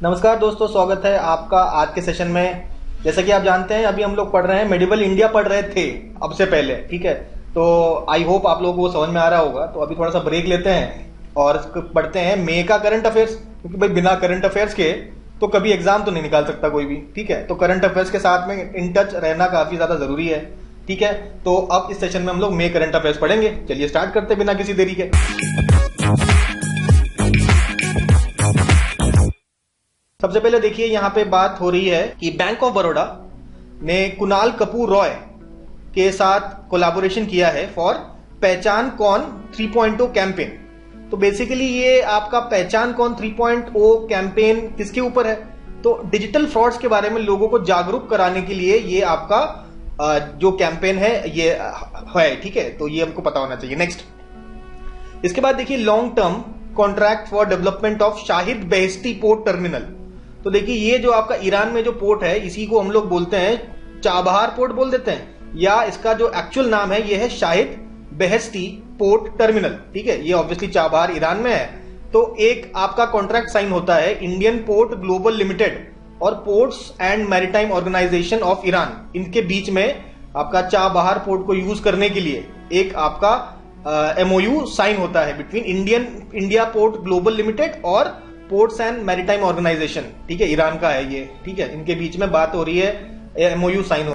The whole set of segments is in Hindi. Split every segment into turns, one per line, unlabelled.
नमस्कार दोस्तों, स्वागत है आपका आज के सेशन में। जैसा कि आप जानते हैं, अभी हम लोग पढ़ रहे हैं मेडिवल इंडिया पढ़ रहे थे अब से पहले, ठीक है। तो आई होप आप लोगों को समझ में आ रहा होगा। तो अभी थोड़ा सा ब्रेक लेते हैं और पढ़ते हैं मई का करंट अफेयर्स, क्योंकि भाई बिना करंट अफेयर्स के तो कभी एग्जाम तो नहीं निकाल सकता कोई भी, ठीक है। तो करंट अफेयर्स के साथ में इन टच रहना काफी ज्यादा जरूरी है, ठीक है। तो अब इस सेशन में हम लोग मई करंट अफेयर्स पढ़ेंगे। चलिए स्टार्ट करते हैं बिना किसी देरी के। सबसे पहले देखिए, यहां पे बात हो रही है कि बैंक ऑफ बड़ौदा ने कुणाल कपूर रॉय के साथ कोलैबोरेशन किया है फॉर पहचान कौन 3.0 कैंपेन। तो बेसिकली ये आपका पहचान कौन 3.0 कैंपेन किसके ऊपर है? तो डिजिटल फ्रॉड्स के बारे में लोगों को जागरूक कराने के लिए ये आपका जो कैंपेन है ये है, ठीक है। तो ये हमको पता होना चाहिए। नेक्स्ट, इसके बाद देखिए long term contract for development of Shahid Beheshti port terminal. तो देखिए ये जो आपका ईरान में जो पोर्ट है, इसी को हम लोग बोलते हैं चाबहार पोर्ट बोल देते हैं, या इसका जो एक्चुअल नाम है ये है शाहिद बेहेश्ती पोर्ट टर्मिनल, ठीक है। ये ऑब्वियसली चाबहार ईरान में है। तो एक आपका कॉन्ट्रैक्ट साइन होता है इंडियन पोर्ट ग्लोबल लिमिटेड और ports and maritime organisation of Iran, इनके बीच में आपका चाबहार पोर्ट को यूज करने के लिए एक आपका एमओयू साइन होता है between India port global limited और पोर्ट्स एंड मैरीटाइम ऑर्गेनाइजेशन, ठीक है। ईरान का है ये, ठीक है। इनके बीच में बात हो रही है, एमओयू साइन हो।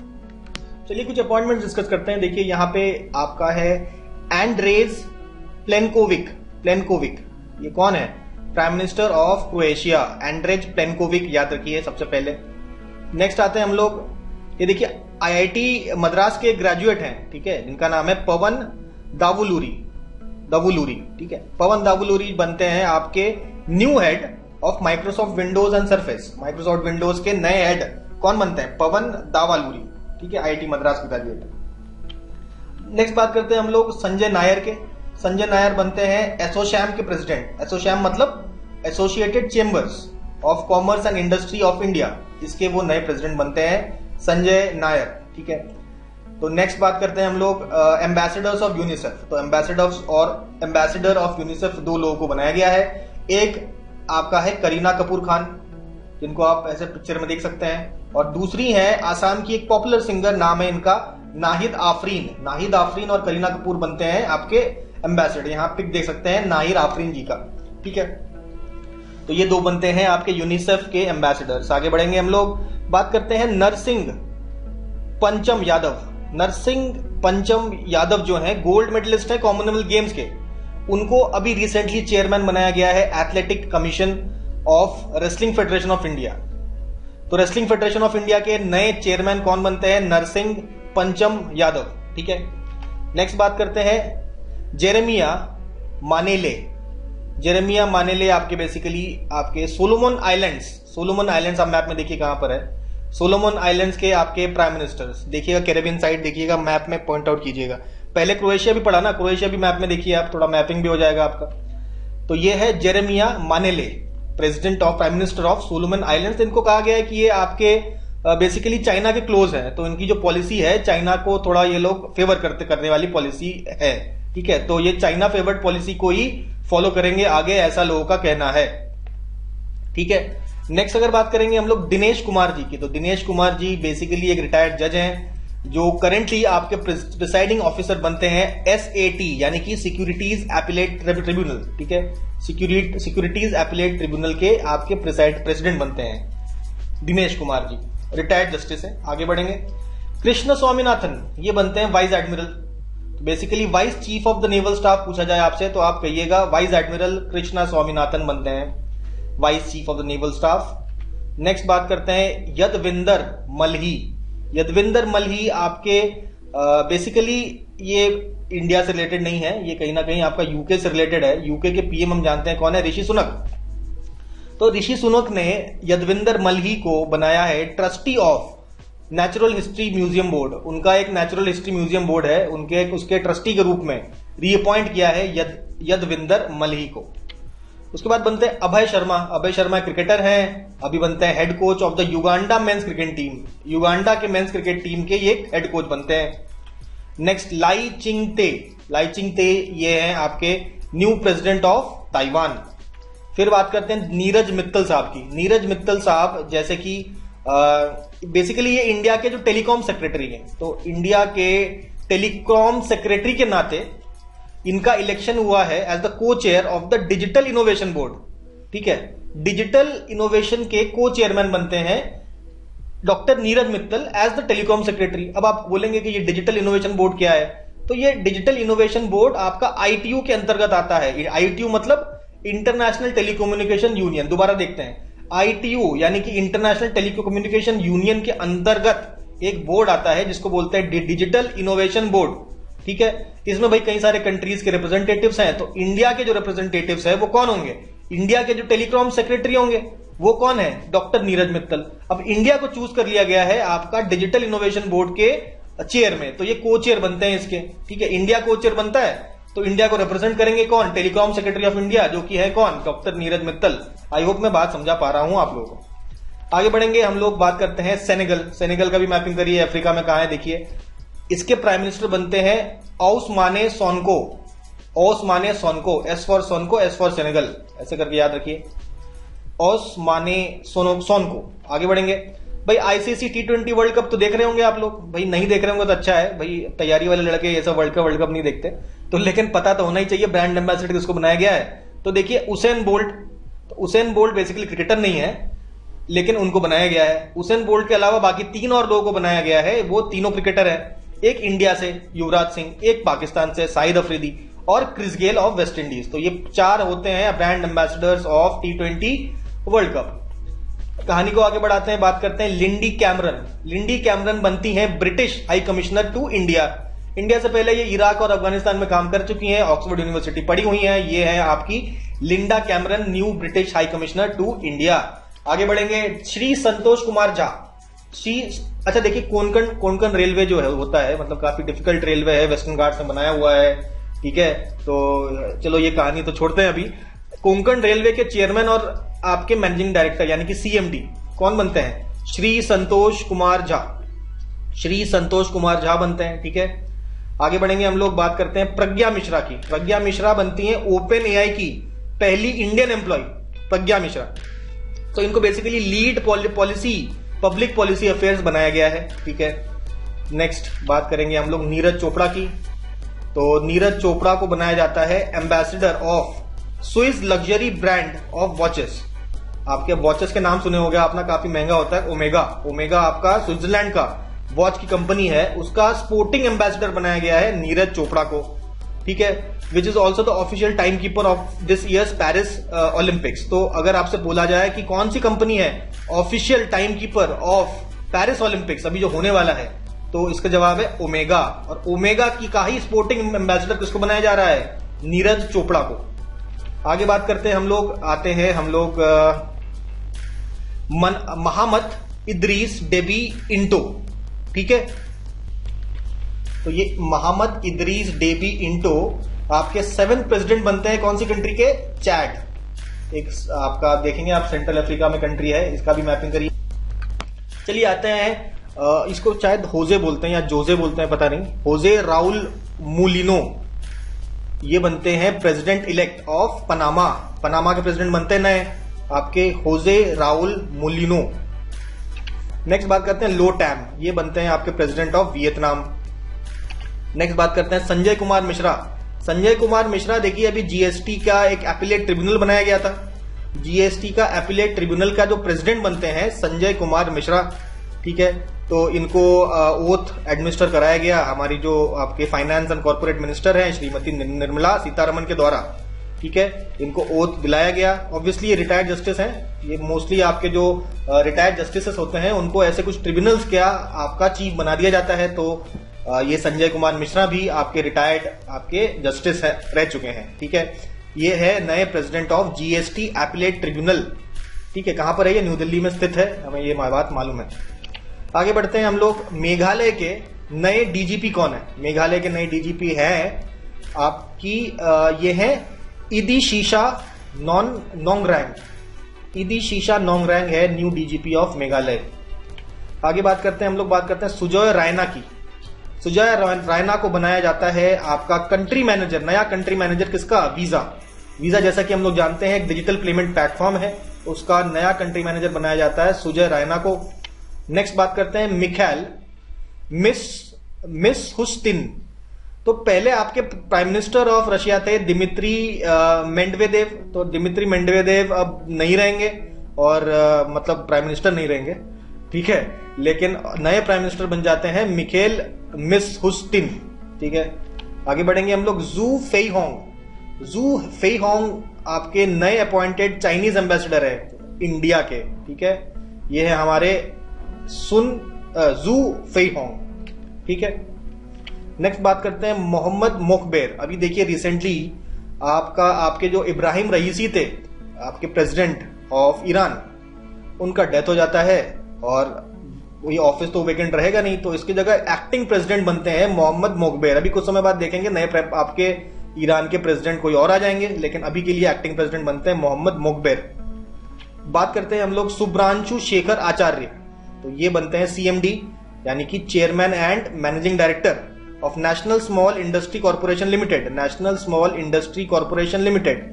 चलिए कुछ अपॉइंटमेंट डिस्कस करते हैं। देखिए यहाँ पे आपका है एंड्रेज प्लेनकोविक। ये कौन है? प्राइम मिनिस्टर ऑफ क्रोएशिया, एंड्रेज प्लेनकोविक, याद रखिए सबसे पहले। नेक्स्ट आते हैं हम लोग, ये देखिए आईआईटी मद्रास के ग्रेजुएट हैं, ठीक है, जिनका नाम है पवन दावुलूरी, ठीक है। पवन दावुलूरी बनते हैं आपके new head of Microsoft Windows and surface. Microsoft Windows के नए हेड कौन बनते हैं? पवन दावुलूरी, ठीक है, आईआईटी मद्रास के ग्रेजुएट। नेक्स्ट बात करते हैं हम लोग संजय नायर के। संजय नायर बनते हैं एसोचैम के प्रेसिडेंट। एसोचैम मतलब associated chambers of commerce and industry of India, इसके वो नए प्रेसिडेंट बनते हैं संजय नायर, ठीक है। तो नेक्स्ट बात करते हैं हम लोग एम्बेसडर्स ऑफ यूनिसेफ। तो एम्बेसडर ऑफ यूनिसेफ दो लोगों को बनाया गया है। एक आपका है करीना कपूर खान, जिनको आप ऐसे पिक्चर में देख सकते हैं, और दूसरी है आसाम की एक पॉपुलर सिंगर, नाम है इनका नाहिद आफरीन और करीना कपूर बनते हैं आपके एम्बेसडर। यहाँ पिक देख सकते हैं नाहिद आफरीन जी का, ठीक है। तो ये दो बनते हैं आपके यूनिसेफ के एम्बेसडर्स। आगे बढ़ेंगे हम लोग, बात करते हैं नरसिंह पंचम यादव जो है गोल्ड मेडलिस्ट है कॉमनवेल्थ गेम्स के। उनको अभी रिसेंटली चेयरमैन बनाया गया है athletic commission of wrestling federation of India. तो रेसलिंग फेडरेशन ऑफ इंडिया के नए चेयरमैन कौन बनते हैं? नरसिंह पंचम यादव, ठीक है। नेक्स्ट बात करते हैं जेरेमिया मानेले आपके बेसिकली आपके सोलोमन आइलैंड्स आप मैप में देखिए कहां पर है। सोलोमन आइलैंड्स के आपके प्राइम मिनिस्टर्स देखिएगा, कैरेबियन साइड देखिएगा, मैप में पॉइंट आउट कीजिएगा। पहले क्रोएशिया भी पढ़ा ना, क्रोएशिया भी मैप में देखिए आप, थोड़ा मैपिंग भी हो जाएगा आपका। तो ये है Jeremiah Manele, president of prime minister of Solomon Islands. इनको कहा गया है कि ये आपके बेसिकली चाइना के क्लोज है, तो इनकी जो पॉलिसी है चाइना को थोड़ा ये लोग फेवर करने वाली पॉलिसी है, ठीक है। तो ये चाइना फेवर्ड पॉलिसी को ही फॉलो करेंगे आगे, ऐसा लोगों का कहना है, ठीक है। नेक्स्ट अगर बात करेंगे हम लोग दिनेश कुमार जी की, तो दिनेश कुमार जी बेसिकली एक रिटायर्ड जज हैं जो करेंटली आपके प्रिसाइडिंग ऑफिसर बनते हैं एसएटी, यानी कि सिक्योरिटीज एपिलेट ट्रिब्यूनल, ठीक है। सिक्योरिटीज एपिलेट ट्रिब्यूनल के आपके प्रेसिडेंट बनते हैं दिनेश कुमार जी, रिटायर्ड जस्टिस है। आगे बढ़ेंगे, कृष्ण स्वामीनाथन, ये बनते हैं वाइस एडमिरल। तो basically vice chief of the naval staff पूछा जाए आपसे तो आप कहिएगा वाइस एडमिरल कृष्णा स्वामीनाथन बनते हैं vice chief of the naval staff. Next बात करते हैं यदविंदर मल्ही आपके बेसिकली ये इंडिया से रिलेटेड नहीं है, ये कहीं ना कहीं आपका यूके से रिलेटेड है। यूके के पीएम हम जानते हैं कौन है? ऋषि सुनक। तो ऋषि सुनक ने यदविंदर मल्ही को बनाया है trustee of natural history museum board. उनका एक नेचुरल हिस्ट्री म्यूजियम बोर्ड है, उसके ट्रस्टी के रूप में रीअपॉइंट किया है यदविंदर मल्ही को। उसके बाद बनते हैं अभय शर्मा क्रिकेटर हैं, अभी बनते हैं head coach of the Uganda men's cricket team. Uganda के मेंस क्रिकेट टीम के ये हेड कोच बनते हैं। नेक्स्ट लाई चिंगते ये हैं आपके न्यू प्रेसिडेंट ऑफ ताइवान। फिर बात करते हैं नीरज मित्तल साहब की। नीरज मित्तल साहब जैसे कि बेसिकली ये इंडिया के जो टेलीकॉम सेक्रेटरी हैं, तो इंडिया के टेलीकॉम सेक्रेटरी के नाते इनका इलेक्शन हुआ है as the co chair of the digital innovation board. ठीक है, डिजिटल इनोवेशन के को चेयरमैन बनते हैं doctor Neeraj Mittal as the telecom secretary. अब आप बोलेंगे कि ये डिजिटल इनोवेशन बोर्ड क्या है, तो ये डिजिटल इनोवेशन बोर्ड आपका आईटीयू के अंतर्गत आता है। आईटीयू मतलब इंटरनेशनल टेलीकम्युनिकेशन यूनियन। दोबारा देखते हैं, आईटीयू यानी कि इंटरनेशनल टेलीकम्युनिकेशन यूनियन के अंतर्गत एक बोर्ड आता है जिसको बोलते हैं डिजिटल इनोवेशन बोर्ड। ठीक है, इसमें भाई कई सारे कंट्रीज के रिप्रेजेंटेटिव्स हैं, तो इंडिया के जो रिप्रेजेंटेटिव्स हैं वो कौन होंगे? इंडिया के जो टेलीकॉम सेक्रेटरी होंगे वो कौन है? डॉक्टर नीरज मित्तल। अब इंडिया को चूज कर लिया गया है आपका डिजिटल इनोवेशन बोर्ड के चेयर में, तो ये को चेयर बनते हैं इसके। ठीक है, इंडिया को चेयर बनता है, तो इंडिया को रिप्रेजेंट करेंगे कौन? टेलीकॉम सेक्रेटरी ऑफ इंडिया, जो कि है कौन? Doctor Neeraj Mittal. I hope मैं बात समझा पा रहा हूं आप लोगों को। आगे बढ़ेंगे, हम लोग बात करते हैं सेनेगल। सेनेगल का भी मैपिंग करिए, अफ्रीका में कहां है देखिए। इसके प्राइम मिनिस्टर बनते हैं Ousmane Sonko. Ousmane Sonko, S for Sonko, S for Senegal, ऐसे करके याद रखिए, ओस्माने सोनको। आगे बढ़ेंगे भाई, आईसीसी T20 वर्ल्ड कप तो देख रहे होंगे आप लोग। भाई नहीं देख रहे होंगे तो अच्छा है, भाई तैयारी वाले लड़के ये सब वर्ल्ड कप नहीं देखते, तो लेकिन पता तो होना ही चाहिए ब्रांड एम्बेसडर किसको बनाया गया है। तो देखिए उसेन बोल्ट, तो उसेन बोल्ट बेसिकली क्रिकेटर नहीं है, लेकिन उनको बनाया गया है। उसेन बोल्ट के अलावा बाकी 3 और लोगों को बनाया गया है, वो तीनों क्रिकेटर है। एक इंडिया से युवराज सिंह, एक पाकिस्तान से शाहिद अफरीदी, और Chris Gayle of West Indies. तो ये 4 होते हैं brand ambassadors of T20 world cup. कहानी को आगे बढ़ाते हैं, बात करते हैं लिंडी कैमरन। लिंडी कैमरन बनती हैं British high commissioner to India. India से पहले ये इराक और अफगानिस्तान में काम कर चुकी हैं, ऑक्सफोर्ड यूनिवर्सिटी पढ़ी हुई हैं। ये है आपकी Linda Cameron, new British high commissioner to India. आगे बढ़ेंगे, श्री संतोष कुमार झा। अच्छा देखिए, कोंकण रेलवे जो है होता है, मतलब काफी डिफिकल्ट रेलवे है, वेस्टर्न घाट्स में बनाया हुआ है। ठीक है, तो चलो ये कहानी तो छोड़ते हैं अभी। कोंकण रेलवे के चेयरमैन और आपके मैनेजिंग डायरेक्टर यानी कि CMD कौन बनते हैं? श्री संतोष कुमार झा। श्री संतोष कुमार झा बनते हैं। ठीक है, आगे बढ़ेंगे, हम लोग बात करते हैं प्रज्ञा मिश्रा की। प्रज्ञा मिश्रा बनती हैं ओपन AI की पहली इंडियन एम्प्लॉय, प्रज्ञा मिश्रा। तो इनको basically lead policy, public policy affairs बनाया गया है। ठीक है, नेक्स्ट बात करेंगे हम लोग नीरज चोपड़ा की। तो नीरज चोपड़ा को बनाया जाता है ambassador of Swiss luxury brand of watches. आपके वॉचेस के नाम सुने होंगे आपने, काफी महंगा होता है, ओमेगा। ओमेगा आपका स्विट्जरलैंड का वॉच की कंपनी है, उसका स्पोर्टिंग एम्बेसडर बनाया गया है नीरज चोपड़ा को। ठीक है, which is also the official time keeper of this years Paris Olympics. तो अगर आपसे बोला जाए कि कौन सी कंपनी है official time keeper of Paris Olympics अभी जो होने वाला है, तो इसका जवाब है ओमेगा। और ओमेगा की का ही स्पोर्टिंग एम्बेसडर किसको बनाया जा रहा है? नीरज चोपड़ा को। आगे बात करते हैं, हम लोग आते हैं मोहम्मद इदरीस डेबी इंटो। ठीक है, तो ये मोहम्मद इदरीस डेबी इंटो आपके 7th प्रेसिडेंट बनते हैं कौन सी कंट्री के? चैड। एक आपका देखेंगे आप, सेंट्रल अफ्रीका में कंट्री है, इसका भी मैपिंग करिए। चलिए आते हैं, इसको शायद होजे बोलते हैं या जोजे बोलते हैं, पता नहीं। होजे राउल मूलिनो, ये बनते हैं president elect of Panama. Panama के प्रेसिडेंट बनते हैं नए आपके होजे राउल मूलिनो। नेक्स्ट बात करते हैं लो टैम, ये बनते हैं आपके प्रेसिडेंट ऑफ वियतनाम। नेक्स्ट बात करते हैं संजय कुमार मिश्रा। संजय कुमार मिश्रा देखिए, अभी जीएसटी का एक एपिलेट ट्रिब्यूनल बनाया गया था, जीएसटी का एपिलेट ट्रिब्यूनल का जो प्रेसिडेंट बनते हैं संजय कुमार मिश्रा। ठीक है, तो इनको ओथ एडमिनिस्टर कराया गया हमारी जो आपके फाइनेंस एंड कॉर्पोरेट मिनिस्टर हैं श्रीमती निर्मला सीतारमन के द्वारा। ठीक है, इनको ओथ दिलाया गया। ऑब्वियसली ये रिटायर्ड जस्टिस हैं, ये मोस्टली आपके जो रिटायर्ड जस्टिस होते हैं उनको ऐसे कुछ ट्रिब्यूनल्स क्या आपका चीफ बना दिया जाता है। तो ये संजय कुमार मिश्रा भी आपके रिटायर्ड आपके जस्टिस रह चुके हैं। ठीक है, ये है नए president of GST appellate tribunal. ठीक है, कहां पर है? ये न्यू दिल्ली में स्थित है, हमें ये बात मालूम है। आगे बढ़ते हैं हम लोग, मेघालय के नए डीजीपी कौन है? मेघालय के नए डीजीपी है आपकी ये है इदिशीशा नोंगरैंग। इदिशीशा नोंगरैंग है न्यू डीजीपी ऑफ मेघालय। आगे बात करते हैं हम लोग, बात करते हैं सुजॉय रायना की। सुजॉय रायना को बनाया जाता है आपका कंट्री मैनेजर, नया कंट्री मैनेजर किसका? वीजा। वीजा जैसा कि हम लोग जानते हैं एक डिजिटल पेमेंट प्लेटफॉर्म है, उसका नया कंट्री मैनेजर बनाया जाता है सुजय रायना को। नेक्स्ट बात करते हैं मिखाइल मिशुस्तिन। तो पहले आपके प्राइम मिनिस्टर ऑफ रशिया थे दिमित्री मेंडवेदेव। तो दिमित्री मेंडवेदेव अब नहीं रहेंगे और मतलब प्राइम मिनिस्टर नहीं रहेंगे, ठीक है, लेकिन नए प्राइम मिनिस्टर बन जाते हैं मिखाइल मिशुस्तिन, ठीक है। आगे बढ़ेंगे हम लोग। जू फेईहोंग आपके नए अपॉइंटेड चाइनीज एम्बेसडर है इंडिया के, ठीक है। ये है हमारे जू फेईहोंग, ठीक है। नेक्स्ट बात करते हैं मोहम्मद मोकबेर। अभी देखिए रिसेंटली आपके जो इब्राहिम रईसी थे, आपके प्रेसिडेंट ऑफ ईरान, उनका डेथ हो जाता है और वही ऑफिस तो वेकेंट रहेगा नहीं, तो इसकी जगह एक्टिंग प्रेसिडेंट बनते हैं मोहम्मद मोकबेर। अभी कुछ समय बाद देखेंगे नए आपके ईरान के प्रेसिडेंट कोई और आ जाएंगे, लेकिन अभी के लिए एक्टिंग प्रेसिडेंट बनते हैं मोहम्मद मोकबेर। बात करते हैं हम लोग शुभ्रांशु शेखर आचार्य। तो ये बनते हैं सीएमडी, यानी कि chairman and managing director of national small industry corporation limited, national small industry corporation limited,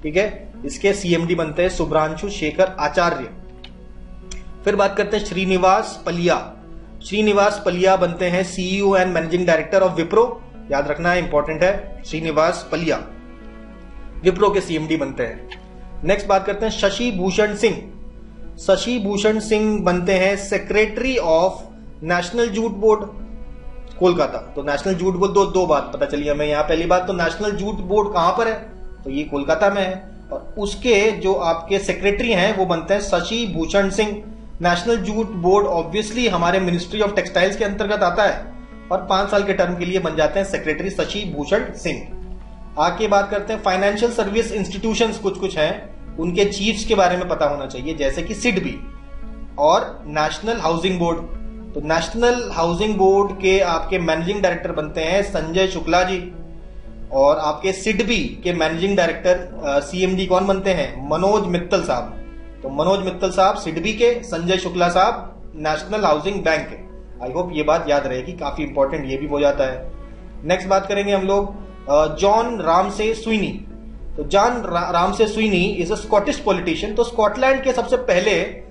ठीक है। इसके सीएमडी बनते हैं शुभ्रांशु शेखर आचार्य। फिर बात करते हैं श्रीनिवास पलिया। श्रीनिवास पलिया बनते हैं CEO and managing director of Wipro. याद रखना है, इंपॉर्टेंट है, श्रीनिवास पलिया विप्रो के सीएमडी बनते हैं। नेक्स्ट बात करते हैं शशि भूषण सिंह। शशि भूषण सिंह बनते हैं secretary of national jute board Kolkata. तो नेशनल जूट बोर्ड दो बात पता चली हमें यहाँ। पहली बात तो नेशनल जूट बोर्ड कहां पर है, तो ये कोलकाता में है, और उसके जो आपके सेक्रेटरी हैं वो बनते हैं Shashi Bhushan Singh. National jute board obviously हमारे मिनिस्ट्री ऑफ टेक्सटाइल्स के अंतर्गत आता है और 5 साल के टर्म के लिए बन जाते हैं सेक्रेटरी शशि भूषण सिंह। आगे बात करते हैं फाइनेंशियल सर्विस इंस्टीट्यूशंस कुछ हैं, उनके चीफ्स के बारे में पता होना चाहिए, जैसे कि सिडबी और नेशनल हाउसिंग बोर्ड। तो नेशनल हाउसिंग बोर्ड के आपके मैनेजिंग डायरेक्टर बनते हैं संजय शुक्ला जी, और आपके सिडबी के मैनेजिंग डायरेक्टर सीएमडी कौन बनते हैं, मनोज मित्तल साहब। तो मनोज मित्तल साहब सिडबी के, संजय शुक्ला साहब नेशनल हाउसिंग बैंक के। आई होप ये बात याद रहेगी, काफी इंपॉर्टेंट ये भी हो जाता है। नेक्स्ट बात करेंगे हम लोग जॉन रामसे स्वीनी। तो John Ramsay Sweeney is a Scottish politician. तो स्कॉटलैंड के सबसे पहले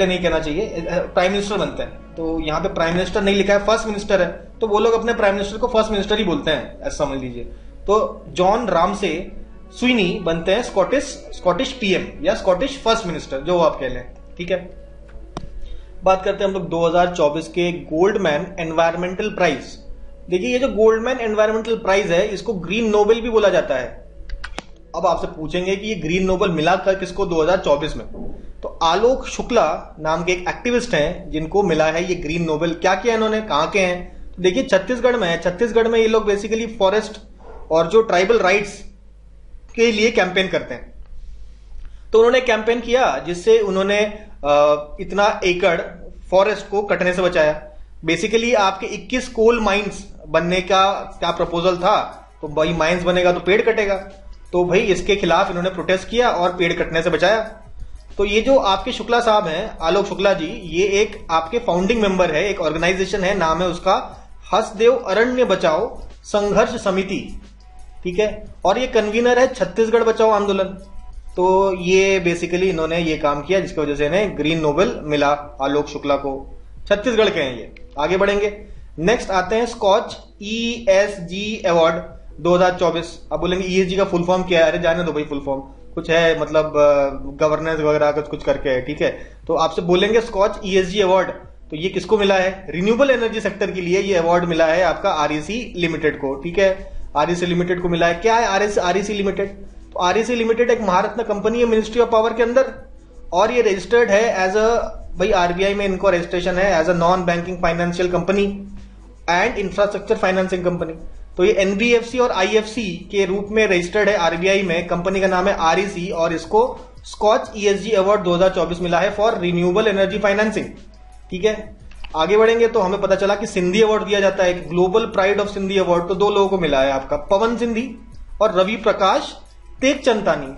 नहीं कहना चाहिए, प्राइम मिनिस्टर बनते हैं। तो यहाँ पे प्राइम मिनिस्टर नहीं लिखा है, फर्स्ट मिनिस्टर है, तो वो लोग अपने प्राइम मिनिस्टर को फर्स्ट मिनिस्टर ही बोलते हैं, ऐसा समझ लीजिए। तो जॉन रामसे स्वीनी बनते हैं स्कॉटिश पीएम या स्कॉटिश फर्स्ट मिनिस्टर, जो आप कह लें, ठीक है। बात करते हैं हम लोग 2024 के गोल्डमैन एनवायरमेंटल प्राइज। देखिए ये जो गोल्डमैन एनवायरमेंटल प्राइज है, इसको ग्रीन नोबेल भी बोला जाता है। अब आपसे पूछेंगे कि ये ग्रीन नोबेल मिला था किसको 2024 में, तो आलोक शुक्ला नाम के एक एक्टिविस्ट हैं जिनको मिला है ये ग्रीन नोबेल। क्या किया इन्होंने, कहां के हैं, तो देखिए छत्तीसगढ़ में है। छत्तीसगढ़ में ये लोग बेसिकली फॉरेस्ट और जो ट्राइबल राइट्स के लिए कैंपेन करते हैं। तो उन्होंने कैंपेन किया जिससे उन्होंने इतना एकड़ फॉरेस्ट को कटने से बचाया। बेसिकली आपके 21 कोल माइंस बनने का क्या प्रपोजल था, तो भाई माइंस बनेगा तो पेड़ कटेगा, तो भाई इसके खिलाफ इन्होंने प्रोटेस्ट किया और पेड़ कटने से बचाया। तो ये जो आपके शुक्ला साहब हैं, आलोक शुक्ला जी, ये एक आपके फाउंडिंग मेंबर है, एक ऑर्गेनाइजेशन है, नाम है उसका हसदेव अरण्य बचाओ संघर्ष समिति, ठीक है, और ये कन्वीनर है छत्तीसगढ़ बचाओ आंदोलन। तो ये बेसिकली इन्होंने ये काम किया जिसकी वजह से इन्हें ग्रीन नोबेल मिला, आलोक शुक्ला को। छत्तीसगढ़ के हैं ये। आगे बढ़ेंगे, नेक्स्ट आते हैं स्कॉच ESG अवार्ड 2024। अब बोलेंगे ESG का फुल फॉर्म क्या है, अरे जाने दो भाई, फुल फॉर्म कुछ है, मतलब गवर्नेंस वगैरह कुछ करके है, ठीक है। तो आपसे बोलेंगे स्कॉच ESG अवार्ड, तो ये किसको मिला है, रिन्यूएबल एनर्जी सेक्टर के लिए ये अवार्ड मिला है आपका REC लिमिटेड को, ठीक है। REC लिमिटेड को मिला है। क्या है REC लिमिटेड, तो REC लिमिटेड एक महारत्न कंपनी है मिनिस्ट्री ऑफ पावर के अंदर, और ये रजिस्टर्ड है एज अ, भाई RBI में इनको रजिस्ट्रेशन है as a non banking financial company and infrastructure financing company. तो ये NBFC और IFC के रूप में रजिस्टर्ड है RBI में, कंपनी का नाम है REC, और इसको स्कॉच ESG अवार्ड 2024 मिला है फॉर रिन्यूएबल एनर्जी फाइनेंसिंग, ठीक है। आगे बढ़ेंगे तो हमें पता चला कि सिंधी अवार्ड दिया जाता है, global pride of Sindhi award, तो 2 लोगों को मिला है आपका, पवन सिंधी और रवि प्रकाश तेगचंदानी।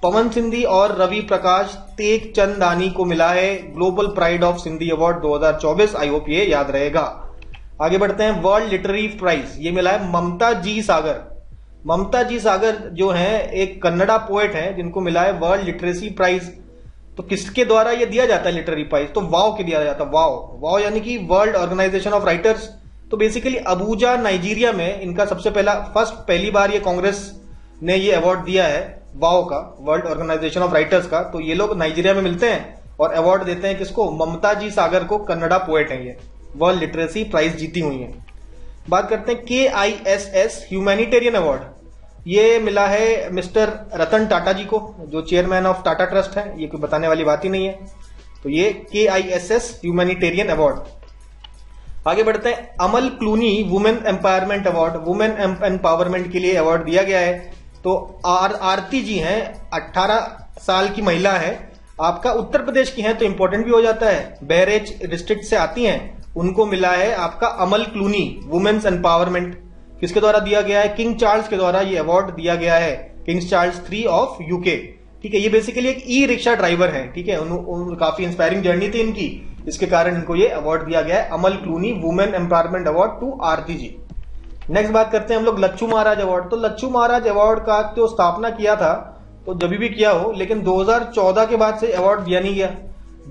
पवन सिंधी और रवि प्रकाश तेगचंदानी को मिला है global pride of Sindhi award 2024। I hope ये याद रहेगा। आगे बढ़ते हैं, वर्ल्ड लिटरेरी प्राइज ये मिला है ममता जी सागर। ममता जी सागर जो हैं एक कन्नड़ा पोएट हैं जिनको मिला है वर्ल्ड लिटरेसी प्राइज। तो किसके द्वारा ये दिया जाता है लिटरेरी प्राइज? तो वाओ के दिया जाता है। वाओ वाओ यानी कि वर्ल्ड ऑर्गेनाइजेशन ऑफ राइटर्स। तो बेसिकली अबूजा नाइजीरिया में इनका सबसे पहली बार ये कांग्रेस ने ये अवार्ड दिया है वाओ का, वर्ल्ड ऑर्गेनाइजेशन ऑफ राइटर्स का। तो ये लोग नाइजीरिया में मिलते हैं और अवार्ड देते हैं किसको? ममता जी सागर को, कन्नड़ा पोएट है ये, वर्ल्ड लिटरेसी प्राइज जीती हुई है। बात करते हैं KISS ह्यूमैनिटेरियन अवार्ड। ये मिला है मिस्टर रतन टाटा जी को, जो चेयरमैन ऑफ टाटा ट्रस्ट है। ये कोई बताने वाली बात ही नहीं है। तो ये KISS ह्यूमैनिटेरियन अवार्ड। आगे बढ़ते हैं, Amal Clooney women empowerment award. Women empowerment के लिए अवार्ड दिया गया है। तो आरती जी हैं, 18 साल की महिला है, आपका उत्तर प्रदेश की हैं तो इंपॉर्टेंट भी हो जाता है, बहरेच डिस्ट्रिक्ट से आती हैं। उनको मिला है आपका अमल क्लूनी वुमेन्स एम्पावरमेंट। किसके द्वारा दिया गया है? किंग चार्ल्स के द्वारा ये अवार्ड दिया गया है, किंग चार्ल्स 3 ऑफ UK। ठीक है, ये बेसिकली एक ई रिक्शा ड्राइवर है। ठीक है, काफी इंस्पायरिंग जर्नी थी इनकी, इसके कारण इनको ये अवार्ड दिया गया है, Amal Clooney women empowerment award to Aarti ji. Next बात करते हैं हम लोग लच्छू महाराज अवार्ड। तो लच्छू महाराज अवार्ड का जो स्थापना किया था, तो जब भी किया हो, लेकिन 2014 के बाद से अवार्ड दिया नहीं गया।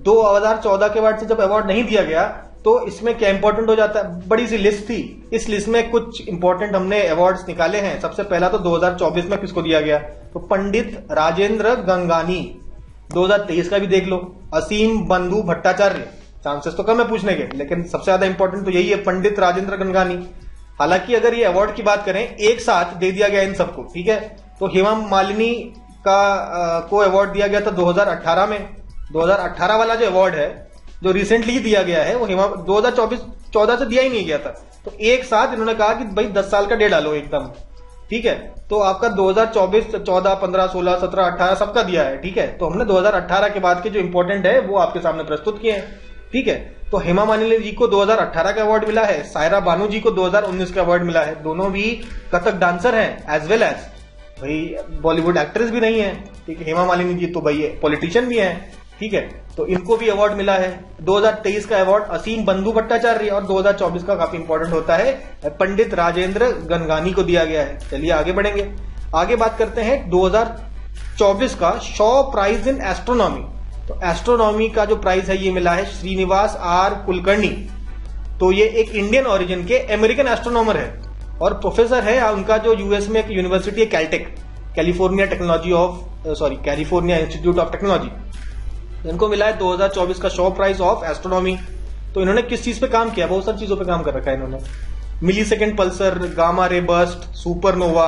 2014 के बाद से जब अवार्ड नहीं दिया गया तो इसमें क्या इंपॉर्टेंट हो जाता है? बड़ी सी लिस्ट थी, इस लिस्ट में कुछ इंपॉर्टेंट हमने अवार्ड्स निकाले हैं। सबसे पहला तो 2024 में किसको दिया गया? तो पंडित राजेंद्र गंगानी। 2023 का भी देख लो, असीम बंधु भट्टाचार्य। चांसेस तो कम है पूछने के, लेकिन सबसे ज्यादा इंपॉर्टेंट तो यही है, पंडित राजेंद्र गंगानी। हालांकि अगर ये अवार्ड की बात करें, एक साथ दे दिया गया इन सबको। ठीक है, तो हेमा मालिनी का को अवार्ड दिया गया था 2018 में। 2018 वाला जो अवार्ड है, जो रिसेंटली दिया गया है, वो 2014 से दिया ही नहीं गया था। तो एक साथ इन्होंने कहा कि भाई 10 साल का डे डालो एकदम। ठीक है, तो आपका 2024, 14, 15, 16, 17, 18 सबका दिया है। ठीक है, तो हमने 2018 के बाद के जो इंपॉर्टेंट है वो आपके सामने प्रस्तुत किए हैं। ठीक है, तो हेमा मालिनी जी को 2018 का अवार्ड मिला है, सायरा बानू जी को 2019 का अवार्ड मिला है। दोनों भी कथक डांसर हैं, एज वेल एज भाई बॉलीवुड एक्ट्रेस भी नहीं है। ठीक है, हेमा मालिनी जी तो भाई पॉलिटिशियन भी हैं। ठीक है, तो इनको भी अवार्ड मिला है। 2023 का अवार्ड असीम बंधु भट्टाचार्य और 2024 का काफी इंपॉर्टेंट होता है, पंडित राजेंद्र गंगानी को दिया गया है। चलिए आगे बढ़ेंगे। आगे बात करते हैं 2024 का शॉ प्राइज इन एस्ट्रोनॉमी। तो एस्ट्रोनॉमी का जो प्राइज है ये मिला है श्रीनिवास R कुलकर्णी। तो ये एक इंडियन ओरिजिन के अमेरिकन एस्ट्रोनॉमर है और प्रोफेसर है। उनका जो यूएस में एक यूनिवर्सिटी है Caltech, California institute of technology, इनको मिला है 2024 का शॉ प्राइज ऑफ एस्ट्रोनॉमी। तो इन्होंने किस चीज पे काम किया? बहुत सारी चीजों पे काम कर रखा है इन्होंने, millisecond pulsar, gamma ray burst, supernova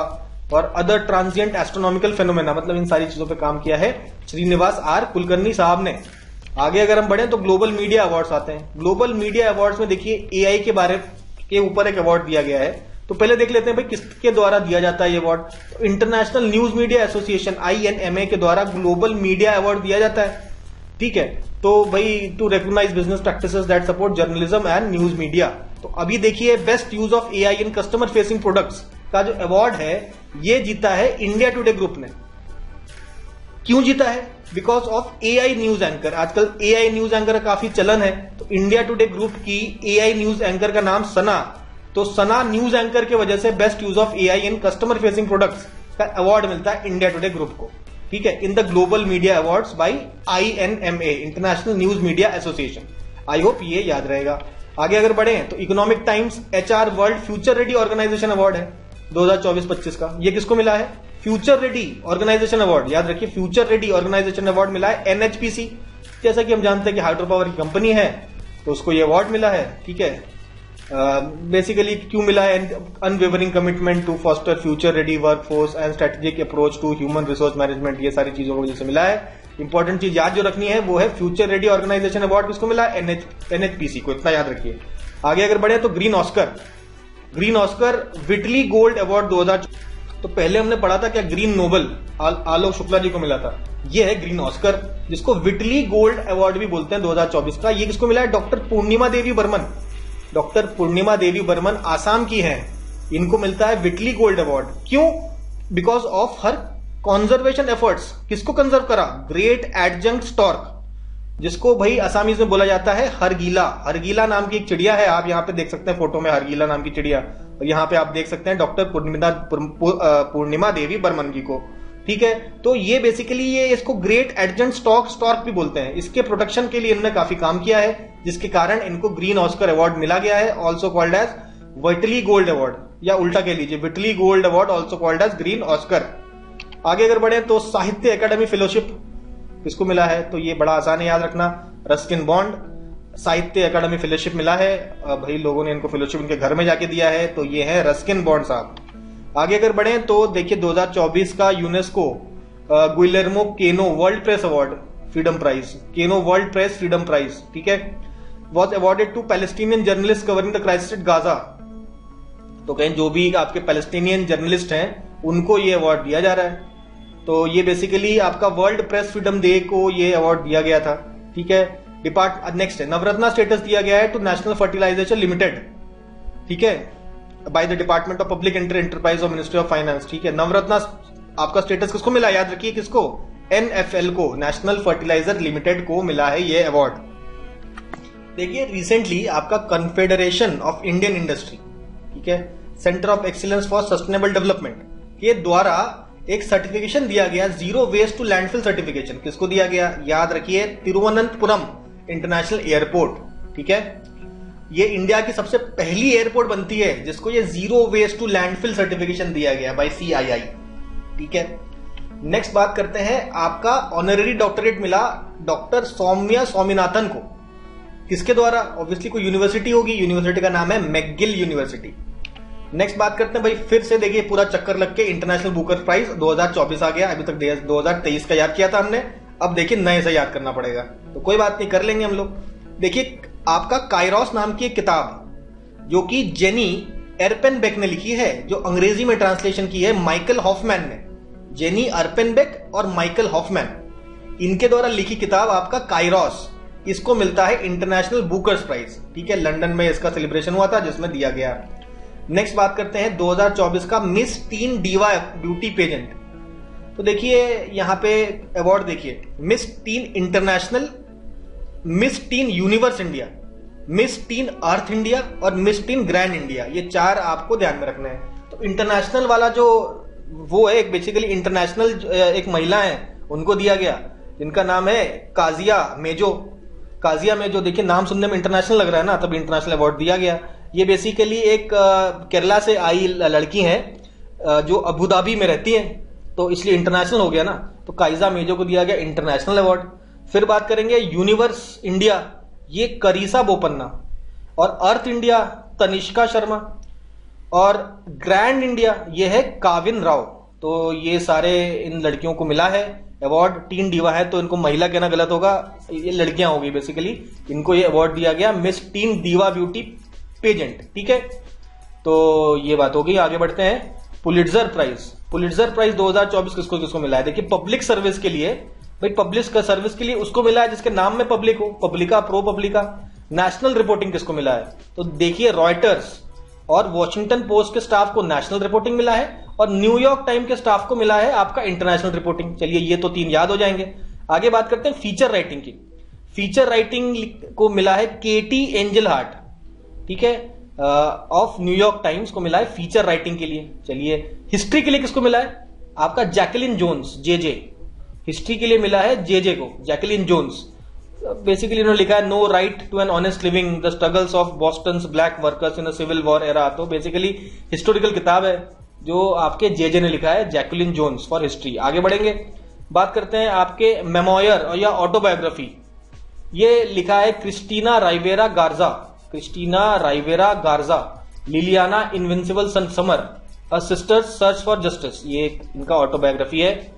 और अदर ट्रांजिएंट एस्ट्रोनॉमिकल फेनोमेना, मतलब इन सारी चीजों पे काम किया है श्रीनिवास R कुलकर्णी साहब ने। आगे अगर हम बढ़े तो ग्लोबल मीडिया अवार्ड्स आते हैं। ग्लोबल मीडिया अवार्ड्स में देखिए AI के बारे के ऊपर एक अवार्ड दिया गया है। तो पहले देख लेते हैं भाई किसके द्वारा दिया जाता है ये अवार्ड। तो international news media association INMA के द्वारा ग्लोबल मीडिया अवार्ड दिया जाता है। ठीक है, तो भाई to recognise business practices that support journalism and news media. तो अभी देखिए best use of AI in customer facing products का जो अवार्ड है ये जीता है इंडिया टुडे ग्रुप ने। क्यों जीता है? Because of AI news anchor. आजकल AI न्यूज एंकर का काफी चलन है। तो इंडिया टुडे ग्रुप की AI न्यूज एंकर का नाम सना। तो सना न्यूज एंकर की वजह से best use of AI in customer facing products का अवार्ड मिलता है इंडिया टुडे ग्रुप को। ठीक है, in the global media awards by INMA, international news media association. I hope ये याद रहेगा। आगे अगर बढ़े तो Economic Times HR world future ready organisation award है 2024-25 का। ये किसको मिला है? Future ready organisation award. याद रखिए, फ्यूचर रेडी ऑर्गेनाइजेशन अवार्ड मिला है NHPC। जैसा कि हम जानते हैं कि हाइड्रो पावर की कंपनी है, तो उसको ये अवार्ड मिला है। ठीक है, बेसिकली क्यों मिला है? Unwavering commitment to foster future ready workforce and strategic approach to human resource management, ये सारी चीजों की वजह से मिला है। इंपॉर्टेंट चीज याद जो रखनी है वो है फ्यूचर रेडी ऑर्गेनाइजेशन अवार्ड किसको मिला है? NHPC को, इतना याद रखिए। आगे अगर बढ़े तो ग्रीन ऑस्कर विटली गोल्ड अवार्ड 2000। तो पहले हमने पढ़ा था क्या ग्रीन नोबल आलोक शुक्ला जी को मिला था, ये है ग्रीन ऑस्कर जिसको विटली गोल्ड अवार्ड भी बोलते हैं 2024 का। ये किसको मिला है? डॉक्टर पूर्णिमा देवी बर्मन। डॉक्टर पूर्णिमा देवी बर्मन आसाम की हैं, इनको मिलता है विटली गोल्ड अवार्ड। क्यों? Because of her conservation efforts. किसको कंजर्व करा? ग्रेट एडजंक्ट स्टॉर्क, जिसको भाई असामीज में बोला जाता है हरगीला। हरगीला नाम की एक चिड़िया है, आप यहाँ पे देख सकते हैं फोटो में हरगीला नाम की चिड़िया। और यहाँ पे आप देख सकते हैं डॉक्टर पूर्णिमा देवी बर्मन को। ठीक है, तो ये बेसिकली ये इसको ग्रेट एडजंट स्टॉर्क भी बोलते हैं। इसके प्रोटेक्शन के लिए इन्होंने काफी काम किया है, जिसके कारण इनको ग्रीन ऑस्कर अवार्ड मिला गया है, also called as Whitley gold award, या उल्टा कह लीजिए Whitley gold award also called as green Oscar. आगे अगर बढ़े तो साहित्य अकादमी फेलोशिप किसको मिला है, तो ये बड़ा आसान है याद रखना, रस्किन बॉन्ड साहित्य अकादमी फेलोशिप मिला है। भाई लोगों ने इनको फेलोशिप इनके घर में जाके दिया है, तो ये है रस्किन बॉन्ड साहब। आगे अगर बढ़े तो देखिए 2024 का UNESCO Guillermo Cano world press award freedom prize, Cano world press freedom prize, ठीक है, was awarded to Palestinian journalist covering the crisis at Gaza. तो कहीं जो भी आपके पैलेस्टीनियन जर्नलिस्ट हैं उनको ये अवार्ड दिया जा रहा है। तो ये बेसिकली आपका वर्ल्ड प्रेस फ्रीडम डे को ये अवार्ड दिया गया था। ठीक है, नेक्स्ट है नवरत्ना स्टेटस दिया गया है टू नेशनल फर्टिलाइजेशन लिमिटेड, ठीक है, by the department of public enterprise of ministry of finance. ठीक है, नवरत्ना आपका स्टेटस किसको मिला, याद रखिए किसको, NFL को, नेशनल फर्टिलाइजर लिमिटेड को मिला है ये अवार्ड। देखिए रिसेंटली आपका कन्फेडरेशन ऑफ इंडियन इंडस्ट्री, ठीक है, centre of excellence for sustainable development के द्वारा एक सर्टिफिकेशन दिया गया, zero waste to landfill certification. किसको दिया गया, याद रखिए तिरुवनंतपुरम इंटरनेशनल एयरपोर्ट। ठीक है, ये इंडिया की सबसे पहली एयरपोर्ट बनती है जिसको ये zero waste to landfill certification दिया गया बाय CII। ठीक है, नेक्स्ट बात करते हैं, आपका ऑनररी डॉक्टरेट मिला डॉक्टर सौम्या स्वामीनाथन को, किसके द्वारा, ऑब्वियसली कोई यूनिवर्सिटी होगी, यूनिवर्सिटी का नाम है मैकगिल यूनिवर्सिटी। नेक्स्ट बात करते हैं भाई, फिर से देखिए पूरा चक्कर लग के इंटरनेशनल बुकर प्राइज 2024 आ गया, अभी तक 2023 का याद किया था हमने, अब देखिए नए से याद करना पड़ेगा, तो कोई बात नहीं कर लेंगे हम लोग। देखिए आपका काइरोस नाम की एक किताब जो कि जेनी एरपेनबेक ने लिखी है, जो अंग्रेजी में ट्रांसलेशन की है माइकल हॉफमैन ने, जेनी एरपेनबेक और माइकल हॉफमैन, इनके द्वारा लिखी किताब आपका काइरोस, इसको मिलता है इंटरनेशनल बुकर्स प्राइज। ठीक है, लंदन में इसका सेलिब्रेशन हुआ था जिसमें दिया गया। नेक्स्ट बात करते हैं 2024 का Miss Teen Diva beauty pageant. तो देखिए यहां पे अवार्ड देखिए, Miss Teen International, Miss Teen Universe India, Miss Teen Earth India और मिस टीन ग्रैंड इंडिया, ये चार आपको ध्यान में रखना है। तो इंटरनेशनल वाला जो वो है बेसिकली इंटरनेशनल एक महिला है उनको दिया गया, जिनका नाम है काजिया मेजो। काजिया मेजो, देखिए नाम सुनने में इंटरनेशनल लग रहा है ना, तभी इंटरनेशनल अवार्ड दिया गया। ये बेसिकली एक केरला से आई लड़की है जो अबू धाबी में रहती है, तो इसलिए इंटरनेशनल हो गया ना, तो काइजा मेजो को दिया गया इंटरनेशनल अवार्ड। फिर बात करेंगे यूनिवर्स इंडिया, ये करीसा बोपन्ना, और अर्थ इंडिया तनिष्का शर्मा, और ग्रैंड इंडिया ये है काविन राव। तो ये सारे इन लड़कियों को मिला है अवार्ड। टीन डीवा है तो इनको महिला कहना गलत होगा, ये लड़कियां होगी बेसिकली, इनको ये अवार्ड दिया गया Miss Teen Diva beauty pageant. ठीक है, तो ये बात होगी। आगे बढ़ते हैं, पुलिट्जर प्राइज। पुलिट्जर प्राइज 2024 किसको किसको मिला है, देखिए पब्लिक सर्विस के लिए, भाई पब्लिक का सर्विस के लिए उसको मिला है जिसके नाम में पब्लिक हो, पब्लिका प्रो पब्लिका। नेशनल रिपोर्टिंग किसको मिला है, तो देखिए रॉयटर्स और वॉशिंगटन पोस्ट के स्टाफ को नेशनल रिपोर्टिंग मिला है, और न्यूयॉर्क टाइम के स्टाफ को मिला है आपका इंटरनेशनल रिपोर्टिंग। चलिए ये तो तीन याद हो जाएंगे। आगे बात करते हैं फीचर राइटिंग की। फीचर राइटिंग को मिला है केटी एंजल हार्ट, ठीक है, ऑफ न्यूयॉर्क टाइम्स को मिला है फीचर राइटिंग के लिए। चलिए हिस्ट्री के लिए किसको मिला है, आपका जैकलिन जोन्स, जेजे, हिस्ट्री के लिए मिला है जेजे को, जैकलिन जोन्स। बेसिकली उन्होंने लिखा है no right to an honest living, the struggles of Boston's black workers in a civil war era. तो बेसिकली हिस्टोरिकल किताब है जो आपके जेजे ने लिखा है, जैकलिन जोन्स फॉर हिस्ट्री। आगे बढ़ेंगे, बात करते हैं आपके मेमोयर या ऑटोबायोग्राफी। ये लिखा है क्रिस्टीना राइवेरा गार्जा, क्रिस्टीना राइवेरा गार्जा, Liliana invincible summer, a sisters search for justice, ये इनका ऑटोबायोग्राफी है।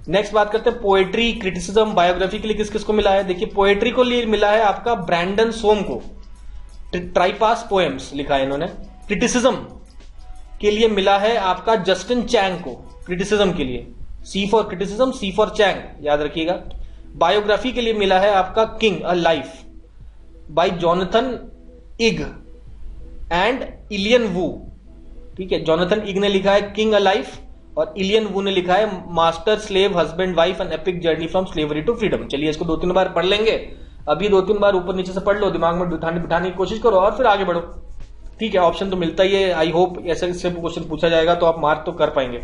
नेक्स्ट बात करते हैं पोएट्री क्रिटिसिज्म बायोग्राफी के लिए किस किस को मिला है। देखिए पोएट्री को लिए मिला है आपका ब्रैंडन सोम को, ट्राइपास पोएम्स लिखा है इन्होंने। क्रिटिसिज्म के लिए मिला है आपका जस्टिन चैंग को, क्रिटिसिज्म के लिए, C for criticism, C for Chang, याद रखिएगा। बायोग्राफी के लिए मिला है आपका king a life by Jonathan Eig and Ilyon Woo, ठीक है, जॉनथन इग ने लिखा है किंग अ लाइफ, और इलियन वू ने लिखा है master slave husband wife an epic journey from slavery to freedom. चलिए इसको 2-3 बार पढ़ लेंगे, अभी 2-3 बार ऊपर नीचे से पढ़ लो, दिमाग में बिठाने की कोशिश करो और फिर आगे बढ़ो। ठीक है, ऑप्शन तो मिलता ही है। आई होप ऐसे इससे क्वेश्चन पूछा जाएगा तो आप मार्क तो कर पाएंगे।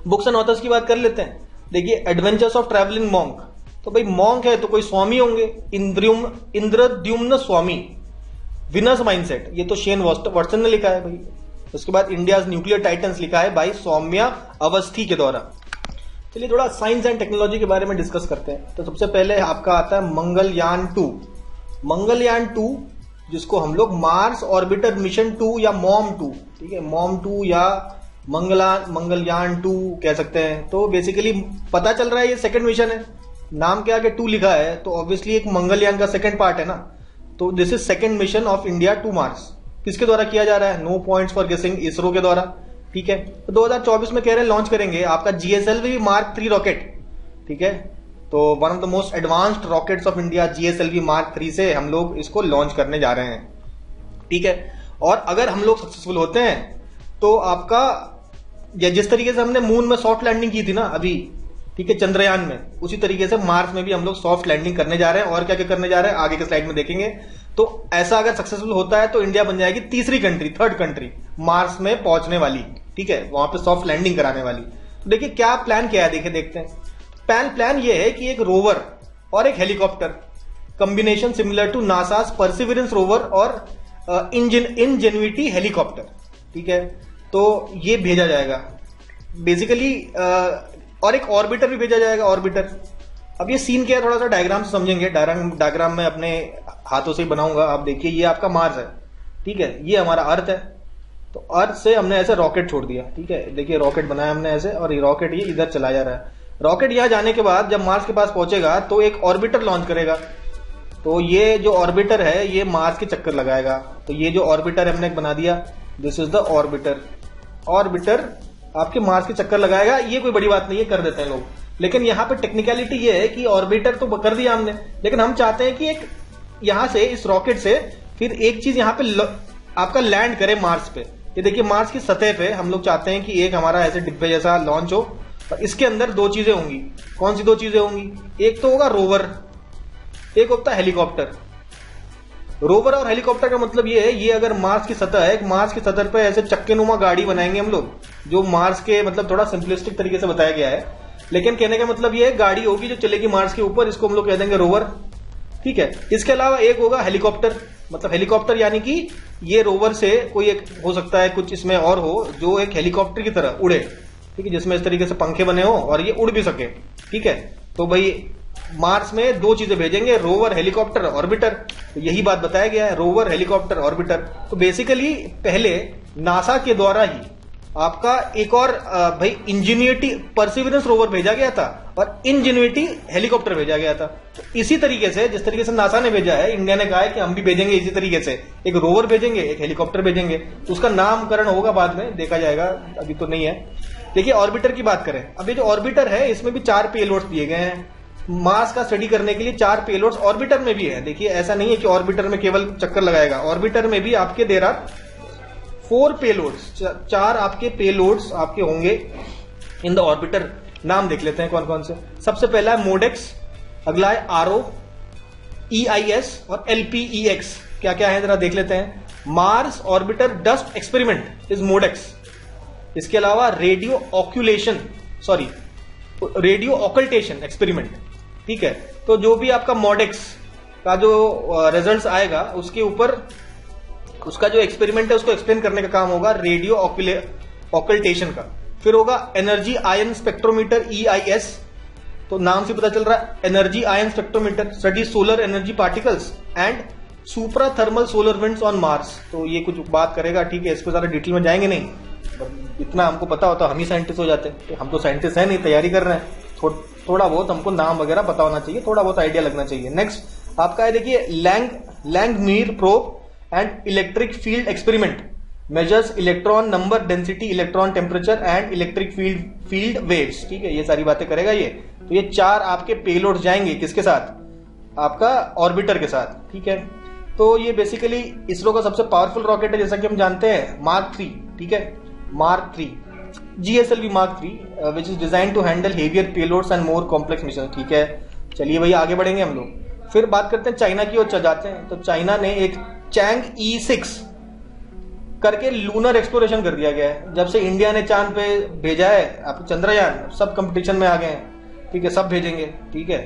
बुक्स एंड ऑथर्स की बात कर लेते हैं। देखिए, एडवेंचर्स ऑफ ट्रैवलिंग मॉन्क, तो भाई मॉन्क है तो कोई स्वामी होंगे, इंद्रद्युम्न स्वामी, विनर्स माइंडसेट, ये तो शेन वाटसन ने लिखा है भाई। उसके बाद इंडियाज न्यूक्लियर टाइटन्स लिखा है भाई सौम्या अवस्थी के द्वारा। चलिए थोड़ा साइंस एंड टेक्नोलॉजी के बारे में डिस्कस करते हैं। तो सबसे पहले आपका आता है मंगलयान 2। मंगलयान 2 जिसको हम लोग मार्स ऑर्बिटर मिशन 2 या मॉम 2, ठीक है, मॉम 2 या मंगलयान 2 कह सकते हैं। तो बेसिकली पता चल रहा है ये सेकंड मिशन है, नाम के आगे 2 लिखा है तो ऑब्वियसली एक मंगलयान का सेकंड पार्ट है ना। तो this is second mission of India to Mars. किसके द्वारा किया जा रहा है? नो पॉइंट्स फॉर गेसिंग, इसरो के द्वारा, ठीक है। तो 2024 में कह रहे हैं लॉन्च करेंगे आपका GSLV Mark 3 रॉकेट, ठीक है। तो one of the most advanced rockets of India GSLV Mark 3 से हम लोग इसको लॉन्च करने जा रहे हैं, ठीक है। और अगर हम लोग सक्सेसफुल होते हैं तो आपका जिस तरीके से हमने मून में सॉफ्ट लैंडिंग की थी ना अभी, ठीक है, चंद्रयान में, उसी तरीके से मार्स में भी हम लोग सॉफ्ट लैंडिंग करने जा रहे हैं। और क्या क्या करने जा रहे हैं आगे के स्लाइड में देखेंगे। तो ऐसा अगर सक्सेसफुल होता है तो इंडिया बन जाएगी तीसरी कंट्री, थर्ड कंट्री मार्स में पहुंचने वाली, ठीक है, वहां पे सॉफ्ट लैंडिंग कराने वाली। तो देखिए क्या प्लान क्या है, देखते हैं। प्लान ये है कि एक रोवर और एक helicopter combination similar to NASA's Perseverance rover और इंजेन्युइटी हेलीकॉप्टर, ठीक है, तो ये भेजा जाएगा बेसिकली। और एक ऑर्बिटर भी भेजा जाएगा, ऑर्बिटर। अब ये सीन क्या है थोड़ा सा डायग्राम से समझेंगे। डायग्राम में अपने हाथों से ही बनाऊंगा। आप देखिए ये आपका मार्स है, ठीक है, ये हमारा अर्थ है। तो अर्थ से हमने ऐसे रॉकेट छोड़ दिया, ठीक है, देखिए रॉकेट बनाया हमने ऐसे, और ये रॉकेट ये इधर चला जा रहा है। रॉकेट यहां जाने के बाद जब मार्स के पास पहुंचेगा तो एक ऑर्बिटर लॉन्च करेगा। तो ये जो ऑर्बिटर है ये मार्स के चक्कर लगाएगा। तो ये जो ऑर्बिटर हमने बना दिया, this is the orbiter. Orbiter आपके मार्स के चक्कर लगाएगा। ये कोई बड़ी बात नहीं है, कर देते हैं लोग। लेकिन यहाँ पे टेक्निकलिटी ये है कि ऑर्बिटर तो कर दिया हमने, लेकिन हम चाहते हैं कि एक यहां से इस रॉकेट से फिर एक चीज यहाँ पे आपका लैंड करे मार्स पे। ये देखिए मार्स की सतह पे हम लोग चाहते हैं कि एक हमारा ऐसे डिब्बे जैसा लॉन्च हो, और इसके अंदर 2 चीजें होंगी। कौन सी 2 चीजें होंगी? एक तो होगा रोवर, एक होता है हेलीकॉप्टर। रोवर और हेलीकॉप्टर का मतलब ये है, ये अगर मार्स की सतह है, मार्स की सतह पे ऐसे चक्केनुमा गाड़ी बनाएंगे हम लोग, जो मार्स के मतलब थोड़ा सिंपलिस्टिक तरीके से बताया गया है, लेकिन कहने का मतलब ये है गाड़ी होगी जो चलेगी मार्स के ऊपर, इसको हम लोग कह देंगे रोवर, ठीक है। इसके अलावा एक होगा हेलीकॉप्टर, मतलब हेलीकॉप्टर यानी कि ये रोवर से कोई एक हो सकता है कुछ इसमें और हो जो एक हेलीकॉप्टर की तरह उड़े, ठीक है, जिसमें इस तरीके से पंखे बने हो और ये उड़ भी सके, ठीक है। तो भाई मार्स में 2 चीजें भेजेंगे, रोवर, हेलीकॉप्टर, ऑर्बिटर। तो यही बात बताया गया है, रोवर, हेलीकॉप्टर, ऑर्बिटर। तो बेसिकली पहले नासा के द्वारा ही आपका एक और भाई इंजीनियरिटी परसिवरेंस रोवर भेजा गया था और इंजीनियरिटी हेलीकॉप्टर भेजा गया था। तो इसी तरीके से जिस तरीके से नासा ने भेजा है, इंडिया ने कहा है कि हम भी भेजेंगे इसी तरीके से, एक रोवर भेजेंगे, एक हेलीकॉप्टर भेजेंगे। तो उसका नामकरण होगा बाद में, देखा जाएगा, अभी तो नहीं है। देखिए ऑर्बिटर की बात करें, अब ये जो ऑर्बिटर है इसमें भी 4 पेलोड्स दिए गए हैं। मार्स का स्टडी करने के लिए 4 पेलोड्स ऑर्बिटर में भी है। देखिए ऐसा नहीं है कि ऑर्बिटर में केवल चक्कर लगाएगा, ऑर्बिटर में भी आपके देर आर 4 पेलोड्स, 4 आपके पेलोड्स आपके होंगे इन द ऑर्बिटर। नाम देख लेते हैं कौन कौन से। सबसे पहला है मोडेक्स, अगला है आरओ, EIS और LPEX। क्या क्या है जरा देख लेते हैं। Mars orbiter dust experiment is MODEX. इसके अलावा रेडियो ऑकल्टेशन एक्सपेरिमेंट, ठीक है। तो जो भी आपका मोडेक्स का जो रिजल्ट्स आएगा उसके ऊपर उसका जो एक्सपेरिमेंट है उसको एक्सप्लेन करने का काम होगा रेडियो ऑकल्टेशन का। फिर होगा एनर्जी आयन स्पेक्ट्रोमीटर EIS। तो नाम से पता चल रहा है energy ion spectrometer study solar energy particles and suprathermal solar winds on Mars. तो ये कुछ बात करेगा, ठीक है, इस पर ज्यादा डिटेल में जाएंगे नहीं, इतना हमको पता होता हम ही साइंटिस्ट हो जाते। तो हम तो साइंटिस्ट है नहीं, तैयारी कर रहे हैं, थोड़ा बहुत हमको नाम वगैरह पता होना चाहिए, थोड़ा बहुत आइडिया लगना चाहिए। नेक्स्ट आपका है देखिए Langmuir probe and electric field experiment measures electron number, density, electron temperature and electric field waves, ठीक है, ये सारी बातें करेगा ये। तो ये 4 आपके पेलोड जाएंगे किसके साथ? आपका ऑर्बिटर के साथ, ठीक है। तो ये बेसिकली इसरो का सबसे पावरफुल रॉकेट है, जैसा कि हम जानते हैं, मार्क 3, ठीक है, mark 3 GSLV Mark 3 which is design to handle heavier payloads and more complex mission, ठीक है। चलिए भैया आगे बढ़ेंगे हम लोग। फिर बात करते हैं चाइना की ओर जाते हैं। तो चाइना ने एक चैंग E6 करके लूनर एक्सप्लोरेशन कर दिया गया है। जब से इंडिया ने चांद पे भेजा है आप चंद्रयान, सब कंपटीशन में आ गए हैं, ठीक है, सब भेजेंगे, ठीक है।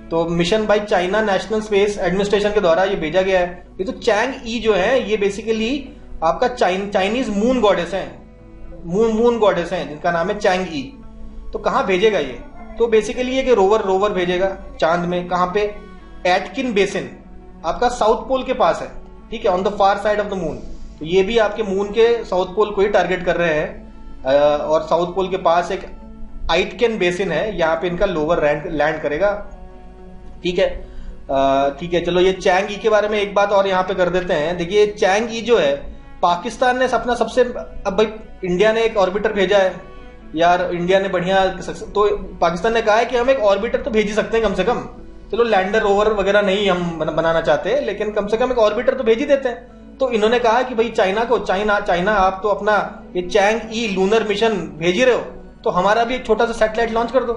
तो mission by China national space administration के द्वारा ये भेजा गया है। ये तो चैंग ई जो है ये बेसिकली आपका चाइनीज मून गॉडेस है, मून गॉडेस है जिनका नाम है चैंग ई। तो कहाँ भेजेगा ये? तो बेसिकली ये कि रोवर भेजेगा चांद में। कहाँ पे? एटकिन बेसिन आपका साउथ पोल के पास है, ठीक है, on the far side of the moon. तो ये भी आपके मून के साउथ पोल को ही टारगेट कर रहे हैं और साउथ पोल के पास एक आइटकेन बेसिन है, यहाँ पे इनका लोवर लैंड करेगा, ठीक है। ठीक है, चलो ये चैंग ई के बारे में एक बात और यहाँ पे कर देते हैं। देखिए चैंग ई जो है पाकिस्तान ने अपना सबसे, अब भाई इंडिया ने एक ऑर्बिटर भेजा है यार, इंडिया ने बढ़िया, तो पाकिस्तान ने कहा है कि हम एक ऑर्बिटर तो भेज ही सकते हैं कम से कम। चलो लैंडर रोवर वगैरह नहीं हम बनाना चाहते, लेकिन कम से कम एक ऑर्बिटर तो भेज ही देते हैं। तो इन्होंने कहा कि भाई चाइना आप तो अपना ये चैंग ई लूनर मिशन भेज ही रहे हो, तो हमारा भी एक छोटा सा सैटेलाइट लॉन्च कर दो।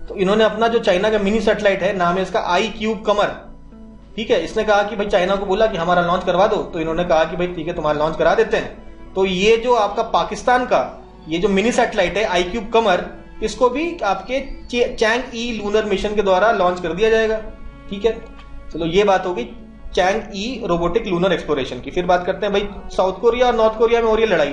तो इन्होंने अपना जो चाइना का मिनी सैटेलाइट है, नाम है इसका iCube कमर, ठीक है, इसने कहा कि भाई चाइना को बोला कि हमारा लॉन्च करवा दो, तो इन्होंने कहा कि भाई ठीक है तुम्हारा लॉन्च करा देते हैं। तो ये जो आपका पाकिस्तान का ये जो मिनी सैटेलाइट है iCube कमर, इसको भी आपके चैंग ई लूनर मिशन के द्वारा लॉन्च कर दिया जाएगा, ठीक है। चलो ये बात होगी चैंग ई रोबोटिक लूनर एक्सप्लोरेशन की। फिर बात करते हैं भाई साउथ कोरिया और नॉर्थ कोरिया में हो रही है लड़ाई।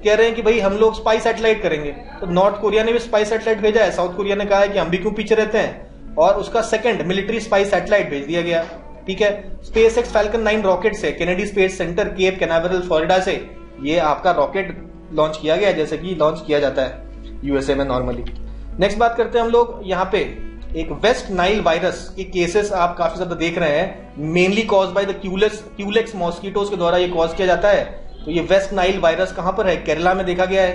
कह रहे हैं कि भाई हम लोग स्पाई सैटेलाइट करेंगे, तो नॉर्थ कोरिया ने भी स्पाई सैटेलाइट भेजा है, साउथ कोरिया ने कहा है कि हम भी क्यों पीछे रहते हैं, और उसका सेकंड मिलिट्री स्पाई सैटेलाइट भेज दिया गया, ठीक है। SpaceX Falcon 9 रॉकेट से Kennedy space centre Cape Canaveral Florida से ये आपका रॉकेट लॉन्च किया गया, जैसे कि लॉन्च किया जाता है यूएसए में नॉर्मली। नेक्स्ट बात करते हैं हम लोग यहाँ पे एक वेस्ट नाइल वायरस के केसेस आप काफी ज्यादा देख रहे हैं, mainly cause by the Culex mosquitoes के द्वारा ये कॉज किया जाता है। तो ये वेस्ट नाइल वायरस कहां पर है? केरला में देखा गया है।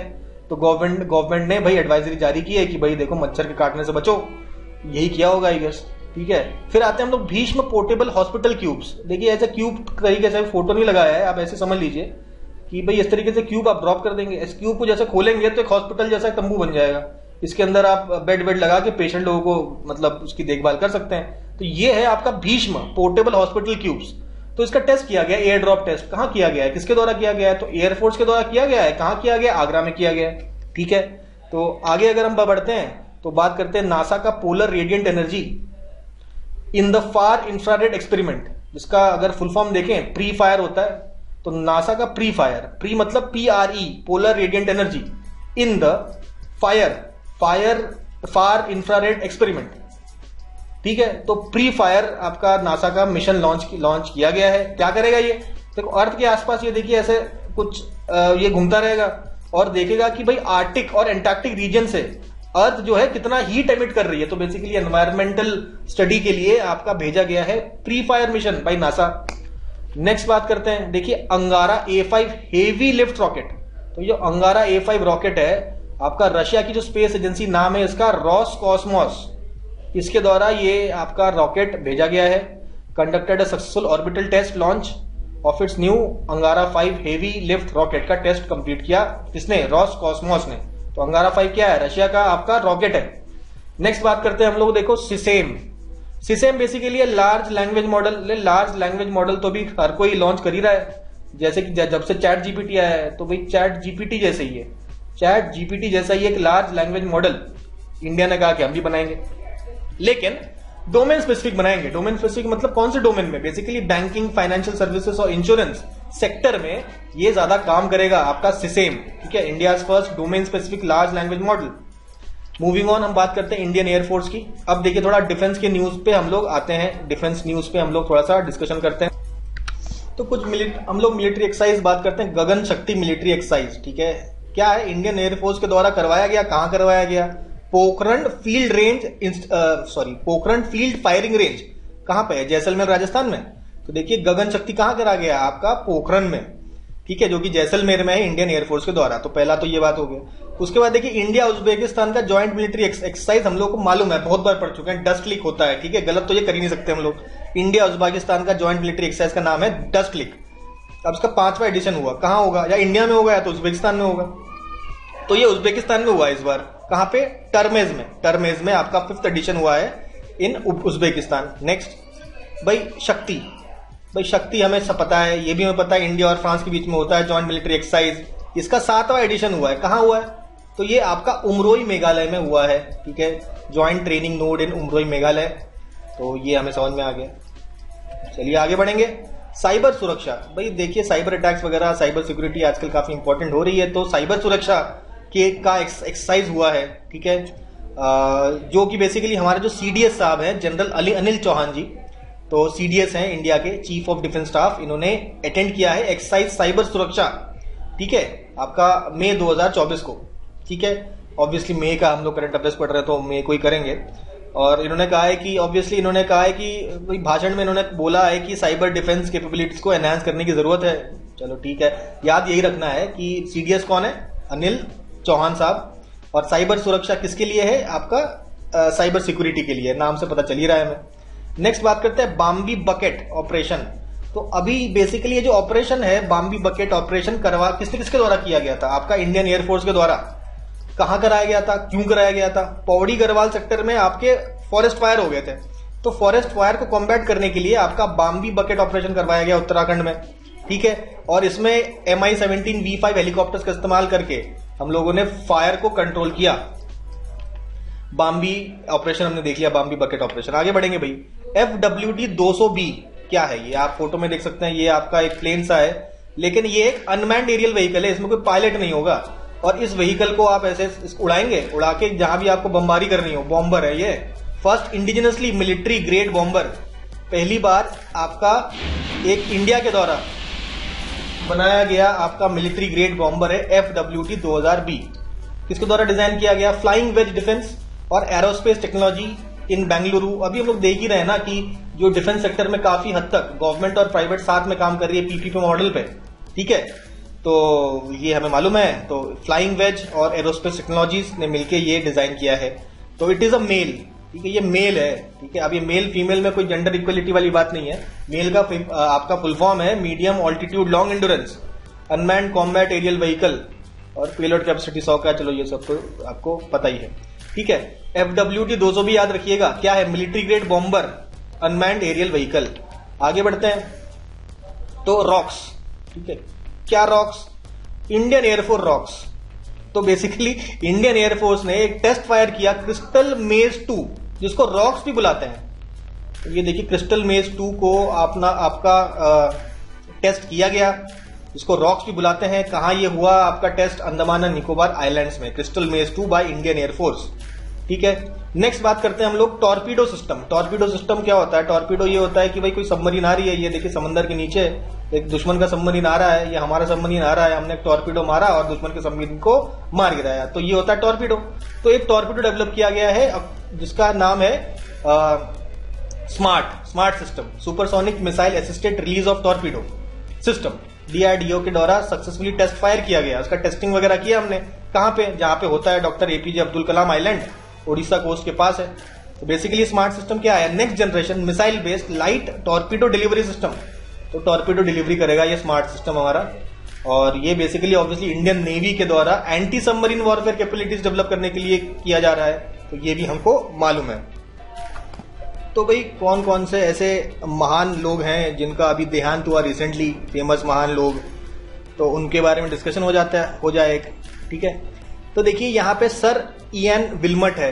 तो गवर्नमेंट ने भाई एडवाइजरी जारी की है कि भाई देखो मच्छर के काटने से बचो, यही किया होगा आई गेस, ठीक है। फिर आते हैं हम लोग भीष्म पोर्टेबल हॉस्पिटल क्यूब्स। देखिए ऐसे क्यूब तरीके से फोटो नहीं लगाया है, आप ऐसे समझ लीजिए कि भाई इस तरीके से क्यूब आप ड्रॉप कर देंगे, इस क्यूब को जैसे खोलेंगे तो एक हॉस्पिटल जैसा तंबू बन जाएगा, इसके अंदर आप बेड लगा के पेशेंट लोगों को मतलब उसकी देखभाल कर सकते हैं। तो ये है आपका भीष्म पोर्टेबल हॉस्पिटल क्यूब्स। तो इसका टेस्ट किया गया, एयर ड्रॉप टेस्ट। कहां किया गया है, किसके द्वारा किया गया है? तो एयरफोर्स के द्वारा किया गया है। कहां किया गया? आगरा में किया गया है, ठीक है। तो आगे अगर हम बढ़ते हैं तो बात करते हैं नासा का polar radiant energy in the far infrared experiment, जिसका अगर फुल फॉर्म देखें प्री फायर होता है। तो नासा का प्री फायर, प्री मतलब PRE polar radiant energy, in the far infrared experiment, ठीक है। तो प्री फायर आपका नासा का मिशन लॉन्च किया गया है। क्या करेगा ये? देखो अर्थ के आसपास ये देखिए ऐसे कुछ ये घूमता रहेगा और देखेगा कि भाई आर्टिक और एंटार्क्टिक रीजन से अर्थ जो है कितना हीट एमिट कर रही है। तो बेसिकली एनवायरमेंटल स्टडी के लिए आपका भेजा गया है pre fire mission by NASA. Next बात करते हैं, देखिए अंगारा A5 हेवी लिफ्ट रॉकेट। तो ये अंगारा A5 रॉकेट है आपका रशिया की जो स्पेस एजेंसी, नाम है इसका रोसकॉस्मोस, इसके द्वारा ये आपका रॉकेट भेजा गया है। Conducted a successful orbital test launch of its new Angara 5 heavy lift rocket का टेस्ट कंप्लीट किया किसने? रोसकॉस्मोस ने। तो अंगारा 5 क्या है? रशिया का आपका रॉकेट है। नेक्स्ट बात करते हैं हम लोग, देखो सिसेम basically large language model. Large language model तो भी हर कोई लॉन्च कर ही रहा है, जैसे कि जब से चैट जीपीटी आया है तो भाई चैट जीपीटी जैसे ही है, चैट जीपीटी जैसा ही एक लार्ज लैंग्वेज मॉडल इंडिया ने कहा कि हम भी बनाएंगे, लेकिन डोमेन स्पेसिफिक बनाएंगे। डोमेन स्पेसिफिक मतलब कौन से डोमेन में? बेसिकली बैंकिंग, फाइनेंशियल सर्विसेज और इंश्योरेंस सेक्टर में ये ज्यादा काम करेगा आपका सिसेम, ठीक है। India first domain specific large language model. Moving on, हम बात करते हैं इंडियन एयरफोर्स की। अब देखिए थोड़ा डिफेंस के न्यूज पे हम लोग आते हैं, डिफेंस न्यूज पे हम लोग थोड़ा सा डिस्कशन करते हैं। तो कुछ हम लोग मिलिट्री एक्सरसाइज बात करते हैं, गगन शक्ति मिलिट्री एक्सरसाइज, ठीक है। क्या है? इंडियन एयरफोर्स के द्वारा करवाया गया। कहां करवाया गया? पोखरण फील्ड फायरिंग रेंज कहां पे है? जैसलमेर राजस्थान में। तो देखिए गगन शक्ति कहां करा गया? आपका पोखरण में, ठीक है, जो कि जैसलमेर में है इंडियन एयरफोर्स के द्वारा। तो पहला तो ये बात हो गया। उसके बाद देखिए इंडिया उज्बेकिस्तान का जॉइंट मिलिट्री एक्सरसाइज हम लोग को मालूम है, बहुत बार पढ़ चुके हैं, डस्ट क्लिक होता है, ठीक है, गलत तो ये कर ही नहीं सकते हम लोग। इंडिया उज्बेकिस्तान का जॉइंट मिलिट्री एक्सरसाइज का नाम है डस्ट क्लिक। अब इसका 5वां एडिशन हुआ, कहां होगा? या इंडिया में होगा या तो उज्बेकिस्तान में होगा। तो ये उज्बेकिस्तान में हुआ इस बार। कहां पे? टर्मेज में आपका 5th एडिशन हुआ है इन उज्बेकिस्तान। नेक्स्ट भाई भाई शक्ति हमें सब पता है, ये भी हमें पता है इंडिया और फ्रांस के बीच में होता है जॉइंट मिलिट्री एक्सरसाइज। इसका 7वां एडिशन हुआ है, कहाँ हुआ है? तो ये आपका उमरोई मेघालय में हुआ है, ठीक है, joint training node in Umroi Meghalaya. तो ये हमें समझ में आ गया। चलिए आगे बढ़ेंगे। साइबर सुरक्षा, भाई देखिए साइबर अटैक्स वगैरह, साइबर सिक्योरिटी आजकल काफी इंपॉर्टेंट हो रही है, तो साइबर सुरक्षा का एक्सरसाइज हुआ है, ठीक है, जो कि बेसिकली हमारे जो सीडीएस साहब हैं जनरल अनिल चौहान जी, तो सीडीएस हैं इंडिया के चीफ ऑफ डिफेंस स्टाफ, इन्होंने अटेंड किया है एक्सरसाइज साइबर सुरक्षा, ठीक है, आपका मई 2024 को, ठीक है। ऑब्वियसली मई का हम लोग करंट अफेयर्स पढ़ रहे हैं तो मई को ही करेंगे। और इन्होंने कहा है कि ऑब्वियसली इन्होंने कहा है कि भाषण में इन्होंने बोला है कि साइबर डिफेंस कैपेबिलिटीज को एनहांस करने की जरूरत है। चलो ठीक है, याद यही रखना है कि सीडीएस कौन है? अनिल चौहान साहब। और साइबर सुरक्षा किसके लिए है? आपका साइबर सिक्योरिटी के लिए, नाम से पता चल ही रहा है हमें। नेक्स्ट बात करते हैं बाम्बी बकेट ऑपरेशन। तो अभी बेसिकली ये जो ऑपरेशन है बाम्बी बकेट ऑपरेशन करवा किसके द्वारा किया गया था? आपका इंडियन एयरफोर्स के द्वारा। कहां कराया गया था, क्यों कराया गया था? पौड़ी गढ़वाल सेक्टर में आपके फॉरेस्ट फायर हो गए थे, तो फॉरेस्ट फायर को कॉम्बैट करने के लिए आपका बाम्बी बकेट ऑपरेशन करवाया गया उत्तराखंड में, ठीक है। और इसमें MI-17V5 हेलीकॉप्टर्स का इस्तेमाल करके हम लोगों ने फायर को कंट्रोल किया। बाम्बी ऑपरेशन हमने देख लिया, बाम्बी बकेट ऑपरेशन। आगे बढ़ेंगे भाई। FWD 200B क्या है? ये आप फोटो में देख सकते हैं, ये आपका एक प्लेन सा है, लेकिन ये एक अनमैन्ड एरियल व्हीकल है, इसमें कोई पायलट नहीं होगा। और इस व्हीकल को आप ऐसे उड़ाएंगे, उड़ा के जहां भी आपको बमबारी करनी हो। बॉम्बर है ये, first indigenously military grade bomber, पहली बार आपका एक इंडिया के द्वारा बनाया गया आपका मिलिट्री ग्रेड बॉम्बर है FWD 2000B। किसके द्वारा डिजाइन किया गया? फ्लाइंग वेज डिफेंस और एरोस्पेस टेक्नोलॉजी इन बेंगलुरु। अभी हम लोग देख ही रहे हैं ना कि जो डिफेंस सेक्टर में काफी हद तक गवर्नमेंट और प्राइवेट साथ में काम कर रही है PPP मॉडल पे, ठीक है, तो ये हमें मालूम है। तो फ्लाइंग वेज और एरोस्पेस टेक्नोलॉजीज ने मिलकर ये डिजाइन किया है। तो इट इज अ मेल, ठीक है, ये मेल है, ठीक है। अब ये मेल फीमेल में कोई जेंडर इक्वलिटी वाली बात नहीं है। मेल का आपका फुल फॉर्म है medium altitude long endurance unmanned combat aerial vehicle, और पेलोड कैपेसिटी 100 का। चलो ये सब तो आपको पता ही है, ठीक है। FWD 200 भी याद रखिएगा, क्या है? Military grade bomber unmanned aerial vehicle. आगे बढ़ते हैं। तो रॉक्स, ठीक है, क्या रॉक्स? Indian air force rocks. तो बेसिकली इंडियन एयरफोर्स ने एक टेस्ट फायर किया क्रिस्टल मेज 2, जिसको रॉक्स भी बुलाते हैं। तो ये देखिए क्रिस्टल मेज 2 को आपका टेस्ट किया गया, जिसको रॉक्स भी बुलाते हैं। कहां ये हुआ आपका test? Andaman and Nicobar islands में, crystal maze 2 by Indian air force, ठीक है। नेक्स्ट बात करते हैं हम लोग टॉर्पीडो सिस्टम। टॉर्पीडो सिस्टम क्या होता है? टॉर्पीडो ये होता है कि भाई कोई सबमरीन आ रही है, ये देखिए समंदर के नीचे एक दुश्मन का सबमरीन आ रहा है, ये हमारा सबमरीन आ रहा है, हमने एक टॉर्पीडो मारा और दुश्मन के सबमरीन को मार गिराया, तो ये होता है टॉर्पीडो। तो एक टॉर्पीडो डेवलप किया गया है जिसका नाम है smart system, supersonic missile assisted release of torpedo system. DRDO के द्वारा सक्सेसफुली टेस्ट फायर किया गया, उसका टेस्टिंग वगैरह किया हमने। कहां पे? जहां पे होता है doctor APJ Abdul Kalam island, Odisha coast के पास है। तो बेसिकली स्मार्ट सिस्टम क्या है? Next generation missile based light torpedo delivery system. तो टॉर्पीडो डिलीवरी करेगा ये स्मार्ट सिस्टम हमारा। और ये बेसिकली ऑब्वियसली इंडियन नेवी के द्वारा anti submarine warfare capabilities develop करने के लिए किया जा रहा है, तो ये भी हमको मालूम है। तो भाई कौन कौन से ऐसे महान लोग हैं जिनका अभी देहांत हुआ रिसेंटली, फेमस महान लोग, तो उनके बारे में डिस्कशन हो जाए एक, ठीक है। तो देखिए यहाँ पे सर इयान विल्मट है,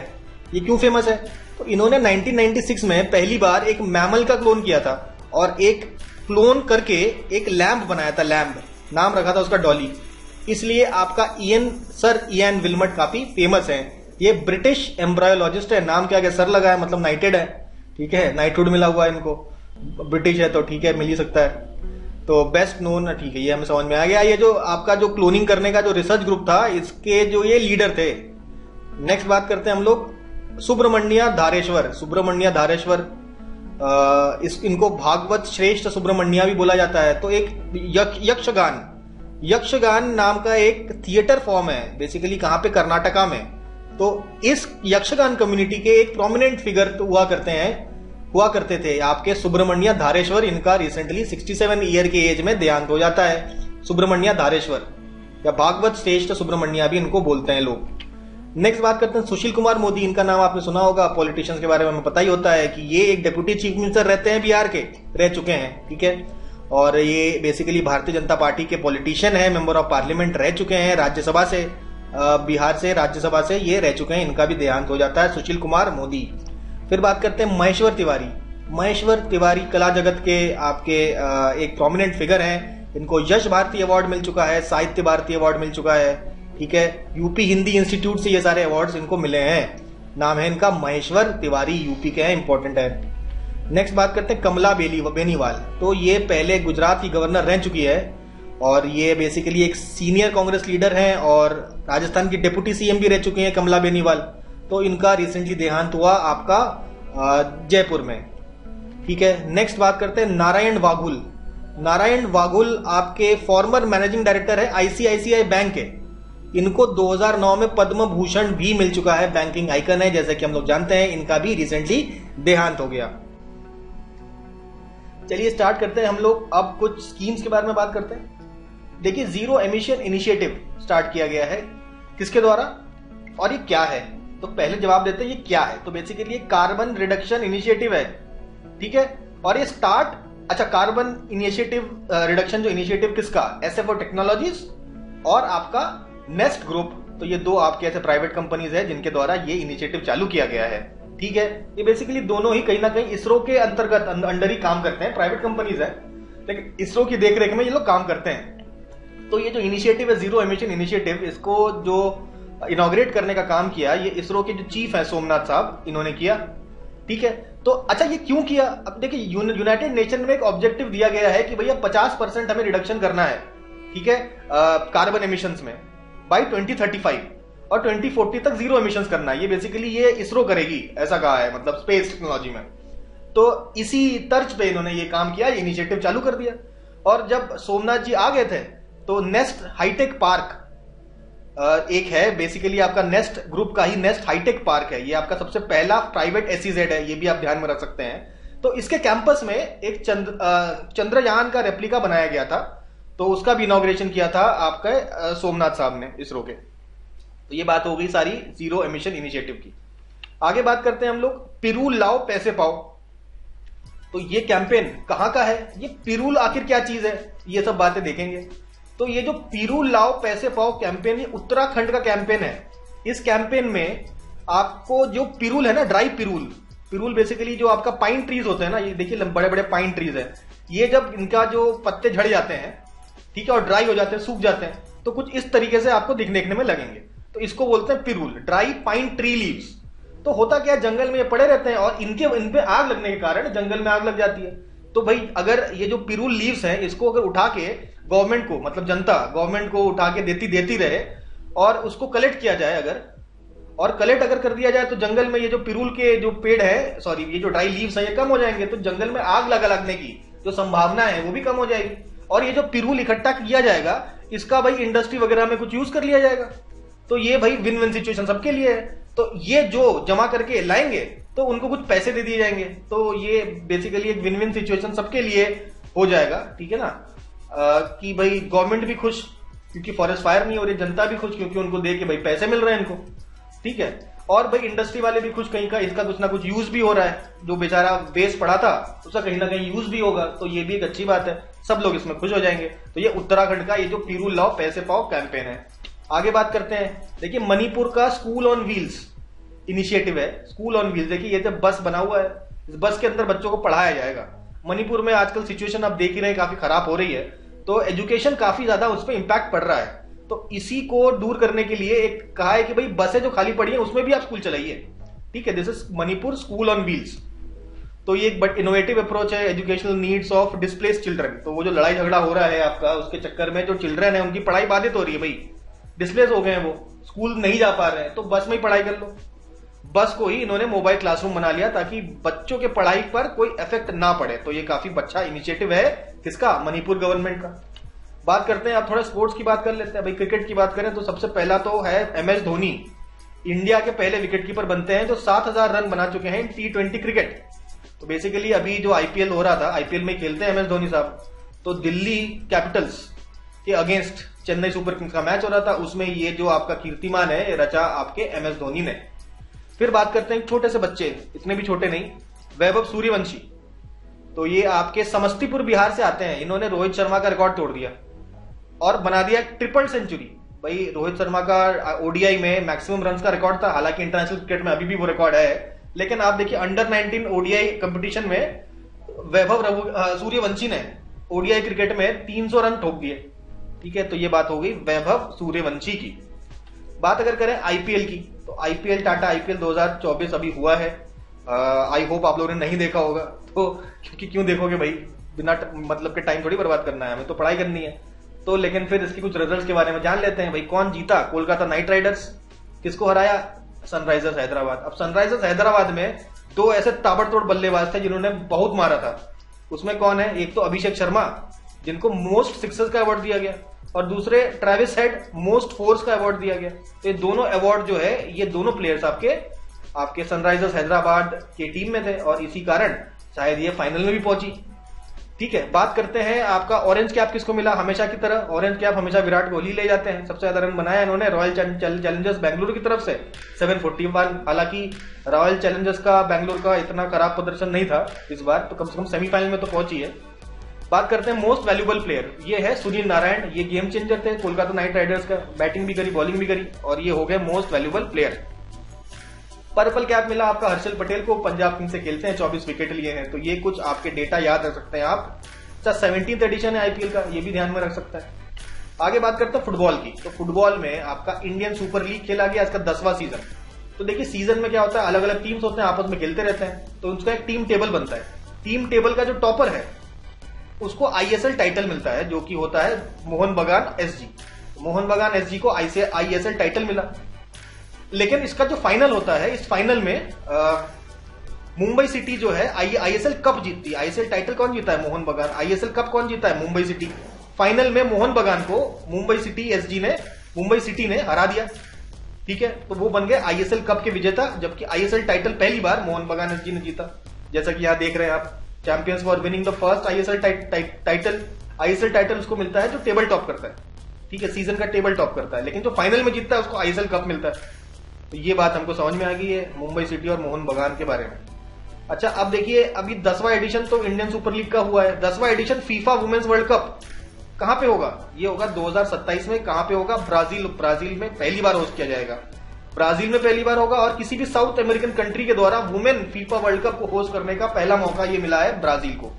ये क्यों फेमस है? तो इन्होंने 1996 में पहली बार एक मैमल का क्लोन किया था और एक क्लोन करके एक लैम्प बनाया था, लैम्प नाम रखा था उसका डॉली। इसलिए आपका सर इयान विल्मट काफी फेमस है। ये ब्रिटिश एम्ब्रायोलॉजिस्ट है, नाम क्या सर लगा है, मतलब नाइटेड है, ठीक है, नाइटहुड मिला हुआ है इनको, ब्रिटिश है तो ठीक है, मिल ही सकता है। तो बेस्ट नोन, ठीक है, ये हमें समझ में आ गया। ये जो आपका जो क्लोनिंग करने का जो रिसर्च ग्रुप था, इसके जो ये लीडर थे। नेक्स्ट बात करते हैं हम लोग सुब्रमण्य धारेश्वर। इनको भागवत श्रेष्ठ सुब्रमण्य भी बोला जाता है। तो एक यक्षगान नाम का एक थिएटर फॉर्म है, बेसिकली कहां पे? कर्नाटका में। तो इस यक्षगान कम्युनिटी के एक प्रोमिनेंट फिगर हुआ करते थे आपके सुब्रमण्य धारेश्वर। इनका रिसेंटली 67 ईयर के एज में देहांत हो जाता है। सुब्रमण्य धारेश्वर या भागवत श्रेष्ठ सुब्रमण्य भी इनको बोलते हैं लोग। नेक्स्ट बात करते हैं सुशील कुमार मोदी। इनका नाम आपने सुना होगा, पॉलिटिशियंस के बारे में हमें पता ही होता है कि ये एक डिप्यूटी चीफ मिनिस्टर रहते हैं, बिहार के रह चुके हैं, ठीक है। और ये बेसिकली भारतीय जनता पार्टी के पॉलिटिशियन है, मेंबर ऑफ पार्लियामेंट रह चुके हैं, राज्यसभा से, बिहार से राज्यसभा से ये रह चुके हैं। इनका भी देहांत हो जाता है, सुशील कुमार मोदी। फिर बात करते हैं महेश्वर तिवारी। महेश्वर तिवारी कला जगत के आपके एक प्रोमिनेंट फिगर हैं। इनको यश भारती अवार्ड मिल चुका है, साहित्य भारती अवार्ड मिल चुका है, ठीक है। यूपी हिंदी इंस्टीट्यूट से ये सारे अवार्ड्स इनको मिले हैं। नाम है इनका महेश्वर तिवारी, यूपी के हैं, इंपॉर्टेंट है। नेक्स्ट बात करते हैं कमला बेनीवाल। तो ये पहले गुजरात की गवर्नर रह चुकी है और ये बेसिकली एक सीनियर कांग्रेस लीडर हैं और राजस्थान की डिप्टी सीएम भी रह चुकी हैं कमला बेनीवाल। तो इनका रिसेंटली देहांत हुआ आपका जयपुर में, ठीक है। नेक्स्ट बात करते हैं नारायण वाघुल। नारायण वाघुल आपके फॉर्मर मैनेजिंग डायरेक्टर है आईसीआईसीआई बैंक के। इनको 2009 में पद्म भूषण भी मिल चुका है, बैंकिंग आइकन है जैसे कि हम लोग जानते हैं। इनका भी रिसेंटली देहांत हो गया। चलिए स्टार्ट करते हैं हम लोग अब कुछ स्कीम्स के बारे में बात करते हैं। देखिए जीरो एमिशन इनिशिएटिव स्टार्ट किया गया है, किसके द्वारा और ये क्या है? तो पहले जवाब देते हैं ये क्या है। तो बेसिकली ये कार्बन रिडक्शन इनिशिएटिव है, ठीक है। और ये कार्बन इनिशिएटिव रिडक्शन जो इनिशिएटिव किसका? एसएफओ टेक्नोलॉजीज और आपका नेस्ट ग्रुप। तो ये दो आपके ऐसे प्राइवेट कंपनीज है जिनके द्वारा ये इनिशिएटिव चालू किया गया है, ठीक है। ये बेसिकली दोनों ही कहीं ना कहीं इसरो के अंतर्गत अंडर ही काम करते हैं, प्राइवेट कंपनीज है लेकिन इसरो की देखरेख में ये लोग काम करते हैं। तो ये जो इनिशिएटिव है जीरो एमिशन इनिशिएटिव, इसको जो इनॉग्रेट करने का काम किया ये इसरो के जो चीफ है सोमनाथ साहब, इन्होंने किया, ठीक है। तो अच्छा ये क्यों किया? अब देखिए यूनाइटेड नेशन में एक ऑब्जेक्टिव दिया गया है कि भैया 50% हमें रिडक्शन करना है, ठीक है, कार्बन एमिशंस में बाय 2035 और 2040 तक जीरो एमिशंस करना है। ये बेसिकली ये इसरो करेगी, ऐसा कहा है, मतलब स्पेस टेक्नोलॉजी में। तो इसी तर्ज पे इन्होंने ये काम किया, ये इनिशिएटिव चालू कर दिया। और जब सोमनाथ जी आ गए थे तो नेस्ट हाईटेक पार्क एक है, बेसिकली आपका नेस्ट ग्रुप का ही नेस्ट हाईटेक पार्क है। ये आपका सबसे पहला प्राइवेट एसईजेड है, ये भी आप ध्यान में रख सकते हैं। तो इसके कैंपस में एक चंद्रयान का रेप्लिका बनाया गया था, तो उसका भी इनॉग्रेशन किया था आपके सोमनाथ साहब ने, इसरो के। तो ये बात हो गई सारी जीरो एमिशन इनिशिएटिव की। आगे बात करते हैं हम लोग पिरूल लाओ पैसे पाओ। तो ये कैंपेन कहां का है? ये पिरूल आखिर क्या चीज है, ये सब बातें देखेंगे। तो ये जो पिरूल लाओ पैसे पाओ कैंपेन, ये उत्तराखंड का कैंपेन है। इस कैंपेन में आपको जो पिरूल है ना, ड्राई पिरूल बेसिकली जो आपका पाइन ट्रीज होते हैं ना, ये देखिए बड़े बड़े पाइन ट्रीज है, ये जब इनका जो पत्ते झड़ जाते हैं, ठीक है, और ड्राई हो जाते हैं, सूख जाते हैं, तो कुछ इस तरीके से आपको दिखने में लगेंगे। तो इसको बोलते हैं पिरूल, ड्राई पाइन ट्री लीव्स। तो होता क्या, जंगल में ये पड़े रहते हैं और इन पे आग लगने के कारण जंगल में आग लग जाती है। तो भाई अगर ये जो पिरूल लीव्स हैं इसको अगर उठा के गवर्नमेंट को, मतलब जनता गवर्नमेंट को उठा के देती रहे और उसको कलेक्ट किया जाए अगर, और कलेक्ट अगर कर दिया जाए, तो जंगल में ये जो पिरूल के जो पेड़ है, सॉरी ये जो ड्राई लीव्स है ये कम हो जाएंगे। तो जंगल में आग लगने की जो संभावना है वो भी कम हो जाएगी। और ये जो पिरूल इकट्ठा किया जाएगा इसका भाई इंडस्ट्री वगैरह में कुछ यूज कर लिया जाएगा। तो ये भाई विन विन सिचुएशन सबके लिए है। तो ये जो जमा करके लाएंगे तो उनको कुछ पैसे दे दिए जाएंगे। तो ये बेसिकली एक विन विन सिचुएशन सबके लिए हो जाएगा, ठीक है ना। कि भाई गवर्नमेंट भी खुश क्योंकि फॉरेस्ट फायर नहीं हो रही, जनता भी खुश क्योंकि उनको दे के भाई पैसे मिल रहे हैं इनको, ठीक है। और भाई इंडस्ट्री वाले भी खुश, कहीं का इसका कुछ ना कुछ यूज भी हो रहा है, जो बेचारा वेस्ट पड़ा था उसका कहीं ना कहीं यूज भी होगा। तो ये भी एक अच्छी बात है, सब लोग इसमें खुश हो जाएंगे। तो ये उत्तराखंड का ये जो पिरूल लाओ पैसे पाओ कैंपेन है। आगे बात करते हैं, देखिए मणिपुर का स्कूल ऑन व्हील्स इनिशिएटिव है। स्कूल ऑन व्हील्स, देखिए ये तो बस बना हुआ है, इस बस के अंदर बच्चों को पढ़ाया जाएगा। मणिपुर में आजकल सिचुएशन आप देख ही रहे हैं काफी खराब हो रही है, तो एजुकेशन काफी ज्यादा उस पर इंपैक्ट पड़ रहा है। तो इसी को दूर करने के लिए एक कहा है कि भाई बसें जो खाली पड़ी हैं उसमें भी आप स्कूल चलाइए, ठीक है। This is Manipur school on wheels. तो ये एक बट इनोवेटिव अप्रोच है educational needs of displaced children. तो वो जो लड़ाई झगड़ा हो रहा है आपका, उसके चक्कर में जो चिल्ड्रन है उनकी पढ़ाई बाधित हो रही है, भाई डिस्प्लेस हो गए हैं, वो स्कूल नहीं जा पा रहे हैं, तो बस में ही पढ़ाई कर लो। बस को ही इन्होंने मोबाइल क्लासरूम बना लिया ताकि बच्चों के पढ़ाई पर कोई इफेक्ट ना पड़े। तो ये काफी अच्छा इनिशिएटिव है, किसका? मणिपुर गवर्नमेंट का। बात करते हैं, आप थोड़ा स्पोर्ट्स की बात कर लेते हैं। भाई क्रिकेट की बात करें तो सबसे पहला तो है MS धोनी, इंडिया के पहले विकेट कीपर बनते हैं जो 7000 रन बना चुके हैं T20 क्रिकेट। तो बेसिकली अभी जो IPL हो रहा था, IPL में खेलते हैं MS धोनी साहब। तो दिल्ली कैपिटल्स के अगेंस्ट चेन्नई सुपर किंग्स का मैच हो रहा था, उसमें ये जो आपका कीर्तिमान है ये रचा आपके MS धोनी ने। फिर बात करते हैं छोटे से बच्चे, इतने भी छोटे नहीं, वैभव सूर्यवंशी। तो ये आपके समस्तीपुर बिहार से आते हैं। इन्होंने रोहित शर्मा का रिकॉर्ड तोड़ दिया और बना दिया ट्रिपल सेंचुरी। भाई रोहित शर्मा का ODI में मैक्सिमम रन का रिकॉर्ड था, हालांकि इंटरनेशनल क्रिकेट में अभी भी वो रिकॉर्ड है, लेकिन आप देखिए अंडर 19 ODI कंपटीशन में वैभव सूर्यवंशी ने ODI क्रिकेट में 300 रन ठोक दिए। ठीक है, तो ये बात हो गई वैभव सूर्यवंशी की। बात अगर करें IPL की, तो IPL टाटा IPL 2024 अभी हुआ है। आई होप आप लोगों ने नहीं देखा होगा, तो क्योंकि क्यों देखोगे भाई, बिना मतलब के टाइम थोड़ी बर्बाद करना है, हमें तो पढ़ाई करनी है। तो लेकिन फिर इसकी कुछ रिजल्ट्स के बारे में जान लेते हैं। भाई कौन जीता? कोलकाता नाइट राइडर्स किसको हराया? सनराइजर्स हैदराबाद। अब सनराइजर्स हैदराबाद में दो ऐसे ताबड़तोड़ बल्लेबाज थे जिन्होंने बहुत मारा था। उसमें कौन है? एक तो अभिषेक शर्मा जिनको मोस्ट सिक्सर्स का अवार्ड दिया गया, और दूसरे ट्रेविस हेड मोस्ट फोर्स का अवार्ड दिया गया। तो ये दोनों अवार्ड जो है, ये दोनों प्लेयर्स आपके सनराइजर्स हैदराबाद के टीम में थे, और इसी कारण शायद ये फाइनल में भी पहुंची। ठीक है, बात करते हैं आपका ऑरेंज कैप किसको मिला? हमेशा की तरह ऑरेंज कैप हमेशा विराट कोहली ले जाते हैं। सबसे ज्यादा रन बनाया इन्होंने रॉयल चैलेंजर्स बेंगलुरु की तरफ से 741। हालांकि रॉयल चैलेंजर्स का बेंगलुरु का इतना खराब प्रदर्शन नहीं था इस बार, तो कम से कम सेमीफाइनल में तो पहुंची है। बात करते हैं मोस्ट वैल्यूबल प्लेयर, ये है सुनील नारायण। ये गेम चेंजर थे कोलकाता नाइट राइडर्स का, बैटिंग भी करी बॉलिंग भी करी, और ये हो गए most valuable player. Purple cap मिला आपका हर्षल पटेल को, पंजाब किंग्स से खेलते हैं, 24 विकेट लिए हैं। तो ये कुछ आपके डेटा याद रख सकते हैं आप। 17th एडिशन है IPL का, ये भी ध्यान में रख सकता है। आगे बात करते हैं फुटबॉल की। तो फुटबॉल में आपका इंडियन सुपर लीग खेला गया, इसका 10वां सीजन। तो देखिए सीजन में क्या होता है, अलग अलग टीम्स होते हैं, आपस में खेलते रहते हैं, तो उसका एक टीम टेबल बनता है। टीम टेबल का जो टॉपर है उसको ISL टाइटल मिलता है, जो कि होता है मोहन बगान SG। मोहन बगान SG को ISL टाइटल मिला। लेकिन इसका जो फाइनल होता है, इस फाइनल में मुंबई सिटी जो है ISL कप जीतती है। ISL टाइटल कौन जीता है? मोहन बगान। ISL कप कौन जीता है? मुंबई सिटी। फाइनल में मोहन बगान को मुंबई सिटी ने हरा दिया। ठीक है, तो वो बन गए ISL कप के विजेता, जबकि ISL टाइटल पहली बार मोहन बगान SG ने जीता। जैसा कि यहां देख रहे हैं आप, champions for winning the first ISL title. ISL title उसको मिलता है जो टेबल टॉप करता है। ठीक है, सीजन का टेबल टॉप करता है, लेकिन जो फाइनल में जीतता है उसको ISL कप मिलता है। तो ये बात हमको समझ में आ गई है मुंबई सिटी और मोहन बगान के बारे में। अच्छा, अब देखिए अभी 10वां एडिशन तो इंडियन सुपर लीग का हुआ है। 10वां edition FIFA women's world cup कहां पे होगा? ये होगा 2027 में। कहां पे होगा? ब्राजील में पहली बार होस्ट किया जाएगा। ब्राजील में पहली बार होगा, और किसी भी साउथ अमेरिकन कंट्री के द्वारा वुमेन फीफा वर्ल्ड कप को होस्ट करने का पहला मौका ये मिला है ब्राजील को।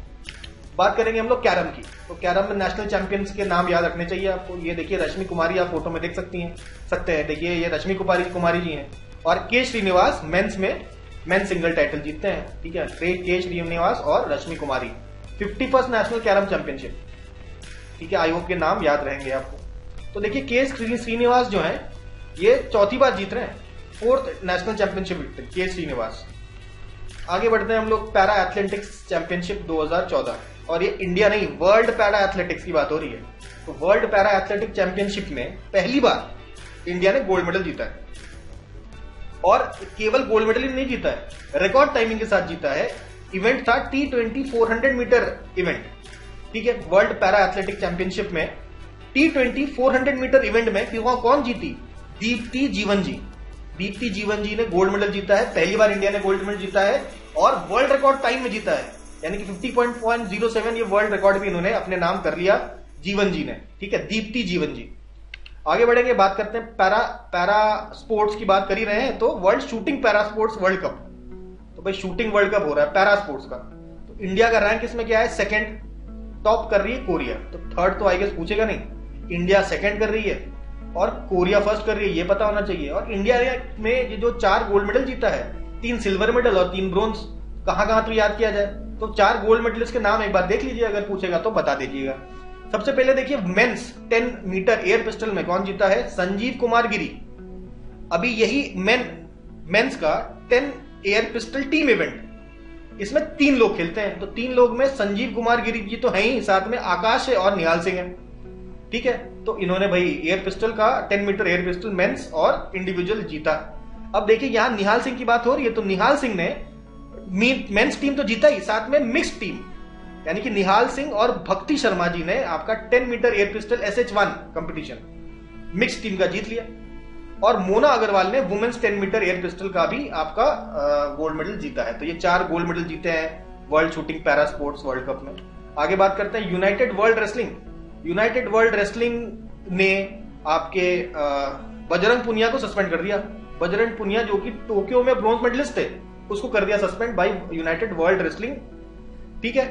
बात करेंगे हम लोग कैरम की। तो कैरम में नेशनल चैंपियंस के नाम याद रखने चाहिए आपको। ये देखिए रश्मि कुमारी, आप फोटो में देख सकते हैं। देखिए ये रश्मि कुमारी जी हैं। और के श्रीनिवास मेंस सिंगल टाइटल जीतते हैं। ठीक है, के श्रीनिवास और रश्मि कुमारी 51st नेशनल कैरम चैंपियनशिप। ठीक है, आई होप के नाम याद रहेंगे आपको। तो देखिए के श्रीनिवास जो है ये 4थी बार जीत रहे हैं, 4th नेशनल चैंपियनशिप विक्टर के श्रीनिवास। आगे बढ़ते हैं हम लोग पैरा एथलेटिक्स चैंपियनशिप 2014, और ये इंडिया नहीं वर्ल्ड पैरा एथलेटिक्स की बात हो रही है। तो वर्ल्ड पैरा एथलेटिक्स चैंपियनशिप में पहली बार इंडिया ने गोल्ड मेडल जीता है, और केवल गोल्ड मेडल ही नहीं जीता है, रिकॉर्ड टाइमिंग के साथ जीता है। इवेंट था T20 400 मीटर इवेंट। ठीक है, वर्ल्ड पैरा एथलेटिक चैंपियनशिप में T20 400 मीटर इवेंट में फिर वहां कौन जीती? दीप्ति जीवन जी ने गोल्ड मेडल जीता है। पहली बार इंडिया ने गोल्ड मेडल जीता है, और वर्ल्ड रिकॉर्ड टाइम में जीता है, यानी कि 50.07 ये वर्ल्ड रिकॉर्ड भी इन्होंने अपने नाम कर लिया जीवन जी ने। ठीक है, दीप्ति जीवन जी। आगे बढ़ेंगे, बात करते हैं पैरा स्पोर्ट्स की बात कर ही रहे हैं, तो world shooting para sports world cup. तो भाई शूटिंग वर्ल्ड कप हो रहा है पैरा स्पोर्ट्स का। तो इंडिया का रैंक इसमें क्या है? 2nd। टॉप कर रही है कोरिया। तो 3rd तो आई गेस पूछेगा नहीं। इंडिया 2nd कर रही है और कोरिया 1st कर रही है, ये पता होना चाहिए। और इंडिया में ये जो 4 गोल्ड मेडल जीता है, 3 सिल्वर मेडल और 3 ब्रोंज, कहां तो याद किया जाए। तो 4 गोल्ड मेडलिस्ट के नाम एक बार देख लीजिए, अगर पूछेगा तो बता दीजिएगा। सबसे पहले देखिए मेंस 10 मीटर एयर पिस्टल में कौन जीता है? संजीव कुमार गिरी। अभी यही मेंस का 10 एयर पिस्टल टीम इवेंट, इसमें 3 लोग खेलते हैं। तो 3 लोग में संजीव कुमार गिरी जी तो हैं ही, साथ में आकाश है और निहाल सिंह है। ठीक है, तो इन्होंने भाई एयर पिस्टल का 10 मीटर एयर पिस्टल मेंस और इंडिविजुअल जीता। अब देखिए यहां निहाल सिंह की बात हो रही है, तो निहाल सिंह ने मेंस टीम तो जीता ही, साथ में मिक्स टीम यानी कि निहाल सिंह और भक्ति शर्मा जी ने आपका 10 metre air pistol SH1 competition mix team का जीत लिया, और मोना अग्रवाल ने वुमेन्स 10 मीटर एयर पिस्टल का भी आपका गोल्ड मेडल जीता है। तो ये 4 गोल्ड मेडल जीते हैं world shooting para sports world cup में। आगे बात करते हैं United world wrestling. United world wrestling ने आपके बजरंग पुनिया को सस्पेंड कर दिया। बजरंग पुनिया जो कि टोक्यो में ब्रॉन्ज मेडलिस्ट थे, उसको कर दिया suspend by united world wrestling. ठीक है,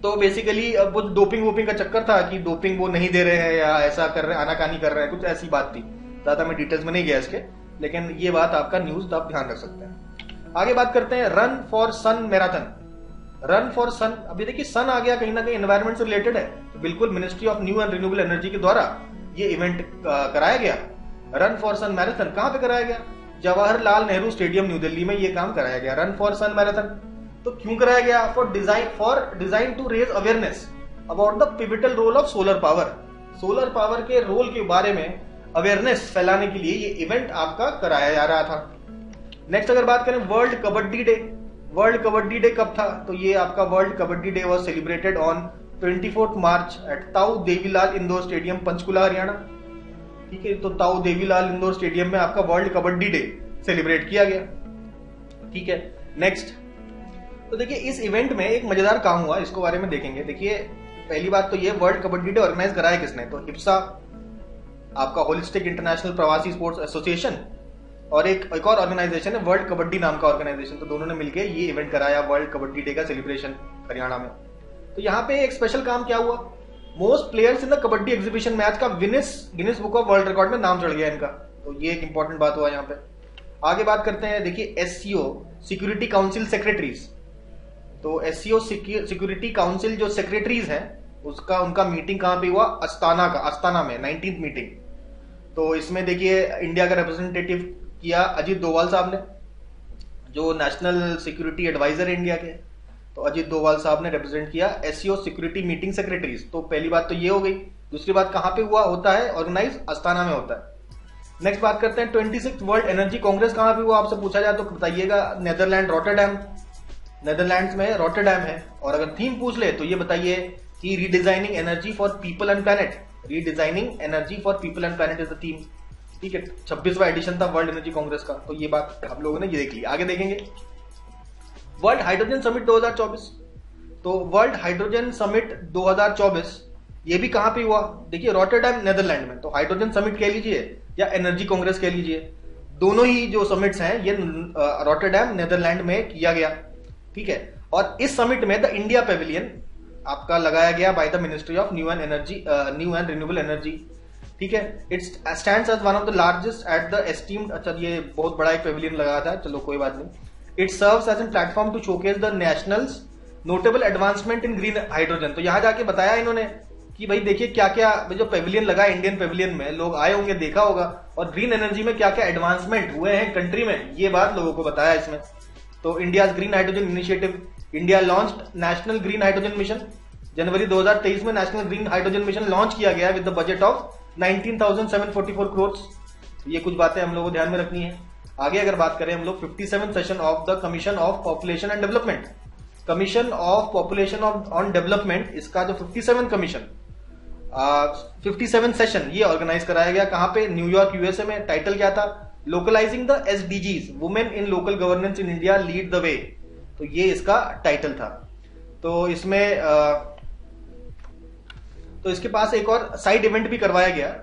तो बेसिकली अब वो डोपिंग वोपिंग का चक्कर था कि डोपिंग वो नहीं दे रहे हैं या ऐसा कर रहे हैं, आनाकानी कर रहे हैं, कुछ ऐसी बात थी। ज्यादा मैं डिटेल्स में नहीं गया इसके, लेकिन ये बात आपका न्यूज आप ध्यान रख सकते हैं। आगे बात करते हैं run for sun marathon. Run for sun, अभी देखिए सन आ गया, कहीं ना कहीं एनवायरमेंट से रिलेटेड है, तो बिल्कुल ministry of new and renewable energy के द्वारा ये इवेंट कराया गया। रन फॉर सन मैराथन कहां पे कराया गया? जवाहरलाल नेहरू स्टेडियम न्यू दिल्ली में ये काम कराया गया, रन फॉर सन मैराथन। तो क्यों कराया गया? For design to raise awareness about the pivotal role of solar power. Solar power के रोल के बारे में अवेयरनेस फैलाने के लिए ये इवेंट आपका कराया जा रहा था। नेक्स्ट अगर बात करें world kabaddi day. World kabaddi day कब था? तो ये आपका world kabaddi day was celebrated on 24 March at Tau Devilal indoor stadium, Panchkula, Haryana. ठीक है, तो ताऊ देवीलाल इंडोर स्टेडियम में आपका वर्ल्ड कबड्डी डे सेलिब्रेट किया गया। ठीक है, नेक्स्ट तो देखिए इस इवेंट में एक मजेदार काम हुआ, इसको बारे में देखेंगे। देखिए पहली बात तो ये वर्ल्ड कबड्डी डे ऑर्गेनाइज कराया किसने? तो हिप्सा, आपका होलिस्टिक इंटरनेशनल प्रवासी स्पोर्ट्स एसोसिएशन, और एक और ऑर्गेनाइजेशन है वर्ल्ड कबड्डी नाम का ऑर्गेनाइजेशन। तो दोनों ने मिलकर ये इवेंट कराया वर्ल्ड कबड्डी डे का सेलिब्रेशन हरियाणा में। तो यहाँ पे एक स्पेशल काम क्या हुआ? Most players in the kabaddi exhibition match का Guinness book of world record में नाम चढ़ गया इनका, तो ये एक इंपॉर्टेंट बात हुआ यहाँ पे। आगे बात करते हैं, देखिए SCO सिक्योरिटी काउंसिल सेक्रेटरीज। तो SCO सिक्योरिटी काउंसिल जो सेक्रेटरीज हैं उनका मीटिंग कहां पे हुआ? अस्ताना में 19th मीटिंग। तो इसमें देखिए इंडिया का रिप्रेजेंटेटिव किया अजीत डोवाल साहब ने, जो नेशनल सिक्योरिटी एडवाइजर इंडिया के। तो अजीत डोवाल साहब ने रिप्रेजेंट किया SCO सिक्योरिटी मीटिंग सेक्रेटरीज। तो पहली बात तो ये हो गई। दूसरी बात कहां पे होता है ऑर्गेनाइज? अस्ताना में होता है। नेक्स्ट बात करते हैं 26th वर्ल्ड एनर्जी कांग्रेस कहां पे हुआ? आपसे पूछा जाए तो बताइएगा नेदरलैंड, रॉटरडैम। नेदरलैंड्स में रॉटरडैम है। और अगर थीम पूछ ले तो ये बताइए कि redesigning energy for people and planet. Redesigning energy for people and planet is the theme. ठीक है, 26वां एडिशन था वर्ल्ड एनर्जी कांग्रेस का। तो ये बात आप लोगों ने ये देख ली। आगे देखेंगे वर्ल्ड हाइड्रोजन समिट 2024। तो वर्ल्ड हाइड्रोजन समिट 2024 ये भी कहां पे हुआ? देखिए रॉटरडैम नेदरलैंड में। तो हाइड्रोजन समिट कह लीजिए या एनर्जी कांग्रेस कह लीजिए, दोनों ही जो समिट्स हैं ये रॉटरडैम नेदरलैंड में किया गया। ठीक है, और इस समिट में द इंडिया पेविलियन आपका लगाया गया by the ministry of new and renewable energy. ठीक है, it stands as one of the largest at the esteemed. अच्छा, ये बहुत बड़ा एक पेविलियन लगाया था, चलो कोई बात नहीं। It serves as an platform to showcase the nationals notable advancement in green hydrogen. तो यहां जाके बताया इन्होंने कि भाई देखिए क्या क्या जो पेविलियन लगा इंडियन पेविलियन में, लोग आए होंगे, देखा होगा, और ग्रीन एनर्जी में क्या क्या एडवांसमेंट हुए हैं कंट्री में, ये बात लोगों को बताया इसमें। तो India green hydrogen initiative, India launched national green hydrogen mission. जनवरी 2023 में national green hydrogen mission launch किया गया with the budget of 19,744 crore. ये कुछ बातें हम लोगों को ध्यान में रखनी है। आगे अगर बात करें हम लोग 57 session of the commission of population and development. Commission of population on development, इसका जो 57 कमीशन 57 सेशन ये ऑर्गेनाइज कराया गया। कहां पे? न्यूयॉर्क, यूएसए में। टाइटल क्या था? Localising the SDGs, women in local governance in India lead the way. तो ये इसका टाइटल था। तो इसमें तो इसके पास एक और साइड इवेंट भी करवाया गया।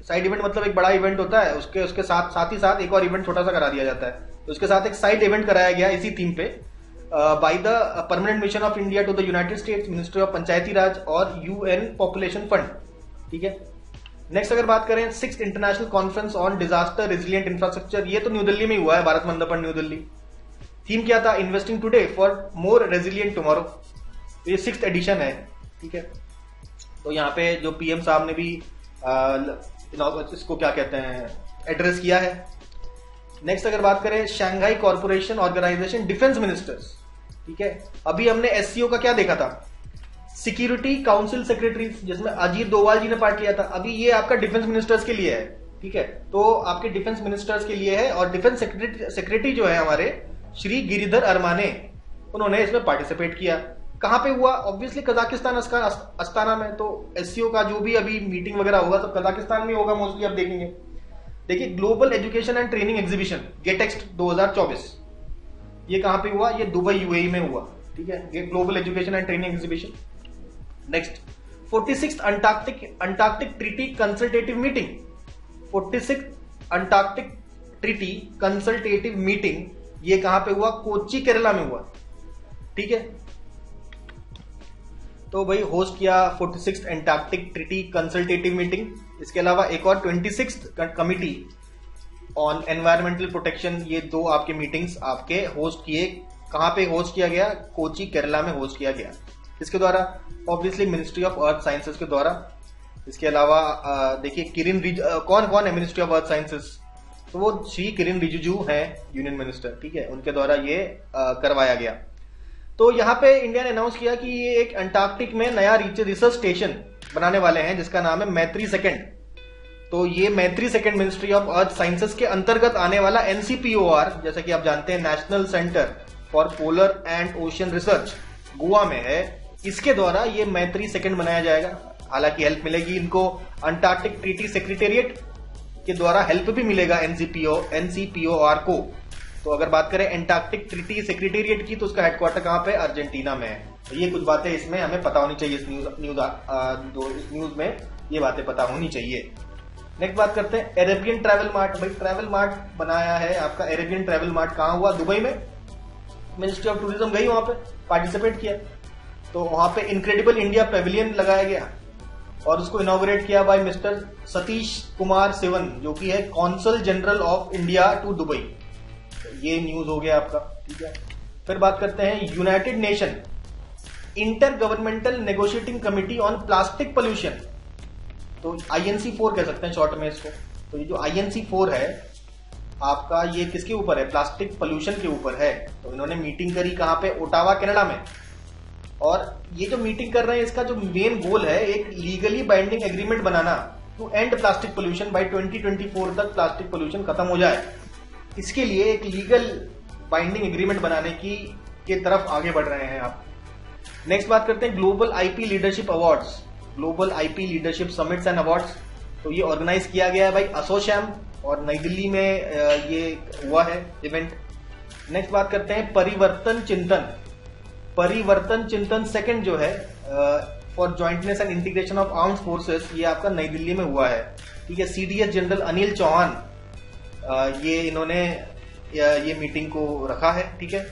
साइड इवेंट मतलब एक बड़ा इवेंट होता है, उसके साथ ही साथ एक और इवेंट छोटा सा करा दिया जाता है। तो उसके साथ एक साइड इवेंट कराया गया इसी थीम पे by the permanent mission of India to the United States, ministry of Panchayati Raj और UN पॉपुलेशन फंड। ठीक है, नेक्स्ट अगर बात करें 6th international conference on disaster resilient infrastructure, ये तो न्यू दिल्ली में हुआ है, भारत मंडपम न्यू दिल्ली। थीम क्या था? Investing today for more resilient tomorrow. ये 6th एडिशन है। ठीक है, तो यहाँ पे जो PM साहब ने भी इसको क्या कहते हैं एड्रेस किया है। नेक्स्ट अगर बात करें Shanghai corporation organisation defence ministers. ठीक है, अभी हमने SCO का क्या देखा था? सिक्योरिटी काउंसिल सेक्रेटरीज, जिसमें अजीत डोवाल जी ने पार्ट लिया था। अभी ये आपका डिफेंस मिनिस्टर्स के लिए है। ठीक है, तो आपके डिफेंस मिनिस्टर्स के लिए है, और डिफेंस सेक्रेटरी जो है हमारे श्री गिरिधर अरमाने, उन्होंने इसमें पार्टिसिपेट किया। कहाँ पे हुआ? ऑब्वियसली कजाकिस्तान अस्ताना में। तो एससीओ का जो भी अभी मीटिंग वगैरह होगा सब कजाकिस्तान में होगा मोस्टली, आप देखेंगे। देखिए global education and training exhibition GETEX 2024, ये कहाँ पे हुआ? ये दुबई यूएई में हुआ, ठीक है, ये global education and training exhibition. Next 46th Antarctic treaty consultative meeting, 46th Antarctic treaty consultative meeting, ये कहां पे हुआ? कोच्चि केरला में हुआ, ठीक है। तो भाई होस्ट किया 46th Antarctic treaty consultative meeting. इसके अलावा एक और 26th committee on environmental protection, ये दो आपके मीटिंग्स आपके होस्ट किए। कहां पे होस्ट किया गया? कोच्चि केरला में होस्ट किया गया। इसके द्वारा obviously ministry of earth sciences के द्वारा। इसके अलावा देखिए कौन कौन है मिनिस्ट्री ऑफ अर्थ साइंसेस? तो वो श्री किरण रिजिजू हैं, यूनियन मिनिस्टर, ठीक है, उनके द्वारा ये करवाया गया। तो यहाँ पे इंडिया ने अनाउंस किया कि ये एक अंटार्कटिक में नया रिसर्च स्टेशन बनाने वाले हैं जिसका नाम है मैत्री सेकंड। तो ये मैत्री second ministry of earth sciences के अंतर्गत आने वाला NCPOR, जैसा कि आप जानते हैं national centre for polar and ocean research, Goa में है। इसके द्वारा ये मैत्री सेकंड बनाया जाएगा। हालांकि हेल्प मिलेगी इनको अंटार्कटिक ट्रीटी सेक्रेटेरिएट के द्वारा, हेल्प भी मिलेगा NCPOR को। तो अगर बात करें अंटार्कटिक ट्रीटी सेक्रेटेरिएट की, तो उसका हेडक्वार्टर कहां पे? अर्जेंटीना में है। तो ये कुछ बातें इसमें हमें पता होनी चाहिए, इस न्यूज में ये बातें पता होनी चाहिए। नेक्स्ट बात करते हैं अरेबियन ट्रैवल मार्ट। भाई ट्रैवल मार्ट बनाया है आपका अरेबियन ट्रैवल मार्ट, कहां हुआ? दुबई में। मिनिस्ट्री ऑफ टूरिज्म गई वहां पे, पार्टिसिपेट किया। तो वहां पे इनक्रेडिबल इंडिया पेविलियन लगाया गया और उसको इनॉग्रेट किया बाय मिस्टर सतीश कुमार सिवन, जो कि है consul general of India to Dubai. ये न्यूज हो गया आपका, ठीक है। फिर बात करते हैं united nation intergovernmental negotiating committee on plastic pollution, तो INC4 कह सकते हैं शॉर्ट में इसको। तो ये जो INC4 है आपका, ये किसके ऊपर है? प्लास्टिक पोल्यूशन के ऊपर है। तो इन्होंने मीटिंग करी कहां पे? ओटावा कनाडा में। और ये जो मीटिंग कर रहे हैं इसका जो मेन गोल है एक लीगली बाइंडिंग एग्रीमेंट बनाना to end plastic pollution by 2024 तक प्लास्टिक पोल्यूशन खत्म हो जाए। इसके लिए एक लीगल बाइंडिंग एग्रीमेंट बनाने की तरफ आगे बढ़ रहे हैं आप। नेक्स्ट बात करते हैं global IP leadership awards, global IP leadership summits and awards. तो ये ऑर्गेनाइज किया गया है भाई असोचैम और नई दिल्ली में ये हुआ है इवेंट। नेक्स्ट बात करते हैं परिवर्तन चिंतन सेकंड जो है for jointness and integration of armed forces, ये आपका नई दिल्ली में हुआ है, ठीक है। CDS जनरल अनिल चौहान ये इन्होंने ये मीटिंग को रखा है, ठीक है।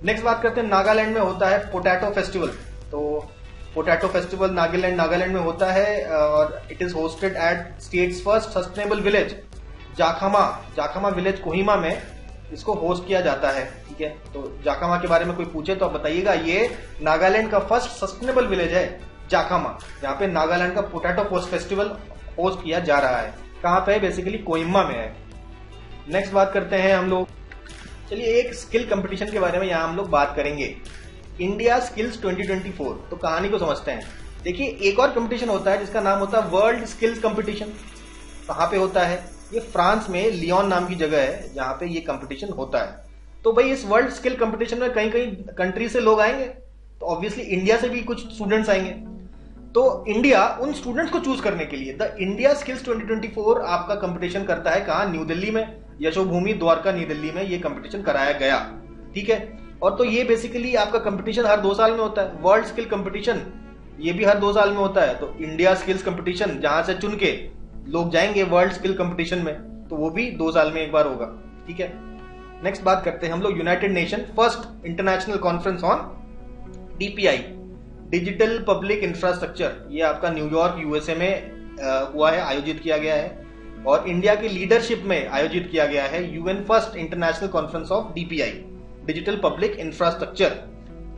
नेक्स्ट बात करते हैं नागालैंड में होता है पोटैटो फेस्टिवल। तो पोटैटो फेस्टिवल नागालैंड में होता है और it is hosted at state's first sustainable village Jakhama village Kohima में इसको होस्ट किया जाता है, ठीक है। तो जाखामा के बारे में कोई पूछे तो आप बताइएगा, ये नागालैंड का फर्स्ट सस्टेनेबल विलेज है जाखामा, जहां पे नागालैंड का पोटैटो फेस्टिवल होस्ट किया जा रहा है। कहां पे है? बेसिकली कोहिमा में है। नेक्स्ट बात करते हैं हम लोग, चलिए एक स्किल कंपटीशन के बारे में यहां हम लोग बात करेंगे, इंडिया स्किल्स 2024। तो कहानी को समझते हैं। देखिए एक और कंपटीशन होता है जिसका नाम होता है वर्ल्ड स्किल्स कंपटीशन। कहां पे होता है? ये फ्रांस में लियोन नाम की जगह है जहां पे ये कंपटीशन होता है। तो भाई इस वर्ल्ड स्किल कंपटीशन में कई कई कंट्री से लोग आएंगे, तो ऑब्वियसली इंडिया से भी कुछ स्टूडेंट्स आएंगे। तो इंडिया उन स्टूडेंट्स को चूज करने के लिए द इंडिया स्किल्स 2024 आपका कंपटीशन करता है। कहां? न्यू दिल्ली में, यशोभूमि द्वारका न्यू दिल्ली में ये कंपटीशन कराया गया, ठीक है। और तो ये बेसिकली आपका कंपटीशन हर 2 साल में होता है। वर्ल्ड स्किल कंपटीशन ये भी हर 2 साल में होता है। तो इंडिया स्किल्स कंपटीशन जहां से चुन के लोग जाएंगे वर्ल्ड स्किल कंपटीशन में, तो वो भी 2 साल में एक बार होगा, ठीक है। नेक्स्ट बात करते हैं हम लोग United nation first international conference on DPI digital public infrastructure, ये आपका न्यूयॉर्क USA में हुआ है, आयोजित किया गया है और इंडिया की लीडरशिप में आयोजित किया गया है UN first international conference of DPI digital public infrastructure.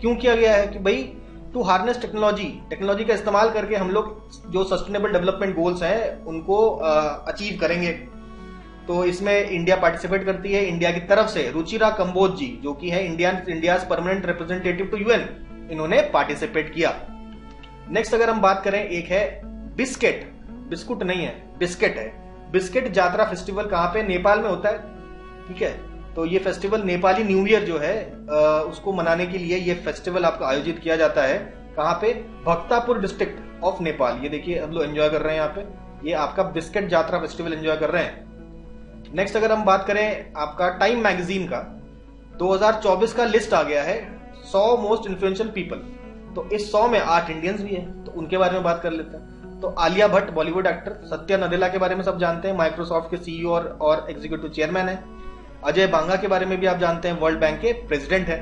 क्यों किया गया है? कि भाई टू हार्नेस टेक्नोलॉजी का इस्तेमाल करके हम लोग जो सस्टेनेबल डेवलपमेंट गोल्स हैं उनको अचीव करेंगे। तो इसमें इंडिया पार्टिसिपेट करती है। इंडिया की तरफ से रुचिरा कंबोज जी जो कि है India permanent representative to UN, इन्होंने पार्टिसिपेट किया। नेक्स्ट अगर हम बात करें, एक है बिस्कुट नहीं है, बिस्किट है। बिस्किट जात्रा फेस्टिवल कहां पे? नेपाल में होता है, ठीक है। तो ये फेस्टिवल नेपाली न्यू ईयर जो है उसको मनाने के लिए ये फेस्टिवल आपका आयोजित किया जाता है। कहाँ पे? Bhaktapur district of Nepal. ये देखिए हम लोग एंजॉय कर रहे हैं यहाँ पे, ये आपका बिस्किट जात्रा फेस्टिवल एंजॉय कर रहे हैं। नेक्स्ट अगर हम बात करें आपका टाइम मैगजीन का 2024 का लिस्ट आ गया है 100 मोस्ट इन्फ्लुएंशियल पीपल। तो इस 100 में 8 इंडियंस भी हैं, तो उनके बारे में बात कर लेते हैं। तो आलिया भट्ट बॉलीवुड एक्टर, सत्या नडेला के बारे में सब जानते हैं, माइक्रोसॉफ्ट के सीईओ और एग्जीक्यूटिव चेयरमैन है। अजय बांगा के बारे में भी आप जानते हैं, वर्ल्ड बैंक के प्रेसिडेंट है।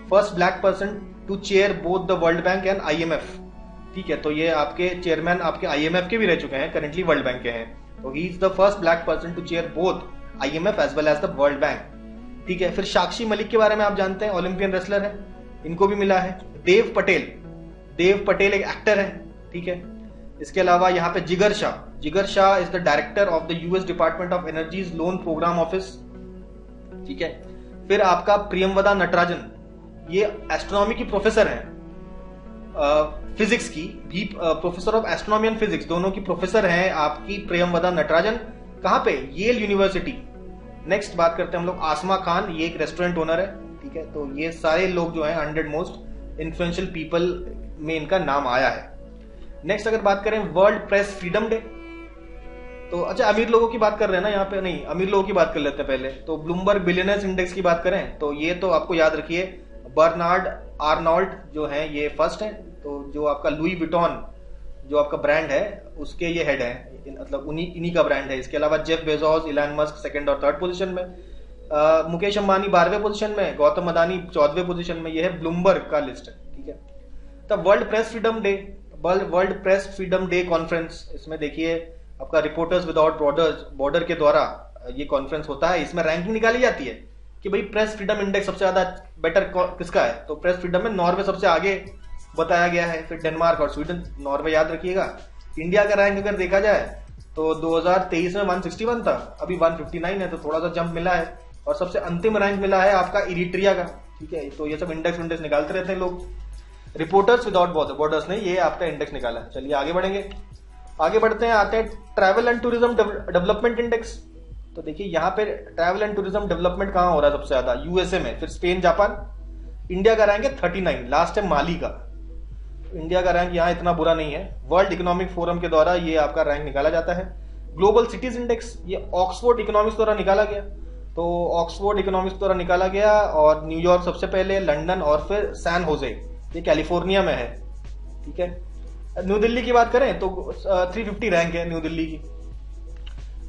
First black person to chair both the world bank and IMF। ठीक है, तो ये आपके चेयरमैन आपके IMF के भी रह चुके हैं, करेंटली वर्ल्ड बैंक के हैं। तो he is the first black person to chair both IMF as well as the world bank. ठीक है, फिर साक्षी मलिक के बारे में आप जानते हैं, ओलंपियन रेसलर है, इनको भी मिला है। देव पटेल एक एक्टर है। ठीक है, इसके अलावा यहाँ पे Jigar Shah is the director of the US department of energy's loan programme office. ठीक है, फिर आपका प्रियमवदा नटराजन, ये एस्ट्रोनॉमी की प्रोफेसर है, फिजिक्स की भी professor of astronomy and physics, दोनों की प्रोफेसर हैं आपकी प्रियमवदा नटराजन। कहां पे? L university. नेक्स्ट बात करते हैं हम लोग आसमा खान, ये एक रेस्टोरेंट ओनर है। ठीक है, तो ये सारे लोग जो हैं 100 मोस्ट इन्फ्लुएंशियल पीपल में इनका नाम आया है। नेक्स्ट अगर बात करें वर्ल्ड प्रेस फ्रीडम डे, तो अच्छा अमीर लोगों की बात कर रहे हैं ना यहाँ पे, नहीं अमीर लोगों की बात कर लेते हैं पहले। तो ब्लूमबर्ग बिलियनर्स इंडेक्स की बात करें तो ये तो आपको याद रखिए बर्नार्ड आर्नोल्ड जो है ये फर्स्ट है। तो जो आपका लुई विटॉन जो आपका ब्रांड है उसके ये हेड है, मतलब इन्हीं का ब्रांड है। इसके अलावा Jeff Bezos, Elon Musk second और थर्ड पोजीशन में, मुकेश अंबानी 12वें पोजीशन में, गौतम अदानी 14वें पोजीशन में। ये है ब्लूमबर्ग का लिस्ट है। ठीक है, तब world press freedom day conference, इसमें देखिए आपका रिपोर्टर्स विदाउट बॉर्डर के द्वारा ये कॉन्फ्रेंस होता है। इसमें रैंकिंग निकाली जाती है कि भाई प्रेस फ्रीडम इंडेक्स सबसे ज्यादा बेटर किसका है। तो प्रेस फ्रीडम में नॉर्वे सबसे आगे बताया गया है, फिर डेनमार्क और स्वीडन। नॉर्वे याद रखिएगा। इंडिया का रैंक अगर देखा जाए तो 2023 में 161 था, अभी 159 है, तो थोड़ा सा जंप मिला है। और सबसे अंतिम रैंक मिला है आपका इरिट्रिया का। ठीक है, तो ये सब इंडेक्स निकालते रहते हैं लोग। रिपोर्टर्स विदाउट बॉर्डर्स ने ये आपका इंडेक्स निकाला। चलिए आगे बढ़ेंगे, आगे बढ़ते हैं, आते हैं travel and tourism development index. तो देखिए यहाँ पे ट्रैवल एंड टूरिज्म डेवलपमेंट कहां हो रहा है सबसे ज्यादा? USA में, फिर स्पेन, जापान। इंडिया का रैंक है 39, लास्ट है माली का। इंडिया का रैंक यहाँ इतना बुरा नहीं है। वर्ल्ड इकोनॉमिक फोरम के द्वारा ये आपका रैंक निकाला जाता है। ग्लोबल सिटीज इंडेक्स ये ऑक्सफोर्ड इकोनॉमिक्स द्वारा निकाला गया। तो ऑक्सफोर्ड इकोनॉमिक्स द्वारा निकाला गया और न्यूयॉर्क सबसे पहले, लंदन और फिर सैन होजे, ये कैलिफोर्निया में है। ठीक है, न्यू दिल्ली की बात करें तो 350 रैंक है न्यू दिल्ली की।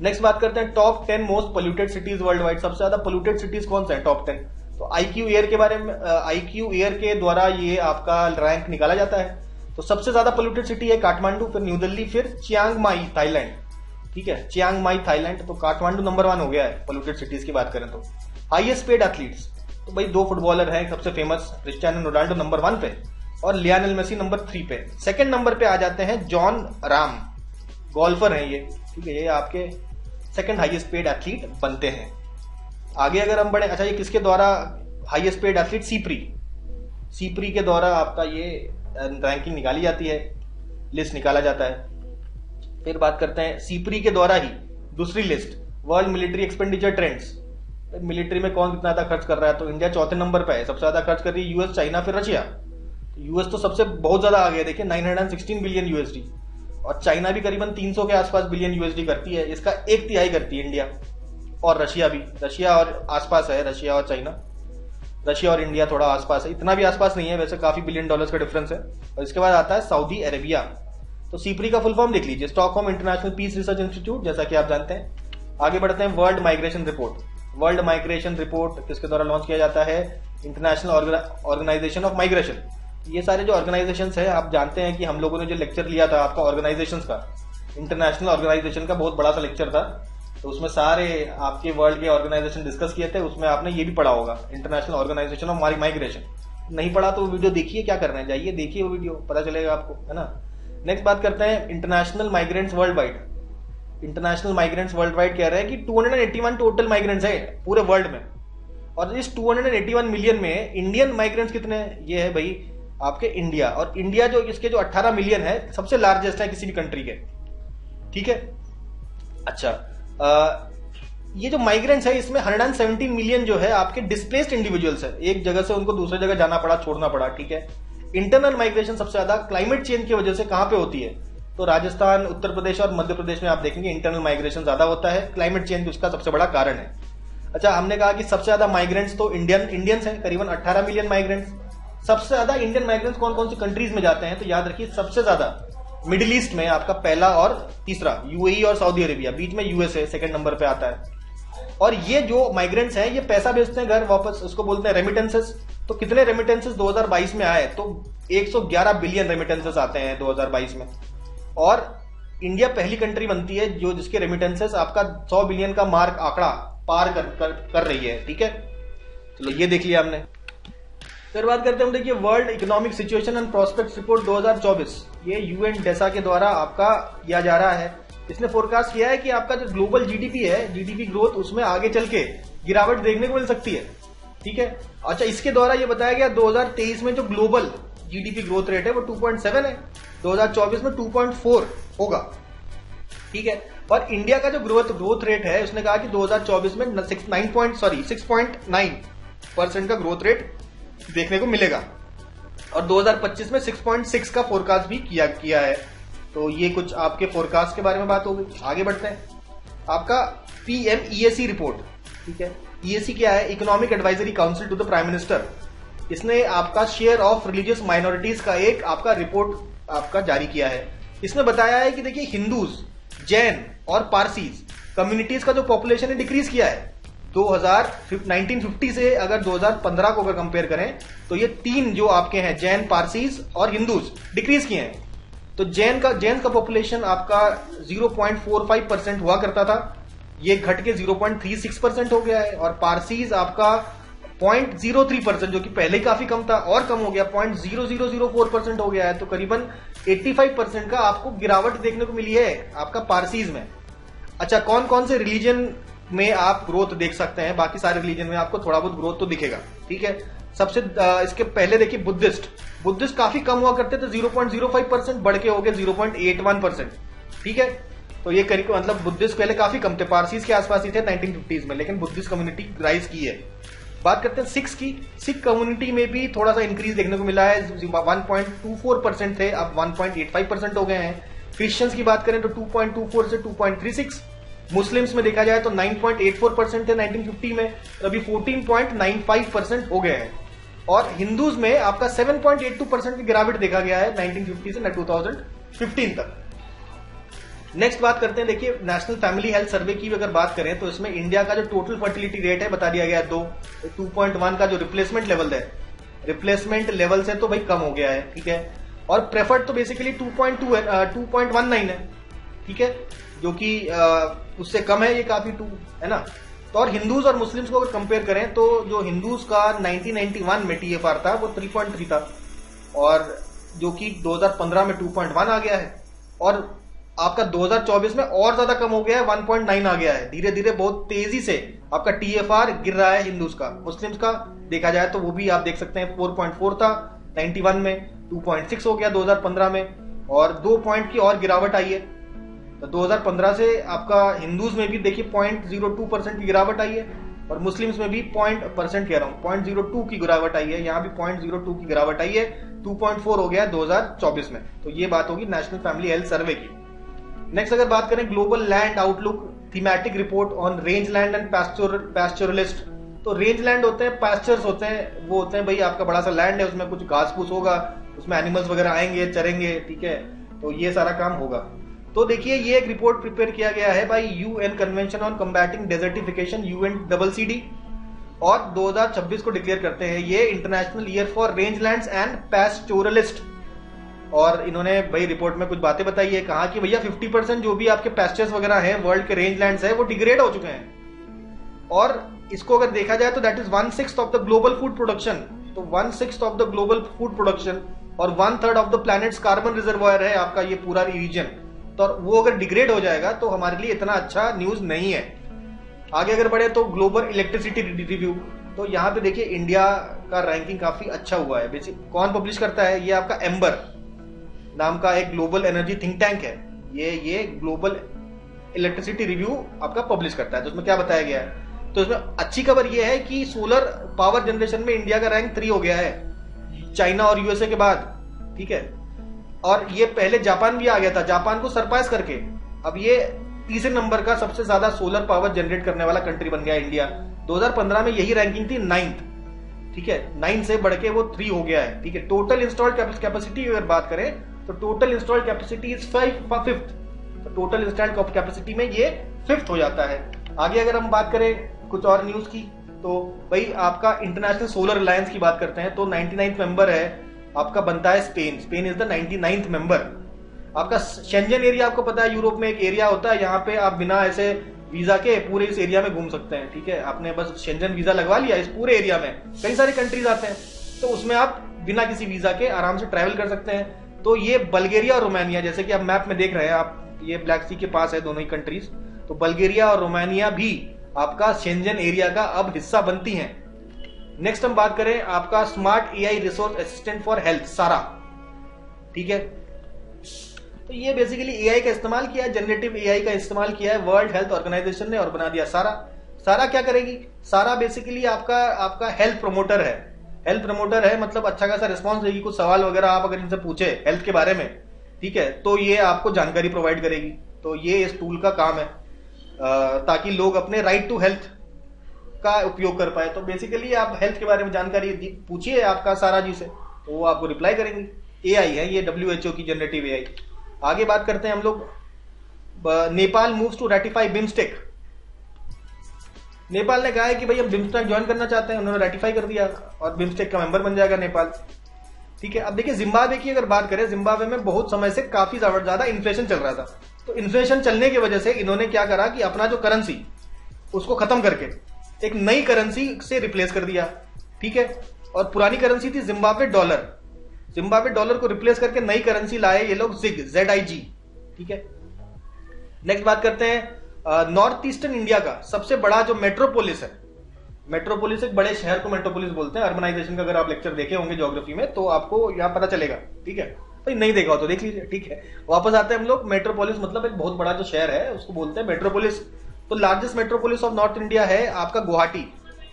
नेक्स्ट बात करते हैं top 10 most polluted cities world wide. सबसे ज्यादा पोल्यूटेड सिटीज कौन सा है टॉप 10? तो IQ एयर के बारे में, IQ एयर के द्वारा ये आपका रैंक निकाला जाता है। तो सबसे ज्यादा पोल्यूटेड सिटी है काठमांडू, फिर न्यू दिल्ली, फिर चियांग माई थाईलैंड। ठीक है, चियांग माई थाईलैंड। तो काठमांडू नंबर 1 हो गया है पोल्यूटेड सिटीज की बात करें तो। हाईएस्ट पेड एथलीट्स, तो भाई 2 फुटबॉलर हैं सबसे फेमस, क्रिस्टियानो रोनाल्डो नंबर 1 पे और लियोनेल मेसी नंबर 3 पे। सेकंड नंबर पे आ जाते हैं जॉन राम, गोल्फर हैं ये। ठीक है, ये आपके सेकंड हाईएस्ट पेड एथलीट बनते हैं। आगे अगर हम बढ़े, अच्छा ये किसके द्वारा हाईएस्ट पेड एथलीट? सीप्री के द्वारा आपका ये रैंकिंग निकाली जाती है, लिस्ट निकाला जाता है। फिर बात करते हैं सीप्री के द्वारा ही दूसरी list, world military expenditure trends. Military में कौन कितना ज्यादा खर्च कर रहा है? तो इंडिया चौथे नंबर पे है, सबसे ज्यादा खर्च कर रही है US, चाइना, फिर रशिया। यूएस तो सबसे बहुत ज्यादा आ गया, देखिए 916 बिलियन USD, और चाइना भी करीबन 300 के आसपास बिलियन USD करती है। इसका 1/3 करती है इंडिया, और रशिया भी। रशिया और आसपास है, रशिया और चाइना, रशिया और इंडिया थोड़ा आसपास है, इतना भी आसपास नहीं है वैसे, काफी बिलियन डॉलर्स का डिफरेंस है। और इसके बाद आता है सऊदी अरेबिया। तो सीप्री का फुल फॉर्म देख लीजिए, Stockholm international peace research institute, जैसा कि आप जानते हैं। आगे बढ़ते हैं world migration report. World migration report किसके द्वारा लॉन्च किया जाता है? International organisation of migration. ये सारे जो ऑर्गेनाइजेशंस है, आप जानते हैं कि हम लोगों ने जो लेक्चर लिया था आपका ऑर्गेनाइजेशंस का, इंटरनेशनल ऑर्गेनाइजेशन का बहुत बड़ा सा लेक्चर था, तो उसमें सारे आपके वर्ल्ड के ऑर्गेनाइजेशन डिस्कस किए थे। उसमें आपने ये भी पढ़ा होगा, इंटरनेशनल ऑर्गेनाइजेशन ऑफ माइग्रेशन। नहीं पढ़ा तो वीडियो देखिए, क्या करना है, जाइए देखिए वो वीडियो, पता चलेगा आपको, है ना। नेक्स्ट बात करते हैं international migrants world wide. International migrants world wide कह रहे हैं कि 281 टोटल माइग्रेंट्स है पूरे वर्ल्ड में, और इस 281 मिलियन में इंडियन माइग्रेंट्स कितने हैं? ये है भाई आपके इंडिया, और इंडिया जो इसके जो 18 मिलियन है सबसे लार्जेस्ट है किसी भी कंट्री के। ठीक है, अच्छा ये जो माइग्रेंट्स है इसमें 170 मिलियन जो है आपके डिस्प्लेस्ड इंडिविजुअल्स है, एक जगह से उनको दूसरी जगह जाना पड़ा, छोड़ना पड़ा, ठीक है। इंटरनल माइग्रेशन सबसे ज्यादा क्लाइमेट चेंज की वजह से कहां पे होती है, तो राजस्थान, उत्तर प्रदेश और मध्य प्रदेश में आप देखेंगे इंटरनल माइग्रेशन ज्यादा होता है, क्लाइमेट चेंज उसका सबसे बड़ा कारण है। अच्छा, हमने कहा कि सबसे ज्यादा माइग्रेंट्स तो इंडियंस हैं, करीबन 18 मिलियन माइग्रेंट्स। सबसे ज्यादा इंडियन माइग्रेंट्स कौन कौन सी कंट्रीज में जाते हैं, तो याद रखिए सबसे ज्यादा मिडिल ईस्ट में आपका पहला और तीसरा, यूएई और सऊदी अरेबिया, बीच में यूएसए सेकंड नंबर पे आता है। और ये जो माइग्रेंट्स हैं ये पैसा भेजते हैं घर वापस, उसको बोलते हैं रेमिटेंसेस। तो कितने रेमिटेंसेस 2022 में आए, तो 111 बिलियन रेमिटेंसेस आते हैं 2022 में। और इंडिया पहली कंट्री बनती है जो जिसके रेमिटेंसेस आपका 100 बिलियन का मार्क आंकड़ा पार कर रही है, ठीक है। चलो ये देख लिया हमने। फिर बात करते हैं, देखिए world economic situation and prospects report 2024, ये यूएन डेसा के द्वारा आपका किया जा रहा है। इसने फोरकास्ट किया है कि आपका जो ग्लोबल जीडीपी है, जीडीपी ग्रोथ, उसमें आगे चल के गिरावट देखने को मिल सकती है, ठीक है। अच्छा, इसके द्वारा ये बताया गया 2023 में जो ग्लोबल जीडीपी ग्रोथ रेट है वो 2.7 है, 2024 में 2.4 होगा, ठीक है। और इंडिया का जो ग्रोथ रेट है, उसने कहा कि 2024 में 6.9% का ग्रोथ रेट देखने को मिलेगा, और 2025 में 6.6 का फोरकास्ट भी किया है। तो ये कुछ आपके फोरकास्ट के बारे में बात हो गई। आगे बढ़ते हैं, आपका पीएमईएसी रिपोर्ट, ठीक है। ईएसी क्या है, economic advisory council to the prime minister. इसने आपका शेयर ऑफ रिलीजियस माइनॉरिटीज का एक आपका रिपोर्ट आपका जारी किया है। इसमें बताया है कि देखिए हिंदूज, जैन और पारसीज कम्युनिटीज का जो पॉपुलेशन है डिक्रीज किया है 1950 से। अगर 2015 को अगर कंपेयर करें तो ये तीन जो आपके हैं, जैन, पारसीज और हिंदूज, डिक्रीज किए हैं। तो जैन का पॉपुलेशन आपका 0.45% हुआ करता था, ये घट के 0.36% हो गया है। और पारसीज आपका 0.03%, जो कि पहले ही काफी कम था, और कम हो गया, 0.0004% हो गया है। तो करीबन 85% का आपको गिरावट देखने को मिली है आपका पारसीज में। अच्छा, कौन कौन से रिलीजन में आप ग्रोथ देख सकते हैं, बाकी सारे रिलीजन में आपको थोड़ा बहुत ग्रोथ तो दिखेगा, ठीक है। सबसे इसके पहले देखिए बुद्धिस्ट काफी कम हुआ करते थे, 0.05% बढ़ के हो गए 0.81%, ठीक है। तो ये करीब मतलब बुद्धिस्ट पहले काफी कम थे, पारसीज के आसपास ही थे 1950s में, लेकिन बुद्धिस्ट कम्युनिटी राइज की है। बात करते हैं सिख्स की, सिख कम्युनिटी में भी थोड़ा सा इंक्रीज देखने को मिला है, 1.24% थे, अब 1.85% हो गए हैं। क्रिश्चियंस की बात करें तो 2.24 से 2.36, मुस्लिम्स में देखा जाए तो 9.84% थे 1950 में, अभी 14.95% हो गए हैं। और हिंदूज में आपका 7.82% की गिरावट देखा गया है 1950 से 2015 तक। नेक्स्ट बात करते हैं, देखिए नेशनल फैमिली हेल्थ सर्वे की अगर बात करें तो इसमें इंडिया का जो टोटल फर्टिलिटी रेट है बता दिया गया है 2.1 का जो रिप्लेसमेंट लेवल है, रिप्लेसमेंट लेवल से तो भाई कम हो गया है, ठीक है। और प्रेफर्ड तो बेसिकली 2.2 है, 2.19 है, ठीक है, जो कि उससे कम है, ये काफी 2 है ना। तो और हिंदूज और मुस्लिम्स को अगर कंपेयर करें तो जो हिंदूज का 1991 में टीएफआर था वो 3.3 था, और जो कि 2015 में 2.1 आ गया है, और आपका 2024 में और ज्यादा कम हो गया है, 1.9 आ गया है। धीरे धीरे बहुत तेजी से आपका टीएफआर गिर रहा है हिंदूज का। मुस्लिम्स का देखा जाए तो वो भी आप देख सकते हैं 4.4 था 91 में, 2.6 हो गया 2015 में, और 2 पॉइंट की और गिरावट आई है। तो 2015 से आपका हिंदूज में भी देखिए 0.02% की गिरावट आई है, और मुस्लिम्स में भी 0.02 की गिरावट आई है, यहाँ भी 0.02 की गिरावट आई है, 2.4 हो गया 2024 में। तो ये बात होगी नेशनल फैमिली हेल्थ सर्वे की। नेक्स्ट अगर बात करें global land outlook thematic report on rangeland and pastoralist. तो रेंज लैंड होते हैं, पैस्चर्स होते हैं, वो होते हैं भाई आपका बड़ा सा लैंड है, उसमें कुछ घास फूस होगा, उसमें एनिमल्स वगैरह आएंगे, चरेंगे, ठीक है। तो ये सारा काम होगा। तो देखिए ये एक रिपोर्ट प्रिपेयर किया गया है by UN convention on combating desertification, UNCCD, और 2026 को डिक्लेयर करते हैं ये international year for rangelands and pastoralist. और इन्होंने भाई रिपोर्ट में कुछ बातें बताई है, कहा कि भैया 50% जो भी आपके पैस्चर्स वगैरह हैं, वर्ल्ड के रेंज लैंड्स है, वो डिग्रेड हो चुके हैं। और इसको अगर देखा जाए तो that is 1/6 of the global food production. तो 1/6 of the global food production और 1/3 of the planets carbon reservoir है आपका ये पूरा रीजन। तो वो अगर डिग्रेड हो जाएगा तो हमारे लिए इतना अच्छा न्यूज नहीं है। आगे अगर बढ़े तो ग्लोबल इलेक्ट्रिसिटी रिव्यू, तो यहाँ पे देखिए इंडिया का रैंकिंग काफी अच्छा हुआ है। बेसिक कौन पब्लिश करता है, ये आपका एम्बर नाम का एक ग्लोबल एनर्जी थिंक टैंक है। ये ग्लोबल इलेक्ट्रिसिटी रिव्यू आपका पब्लिश करता है। तो उसमें क्या बताया गया है, तो इसमें अच्छी खबर यह है कि सोलर पावर जनरेशन में इंडिया का रैंक 3 हो गया है, चाइना और यूएसए के बाद, ठीक है। और ये पहले जापान भी आ गया था, जापान को सरपास करके अब ये तीसरे नंबर का सबसे ज्यादा सोलर पावर जनरेट करने वाला कंट्री बन गया इंडिया। 2015 में यही रैंकिंग थी 9th, ठीक है, 9 से बढ़ के वो 3 हो गया है, ठीक है। टोटल इंस्टॉल्ड कैपेसिटी अगर बात करें तो total installed capacity is 5th, तो टोटल इंस्टॉल्ड कैपेसिटी में ये 5th हो जाता है। आगे अगर हम बात करें कुछ और न्यूज की, तो भाई आपका इंटरनेशनल सोलर अलायंस की बात करते हैं तो 99th मेंबर है आपका बनता है Spain is the 99th member. आपका शेंजन एरिया आपको पता है यूरोप में एक एरिया होता है, यहाँ पे आप बिना ऐसे वीजा के पूरे इस एरिया में घूम सकते हैं, ठीक है। आपने बस शेंजन वीजा लगवा लिया, इस पूरे एरिया में कई सारे कंट्रीज आते हैं, तो उसमें आप बिना किसी वीजा के आराम से ट्रैवल कर सकते हैं। तो ये बल्गेरिया और रोमानिया, जैसे कि आप मैप में देख रहे हैं आप, ये ब्लैक सी के पास है दोनों ही कंट्रीज, तो बल्गेरिया और रोमानिया भी आपका शेंजन एरिया का अब हिस्सा बनती हैं। नेक्स्ट हम बात करें आपका smart AI resource assistant for health सारा, ठीक है। तो ये बेसिकली एआई का इस्तेमाल किया है, जनरेटिव एआई का इस्तेमाल किया है वर्ल्ड हेल्थ ऑर्गेनाइजेशन ने और बना दिया सारा। सारा क्या करेगी, सारा बेसिकली आपका हेल्थ प्रमोटर है। हेल्थ प्रमोटर है मतलब अच्छा खासा रिस्पॉन्स देगी, कुछ सवाल वगैरह आप अगर इनसे पूछे हेल्थ के बारे में, ठीक है, तो ये आपको जानकारी प्रोवाइड करेगी। तो ये इस टूल का काम है ताकि लोग अपने राइट टू हेल्थ का उपयोग कर पाए। तो बेसिकली आप हेल्थ के बारे में जानकारी पूछिए आपका सारा जी से, तो वो आपको रिप्लाई करेंगी। एआई है ये, WHO की जनरेटिव एआई। आगे बात करते हैं हम लोग, Nepal moves to ratify BIMSTEC. Nepal ने कहा है कि भाई हम बिम्स्टेक ज्वाइन करना चाहते हैं, उन्होंने रेटिफाई कर दिया और बिम्स्टेक का मेंबर बन जाएगा नेपाल, ठीक है। अब देखिए जिम्बाब्वे की अगर बात करें, जिम्बाब्वे में बहुत समय से काफी ज्यादा इन्फ्लेशन चल रहा था, तो इन्फ्लेशन चलने की वजह से इन्होंने क्या करा कि अपना जो करेंसी उसको खत्म करके एक नई करेंसी से रिप्लेस कर दिया, ठीक है। और पुरानी करेंसी थी जिम्बाब्वे डॉलर, जिम्बाब्वे डॉलर को रिप्लेस करके नई करेंसी लाए ये लोग ZIG, ठीक है। नेक्स्ट बात करते हैं नॉर्थ ईस्टर्न इंडिया का सबसे बड़ा जो मेट्रोपोलिस है, मेट्रोपोलिस एक बड़े शहर को मेट्रोपोलिस बोलते हैं। अर्बनाइजेशन का अगर आप लेक्चर देखे होंगे ज्योग्राफी में तो आपको यहाँ पता चलेगा, ठीक है। भाई नहीं देखा हो तो देख लीजिए, ठीक है। वापस आते हैं हम लोग, मेट्रोपोलिस मतलब एक बहुत बड़ा जो शहर है उसको बोलते हैं मेट्रोपोलिस। तो largest metropolis of north India है आपका गुवाहाटी,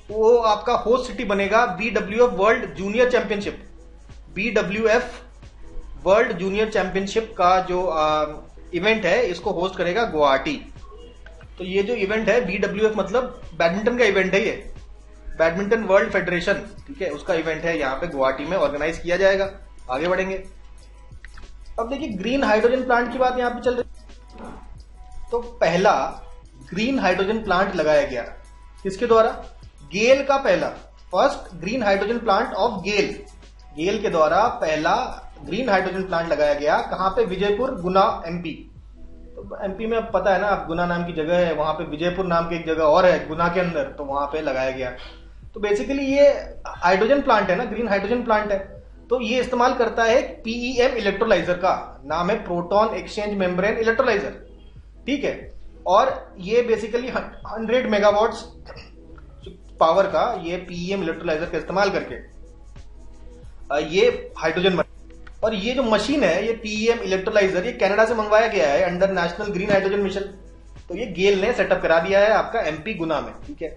वो आपका होस्ट सिटी बनेगा BWF world junior championship. BWF world junior championship का जो इवेंट है इसको होस्ट करेगा गुवाहाटी। तो ये जो इवेंट है BWF मतलब बैडमिंटन का इवेंट है, ये बैडमिंटन वर्ल्ड फेडरेशन, ठीक है, उसका इवेंट है, यहाँ पे गुवाहाटी में ऑर्गेनाइज किया जाएगा। आगे बढ़ेंगे, अब देखिए ग्रीन हाइड्रोजन प्लांट की बात यहाँ पे चल रही। तो पहला ग्रीन हाइड्रोजन प्लांट लगाया गया किसके द्वारा, गेल का पहला, first green hydrogen plant of GAIL, GAIL के द्वारा पहला ग्रीन हाइड्रोजन प्लांट लगाया गया। कहां पे, विजयपुर, गुना, MP। तो MP में अब पता है ना आप, गुना नाम की जगह है, वहां पे विजयपुर नाम की एक जगह और है गुना के अंदर, तो वहां पे लगाया गया। तो बेसिकली ये हाइड्रोजन प्लांट है ना, ग्रीन हाइड्रोजन प्लांट है, तो ये इस्तेमाल करता है PEM इलेक्ट्रोलाइजर का, नाम है प्रोटॉन एक्सचेंज मेम्ब्रेन इलेक्ट्रोलाइजर, ठीक है। और ये बेसिकली 100 मेगावाट्स पावर का ये PEM इलेक्ट्रोलाइजर का इस्तेमाल करके ये हाइड्रोजन बना। और ये जो मशीन है ये PEM इलेक्ट्रोलाइजर ये कनाडा से मंगवाया गया है under national green hydrogen mission. तो ये गेल ने सेटअप करा दिया है आपका MP गुना में, ठीक है।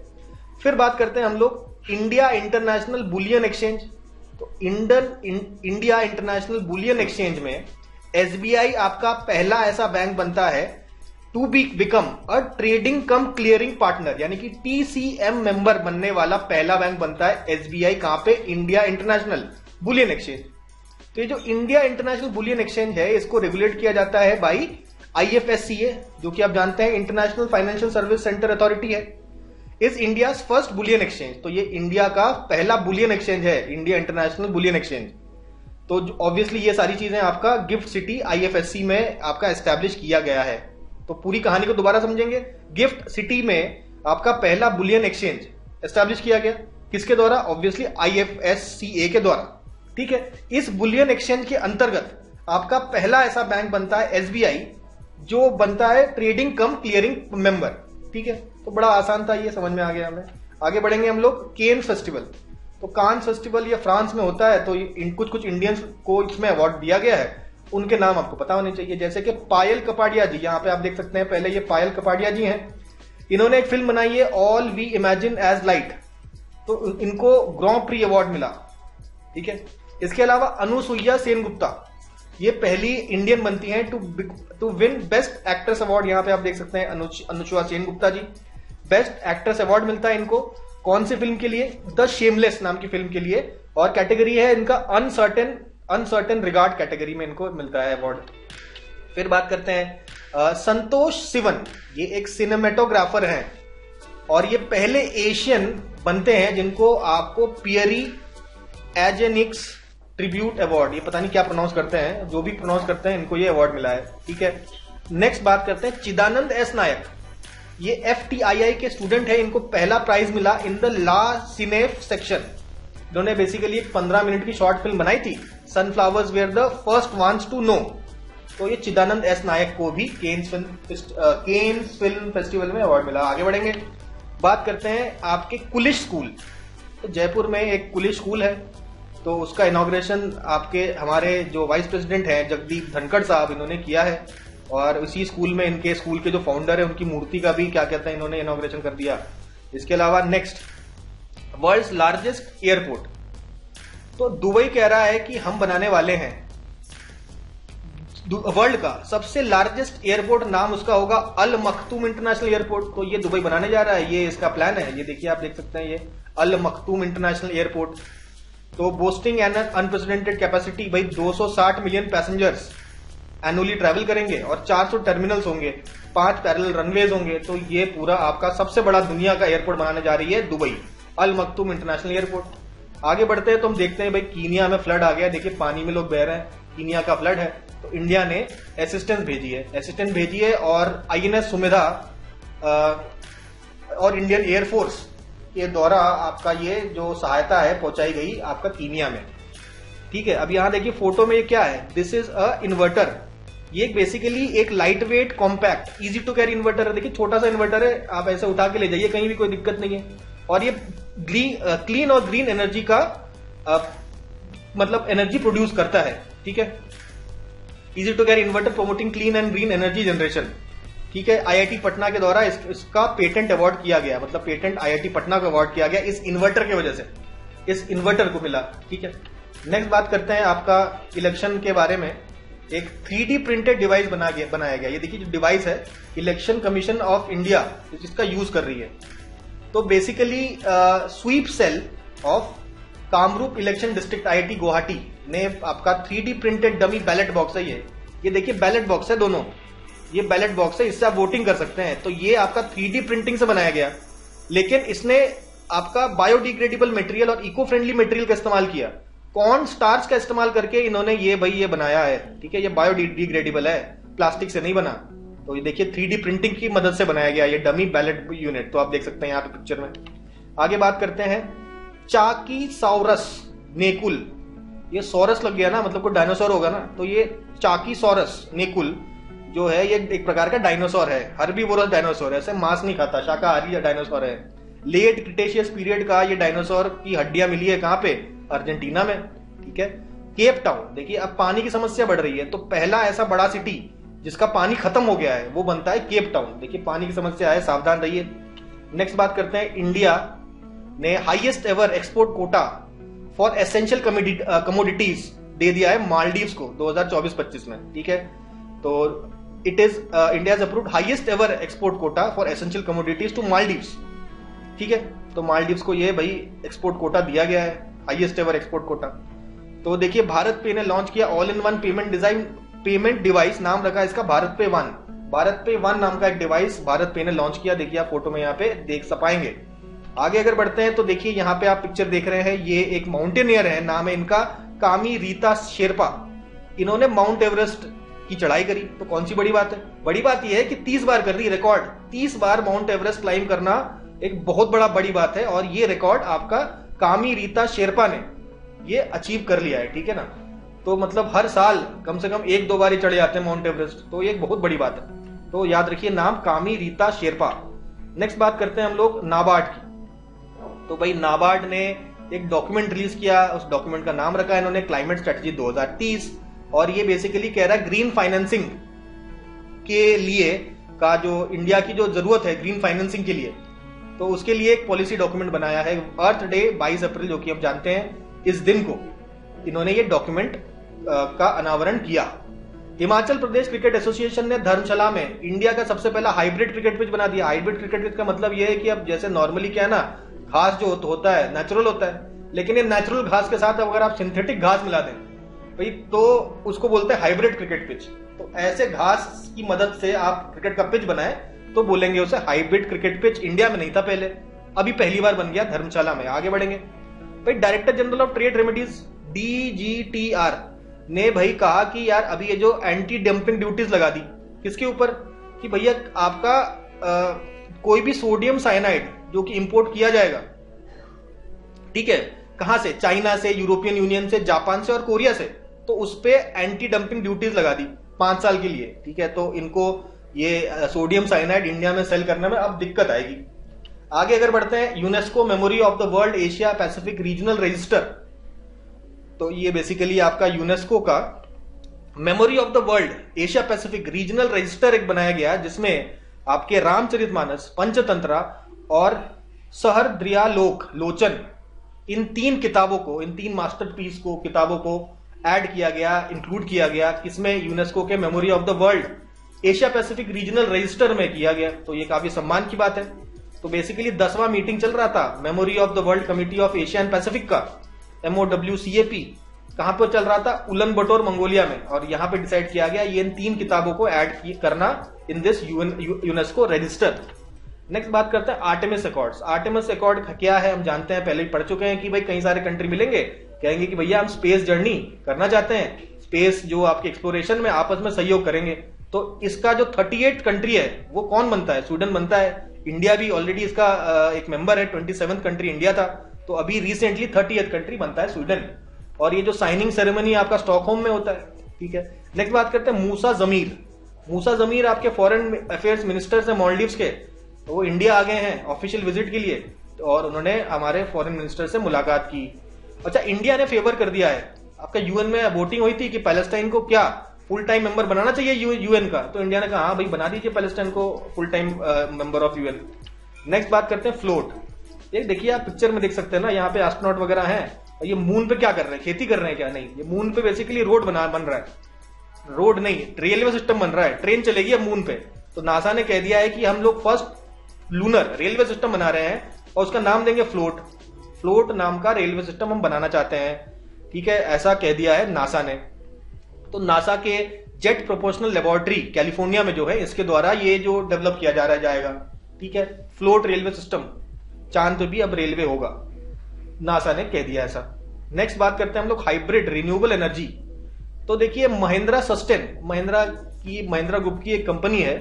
फिर बात करते हैं हम लोग इंडिया इंटरनेशनल बुलियन एक्सचेंज। तो इंडिया इंटरनेशनल बुलियन एक्सचेंज में SBI आपका पहला ऐसा बैंक बनता है to become a trading cum clearing partner, यानी कि TCM मेंबर बनने वाला पहला बैंक बनता है SBI। कहां पे, इंडिया इंटरनेशनल बुलियन एक्सचेंज। तो ये जो इंडिया इंटरनेशनल बुलियन एक्सचेंज है इसको रेगुलेट किया जाता है बाई IFSCA, जो कि आप जानते हैं international financial service centre authority है। Is India first bullion exchange, तो ये इंडिया का पहला बुलियन एक्सचेंज है, इंडिया इंटरनेशनल बुलियन एक्सचेंज। तो ऑब्वियसली ये सारी चीजें आपका गिफ्ट सिटी IFSC में आपका एस्टैब्लिश किया गया है। तो पूरी कहानी को दोबारा समझेंगे, गिफ्ट सिटी में आपका पहला बुलियन एक्सचेंज एस्टैब्लिश किया गया किसके द्वारा, ऑब्वियसली IFSCA के द्वारा, ठीक है। इस बुलियन एक्सचेंज के अंतर्गत आपका पहला ऐसा बैंक बनता है SBI जो बनता है ट्रेडिंग कम क्लियरिंग मेंबर, ठीक है। तो बड़ा आसान था, ये समझ में आ गया हमें। आगे बढ़ेंगे हम लोग, केन फेस्टिवल। तो कान फेस्टिवल ये फ्रांस में होता है, तो कुछ इंडियंस को इसमें अवार्ड दिया गया है उनके नाम आपको पता होने चाहिए, जैसे कि पायल कपाड़िया जी, यहाँ पे आप देख सकते हैं, पहले ये पायल कपाड़िया जी हैं, इन्होंने एक फिल्म बनाई है all we imagine as light, तो इनको ग्रॉ प्री अवार्ड मिला, ठीक है। इसके अलावा अनुसुईया सेनगुप्ता, ये पहली इंडियन बनती हैं to win best actress award, यहाँ पे आप देख सकते हैं Anasuya Sengupta ji, best actress award मिलता है इनको, कौन सी फिल्म के लिए, द शेमलेस नाम की फिल्म के लिए, और कैटेगरी है इनका अनसर्टेन रिगार्ड कैटेगरी में इनको मिलता है अवार्ड। फिर बात करते हैं संतोष सिवन, ये एक सिनेमेटोग्राफर हैं और ये पहले एशियन बनते हैं जिनको आपको पियरी एजेनिक्स ट्रिब्यूट अवार्ड, ये पता नहीं क्या प्रोनाउंस करते हैं, जो भी प्रोनाउंस करते हैं इनको ये अवार्ड मिला है, ठीक है। नेक्स्ट बात करते हैं चिदानंद एस नायक, ये FTII के स्टूडेंट है, इनको पहला प्राइज मिला in the La Cinef section. इन्होंने बेसिकली 15 मिनट की शॉर्ट फिल्म बनाई थी, sunflowers were the first ones to know, तो ये चिदानंद एस नायक को भी केन्स फिल्म फेस्टिवल में अवार्ड मिला। आगे बढ़ेंगे, बात करते हैं आपके कुलिश स्कूल, तो जयपुर में एक कुलिश स्कूल है, तो उसका इनॉग्रेशन आपके हमारे जो वाइस प्रेसिडेंट हैं जगदीप धनखड़ साहब, इन्होंने किया है, और इसी स्कूल में इनके स्कूल के जो फाउंडर है उनकी मूर्ति का भी क्या कहते हैं इन्होंने इनॉग्रेशन कर दिया। इसके अलावा नेक्स्ट, वर्ल्ड्स लार्जेस्ट एयरपोर्ट, तो दुबई कह रहा है कि हम बनाने वाले हैं वर्ल्ड का सबसे लार्जेस्ट एयरपोर्ट, नाम उसका होगा अल मखतूम इंटरनेशनल एयरपोर्ट, तो ये दुबई बनाने जा रहा है, ये इसका प्लान है, ये देखिए आप देख सकते हैं, ये अल मखतूम इंटरनेशनल एयरपोर्ट, तो बोस्टिंग एन अनप्रेसिडेंटेड कैपेसिटी, भाई 260 मिलियन पैसेंजर्स एनुअली ट्रैवल करेंगे और 400 टर्मिनल्स होंगे, 5 पैरेलल रनवेज होंगे, तो ये पूरा आपका सबसे बड़ा दुनिया का एयरपोर्ट बनाने जा रही है दुबई, अल मखतूम इंटरनेशनल एयरपोर्ट। आगे बढ़ते हैं तो हम देखते हैं भाई कीनिया में फ्लड आ गया, देखिए पानी में लोग बह रहे हैं, कीनिया का फ्लड है, तो इंडिया ने असिस्टेंस भेजी है और INS सुमेधा और इंडियन एयरफोर्स के द्वारा आपका ये जो सहायता है पहुंचाई गई आपका कीनिया में, ठीक है। अब यहां देखिए फोटो में ये क्या है, दिस इज अ इन्वर्टर, ये बेसिकली एक lightweight compact easy to carry inverter है, देखिए छोटा सा इन्वर्टर है, आप ऐसे उठा के ले जाइए कहीं भी, कोई दिक्कत नहीं है, और ये क्लीन और ग्रीन एनर्जी का मतलब एनर्जी प्रोड्यूस करता है, ठीक है। Easy to carry inverter promoting clean and green energy generation, ठीक है। IIT पटना के द्वारा इसका पेटेंट अवार्ड किया गया, मतलब पेटेंट IIT पटना को अवार्ड किया गया इस इन्वर्टर की वजह से, इस इन्वर्टर को मिला, ठीक है। नेक्स्ट बात करते हैं आपका इलेक्शन के बारे में, एक 3D प्रिंटेड डिवाइस बनाया गया, ये देखिए जो डिवाइस है इलेक्शन कमीशन ऑफ इंडिया जिसका यूज कर रही है, तो basically SVEEP cell of Kamrup election district IIT Guwahati ने आपका 3D printed dummy ballot box है, ये देखिए बैलेट बॉक्स है, दोनों ये बैलेट बॉक्स है, इससे आप वोटिंग कर सकते हैं, तो ये आपका 3D प्रिंटिंग से बनाया गया, लेकिन इसने आपका बायोडिग्रेडेबल मटेरियल और इको फ्रेंडली मटेरियल का इस्तेमाल किया, कॉर्न स्टार्च का इस्तेमाल करके इन्होंने ये बनाया है, ठीक है। ये बायोडिग्रेडेबल है, प्लास्टिक से नहीं बना, तो ये देखिए 3D प्रिंटिंग की मदद से बनाया गया ये डमी बैलेट यूनिट, तो आप देख सकते हैं यहाँ पे पिक्चर में। आगे बात करते हैं चाकी सॉरस नेकुल, ये सॉरस लग गया ना, मतलब कोई डायनासोर होगा ना, तो ये चाकी सॉरस नेकुल जो है ये एक प्रकार का डायनासोर है, हर्बीवोरस डायनासोर है, ऐसे मांस नहीं खाता, शाकाहारी डायनासोर है। लेट क्रिटेशियस पीरियड का ये डायनासोर की हड्डियां मिली है कहां पे, अर्जेंटीना में, ठीक है। केप टाउन, देखिए अब पानी की समस्या बढ़ रही है, तो पहला ऐसा बड़ा सिटी जिसका पानी खत्म हो गया है वो बनता है केप टाउन, देखिए पानी की समस्या है, सावधान रहिए। नेक्स्ट बात करते हैं, इंडिया ने highest ever export quota for essential commodities दे दिया है मालदीव्स को 2024-25 में, ठीक है। तो it is India approved highest ever export quota for essential commodities to Maldives, ठीक है। तो मालदीव्स को ये भाई एक्सपोर्ट कोटा दिया गया है, हाईएस्ट एवर एक्सपोर्ट कोटा। तो देखिए भारत पे ने लॉन्च किया all in one payment device, नाम रखा इसका भारत पे वन नाम का एक डिवाइस भारत पे ने लॉन्च किया, देखिए आप फोटो में यहाँ पे देख पाएंगे। आगे अगर बढ़ते हैं तो देखिए यहाँ पे आप पिक्चर देख रहे हैं, ये एक माउंटेनियर है, नाम है इनका कामी रीता शेरपा, इन्होंने माउंट एवरेस्ट की चढ़ाई करी, तो कौन सी बड़ी बात है, बड़ी बात यह है कि 30 बार कर the record, 30 bar mount Everest climb करना एक बहुत बड़ी बात है, और ये रिकॉर्ड आपका कामी रीता शेरपा ने ये अचीव कर लिया है, ठीक है ना। तो मतलब हर साल कम से कम 1-2 बार ही चढ़े जाते हैं माउंट एवरेस्ट, तो ये एक बहुत बड़ी बात है, तो याद रखिए नाम कामी रीता शेरपा। नेक्स्ट बात करते हैं हम लोग नाबार्ड की, तो भाई नाबार्ड ने एक डॉक्यूमेंट रिलीज किया, उस डॉक्यूमेंट का नाम रखा है इन्होंने क्लाइमेट स्ट्रेटजी 2030, और ये बेसिकली कह रहा है ग्रीन फाइनेंसिंग के लिए का जो इंडिया की जो जरूरत है ग्रीन फाइनेंसिंग के लिए, तो उसके लिए एक पॉलिसी डॉक्यूमेंट बनाया है। अर्थ डे 22 अप्रैल जो कि हम जानते हैं, इस दिन को इन्होंने ये डॉक्यूमेंट का अनावरण किया। हिमाचल प्रदेश क्रिकेट एसोसिएशन ने धर्मशाला में इंडिया का सबसे पहला हाइब्रिड क्रिकेट पिच बना दिया। हाइब्रिड क्रिकेट पिच का मतलब यह है कि अब जैसे नॉर्मली क्या है ना, घास जो होता है नेचुरल होता है, लेकिन ये नेचुरल घास के साथ अगर आप सिंथेटिक घास मिला दें भाई तो उसको बोलते हैं हाइब्रिड क्रिकेट पिच। तो ऐसे घास की मदद से आप क्रिकेट का पिच बनाए तो बोलेंगे उसे हाइब्रिड क्रिकेट पिच। इंडिया में नहीं था पहले, अभी पहली बार बन गया धर्मशाला में। आगे बढ़ेंगे भाई, director general of trade remedies DGTR ने भाई कहा कि यार अभी ये जो एंटी डंपिंग ड्यूटीज लगा दी किसके ऊपर, कि भैया आपका कोई भी सोडियम साइनाइड जो कि इंपोर्ट किया जाएगा, ठीक है, कहां से, चाइना से, यूरोपियन यूनियन से, जापान से और कोरिया से, तो उस पे एंटी डंपिंग ड्यूटीज लगा दी 5 साल के लिए, ठीक है। तो इनको ये सोडियम साइनाइड इंडिया में सेल करने में अब दिक्कत आएगी। आगे अगर बढ़ते हैं, UNESCO memory of the world Asia Pacific regional register, तो ये बेसिकली आपका यूनेस्को का memory of the world Asia Pacific regional register एक बनाया गया, जिसमें आपके रामचरितमानस, पंचतंत्रा और सहस्त्रदीपावली लोचन, इन 3 किताबों को, इन 3 मास्टरपीस को, किताबों को ऐड किया गया, इंक्लूड किया गया, किसमें, यूनेस्को के memory of the world Asia Pacific regional register में किया गया। तो ये काफी सम्मान की बात है। तो बेसिकली 10वां मीटिंग चल रहा था memory of the world committee of Asia and Pacific का, MOWCAP, कहां पर चल रहा था, उलन बटोर मंगोलिया में, और यहां पे डिसाइड किया गया ये इन 3 किताबों को ऐड करना in this UNESCO register. Next बात करते हैं आर्टेमिस अकॉर्ड्स। आर्टेमिस अकॉर्ड क्या है हम जानते हैं, पहले ही पढ़ चुके हैं कि भाई कई सारे कंट्री मिलेंगे, कहेंगे कि भैया हम स्पेस जर्नी करना चाहते हैं, स्पेस जो आपके एक्सप्लोरेशन में आपस में सहयोग करेंगे। तो इसका जो 38 कंट्री है वो कौन बनता है, स्वीडन बनता है। इंडिया भी ऑलरेडी इसका एक मेंबर है, 27th कंट्री इंडिया था, तो अभी रिसेंटली 30th कंट्री बनता है स्वीडन। और ये जो साइनिंग सेरेमनी आपका स्टॉकहोम में होता है, ठीक है। नेक्स्ट बात करते हैं मूसा जमीर। मूसा जमीर आपके फॉरेन अफेयर्स मिनिस्टर है मालदीव्स के, तो वो इंडिया आ गए हैं ऑफिशियल विजिट के लिए, और उन्होंने हमारे फॉरेन मिनिस्टर से मुलाकात की। अच्छा, इंडिया ने फेवर कर दिया है, आपका यूएन में वोटिंग हुई थी कि पैलेस्टाइन को क्या फुल टाइम मेंबर बनाना चाहिए यूएन का, तो इंडिया ने कहा हाँ भाई बना दीजिए पैलेस्टाइन को full time member of UN. Next बात करते हैं फ्लोट। ये देखिए आप पिक्चर में देख सकते हैं ना, यहाँ पे एस्ट्रोनॉट वगैरह हैं, और ये मून पे क्या कर रहे हैं, खेती कर रहे हैं क्या, नहीं, ये मून पे बेसिकली रोड बन रहा है, रोड नहीं रेलवे सिस्टम बन रहा है, ट्रेन चलेगी अब मून पे। तो नासा ने कह दिया है कि हम लोग फर्स्ट लूनर रेलवे सिस्टम बना रहे हैं, और उसका नाम देंगे फ्लोट। फ्लोट नाम का रेलवे सिस्टम हम बनाना चाहते हैं, ठीक है, ऐसा कह दिया है नासा ने। तो नासा के जेट प्रोपोर्शनल लेबोरेटरी कैलिफोर्निया में जो है, इसके द्वारा ये जो डेवलप किया जा रहा है जाएगा, ठीक है, फ्लोट रेलवे सिस्टम, चांद पे भी अब रेलवे होगा, नासा ने कह दिया ऐसा। नेक्स्ट बात करते हैं हम लोग हाइब्रिड रिन्यूएबल एनर्जी। तो देखिए महिंद्रा सस्टेन, महिंद्रा ग्रुप की एक कंपनी है,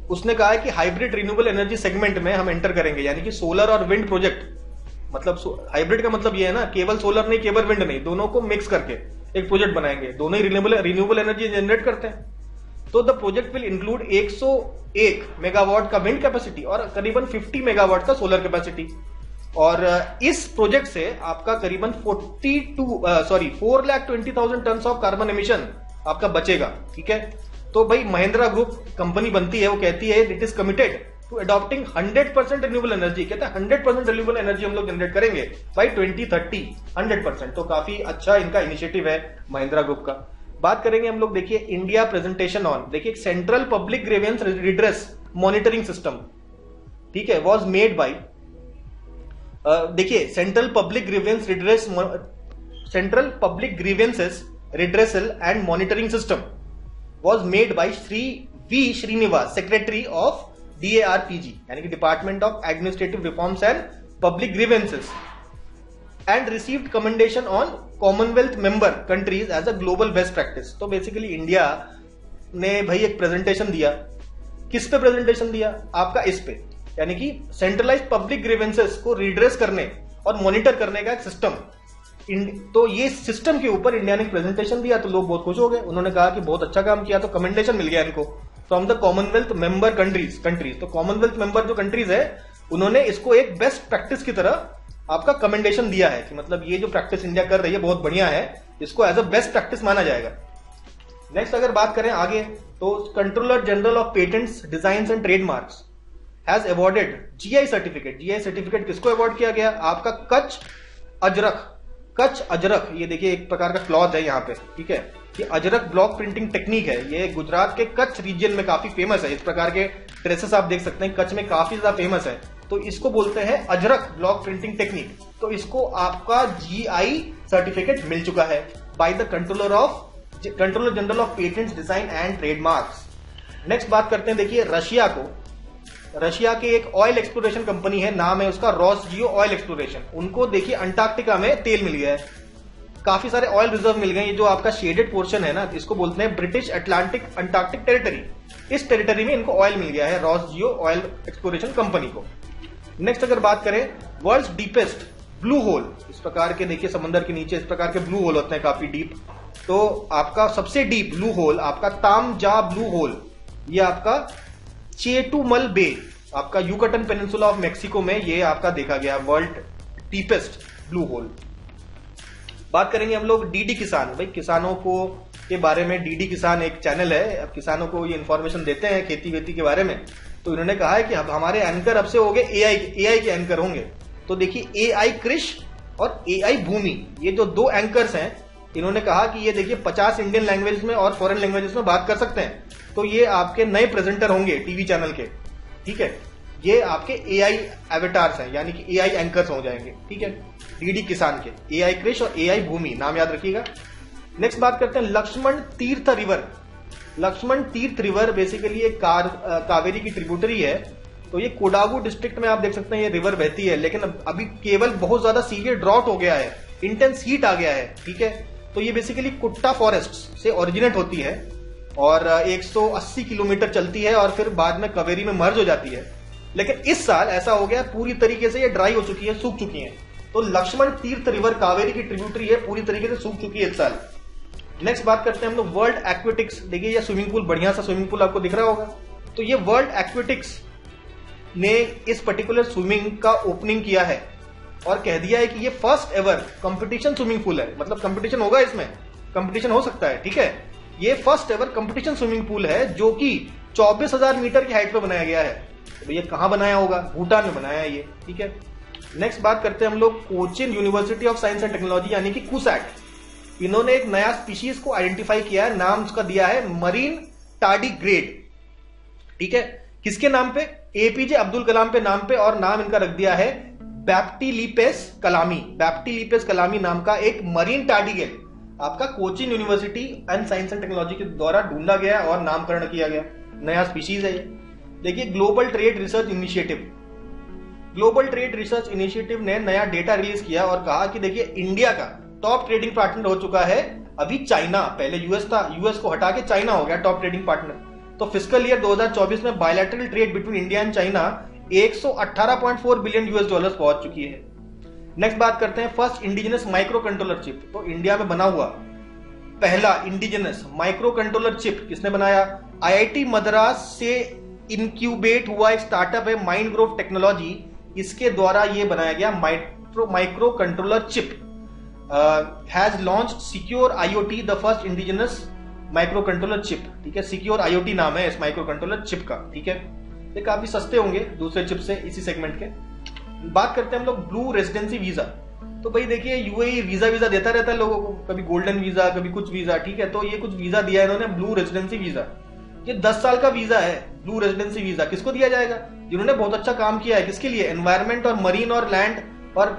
उसने कहा है कि हाइब्रिड रिन्यूएबल एनर्जी सेगमेंट में हम एंटर करेंगे, यानी कि सोलर और विंड प्रोजेक्ट। मतलब हाइब्रिड का मतलब ये है ना, केवल सोलर नहीं केवल विंड नहीं, दोनों को मिक्स करके एक प्रोजेक्ट बनाएंगे, दोनों ही रिन्यूएबल एनर्जी जनरेट करते हैं। तो the project will include 101 megawatt का विंड कैपेसिटी और करीबन 50 मेगावाट का सोलर कैपेसिटी। और इस प्रोजेक्ट से आपका करीबन 4,20,000 टन ऑफ कार्बन एमिशन आपका बचेगा, ठीक है। तो भाई महिंद्रा ग्रुप कंपनी बनती है, वो कहती है it is committed to adopting 100% renewable energy, कहते हैं 100% रिन्यूएबल एनर्जी हम लोग जनरेट करेंगे बाई 2030, 100%। तो काफी अच्छा इनका इनिशिएटिव है महिंद्रा ग्रुप का। बात करेंगे हम लोग, देखिए इंडिया प्रेजेंटेशन ऑन, देखिए central public grievance redress monitoring system, ठीक है, वॉज मेड बाई, देखिए central public grievances redressal and monitoring system was made by Shri V Srinivas, secretary of DARPG, यानी कि department of administrative reforms and public grievances, and received commendation on commonwealth member countries as a global best practice. तो बेसिकली इंडिया ने भाई एक प्रेजेंटेशन दिया, किस पे प्रेजेंटेशन दिया, आपका इस पे, यानी कि सेंट्रलाइज्ड पब्लिक ग्रीवेंसेस को रिड्रेस करने और मॉनिटर करने का एक सिस्टम। तो ये सिस्टम के ऊपर इंडिया ने प्रेजेंटेशन दिया, तो लोग बहुत खुश हो गए, उन्होंने कहा कि बहुत अच्छा काम किया, तो कमेंडेशन मिल गया इनको from the Commonwealth member countries. तो कॉमनवेल्थ मेंबर जो कंट्रीज है, उन्होंने इसको एक बेस्ट प्रैक्टिस की तरह आपका कमेंडेशन दिया है कि मतलब ये जो प्रैक्टिस इंडिया कर रही है बहुत बढ़िया है, इसको एज अ बेस्ट प्रैक्टिस माना जाएगा। नेक्स्ट अगर बात करें आगे, तो controller general of patents, designs and trademarks has awarded GI certificate. GI certificate किसको अवॉर्ड किया गया? आपका कच्छ अजरक। कच्छ अजरक, ये देखिए एक प्रकार का क्लॉथ है यहाँ पे, ठीक है, कि अजरक ब्लॉक प्रिंटिंग टेक्निक है। ये गुजरात के कच्छ रीजन में काफी फेमस है। इस प्रकार के ड्रेसेस आप देख सकते हैं, कच्छ में काफी ज्यादा फेमस है। तो इसको बोलते हैं अजरक ब्लॉक प्रिंटिंग टेक्निक। तो इसको आपका जीआई सर्टिफिकेट मिल चुका है by the controller general of patents, design and trademarks. Next बात करते हैं, देखिए रशिया को, रशिया के एक ऑयल एक्सप्लोरेशन कंपनी है, नाम है उसका रॉसजियो ऑयल एक्सप्लोरेशन। उनको देखिए अंटार्कटिका में तेल मिल गया है, काफी सारे ऑयल रिजर्व मिल गए। ये जो आपका शेडेड पोर्शन है ना, इसको बोलते हैं ब्रिटिश अटलांटिक अंटार्कटिक टेरिटरी। इस टेरिटरी में इनको ऑयल मिल गया है रॉसजियो ऑयल एक्सप्लोरेशन कंपनी को। नेक्स्ट अगर बात करें, वर्ल्ड्स डीपेस्ट ब्लू होल, इस प्रकार के देखिए समंदर के नीचे इस प्रकार के ब्लू होल होते हैं काफी डीप। तो आपका सबसे डीप ब्लू होल आपका तामजा ब्लू होल, ये आपका चेटुमल बे, आपका यूकटन पेनिनसुला ऑफ मेक्सिको में ये आपका देखा गया वर्ल्ड डीपेस्ट ब्लू होल। बात करेंगे हम लोग डीडी किसान। भाई किसानों को के बारे में डीडी किसान एक चैनल है, अब किसानों को ये इन्फॉर्मेशन देते हैं खेती वेती के बारे में। तो इन्होंने कहा है कि अब हमारे एंकर अब से हो गए एआई के एंकर होंगे। तो देखिए एआई कृष और एआई भूमि, ये जो दो एंकर्स हैं, इन्होंने कहा कि ये देखिए 50 इंडियन लैंग्वेज में और फॉरेन लैंग्वेजेस में बात कर सकते हैं। तो ये आपके नए प्रेजेंटर होंगे टीवी चैनल के, ठीक है। ये आपके एआई एवेटार्स हैं, यानी कि एआई एंकर्स हो जाएंगे, ठीक है, डीडी किसान के। एआई कृष और एआई भूमि नाम याद रखिएगा। नेक्स्ट बात करते हैं लक्ष्मण तीर्थ रिवर। लक्ष्मण तीर्थ रिवर बेसिकली एक कावेरी की ट्रिब्यूटरी है। तो ये कोडागु डिस्ट्रिक्ट में आप देख सकते हैं ये रिवर बहती है, लेकिन अभी केवल बहुत ज्यादा सीवियर ड्रॉट हो गया है, इंटेंस हीट आ गया है, ठीक है। तो ये बेसिकली कुट्टा फॉरेस्ट से ओरिजिनेट होती है और 180 किलोमीटर चलती है और फिर बाद में कावेरी में मर्ज हो जाती है। लेकिन इस साल ऐसा हो गया पूरी तरीके से ये ड्राई हो चुकी है, सूख चुकी है। तो लक्ष्मण तीर्थ रिवर कावेरी की ट्रिब्यूटरी है, पूरी तरीके से सूख चुकी है इस साल। नेक्स्ट बात करते हैं हम लोग वर्ल्ड एक्वेटिक्स। देखिए ये स्विमिंग पूल, बढ़िया सा स्विमिंग पूल आपको दिख रहा होगा। तो ये वर्ल्ड एक्वेटिक्स ने इस पर्टिकुलर स्विमिंग का ओपनिंग किया है और कह दिया है कि ये first ever competition swimming pool है। मतलब कंपटीशन होगा, इसमें कंपटीशन हो सकता है, ठीक है। ये first ever competition swimming pool है जो कि 24,000 मीटर की हाइट पे बनाया गया है। तो ये कहां बनाया होगा? भूटान में बनाया है ये, ठीक है। नेक्स्ट बात करते हैं हम लोग Cochin university of science and technology यानी कि कुसैट। इन्होंने एक नया स्पीशीज को आइडेंटिफाई किया है, नाम उसका दिया है मरीन टार्डिग्रेड, ठीक है। किसके नाम पे? एपीजे अब्दुल कलाम पे नाम पे, और नाम इनका रख दिया है बैप्टिलिपेस कलामी। बैप्टिलिपेस कलामी नाम का एक मरीन टार्डिग्रेड आपका Cochin university and science and technology के द्वारा ढूंढा गया और नामकरण किया गया, नया स्पीशीज है ये। देखिए global trade research initiative, global trade research initiative ने नया डेटा रिलीज किया और कहा कि देखिए इंडिया का टॉप ट्रेडिंग पार्टनर हो चुका है अभी चाइना। पहले यूएस था, यूएस को हटा के चाइना हो गया टॉप ट्रेडिंग पार्टनर। तो फिस्कल ईयर 2024 में bilateral trade between India and China 118.4 billion US dollars पहुंच चुकी है। नेक्स्ट बात करते हैं first indigenous micro controller chip. तो इंडिया में बना हुआ पहला इंडिजिनस माइक्रो कंट्रोलर चिप किसने बनाया? आईआईटी मद्रास से इनक्यूबेट हुआ एक स्टार्टअप है माइंड ग्रोथ टेक्नोलॉजी, इसके द्वारा ये बनाया गया micro controller chip has launch secure IoT the first indigenous micro controller chip, ठीक है। सिक्योर आईओटी नाम है इस माइक्रो कंट्रोलर चिप का, ठीक है। ये काफी सस्ते होंगे दूसरे चिप से इसी सेगमेंट के। बात करते हैं हम लोग ब्लू रेजिडेंसी वीजा। तो भाई देखिए यूएई वीजा देता रहता है लोगों को, कभी गोल्डन वीजा कभी कुछ वीजा, ठीक है। तो ये कुछ वीजा दिया है इन्होंने ब्लू रेजिडेंसी वीजा। ये 10 साल का वीजा है ब्लू रेजिडेंसी वीजा। किसको दिया जाएगा? जिन्होंने बहुत अच्छा काम किया है। किसके लिए? एनवायरमेंट और मरीन और लैंड और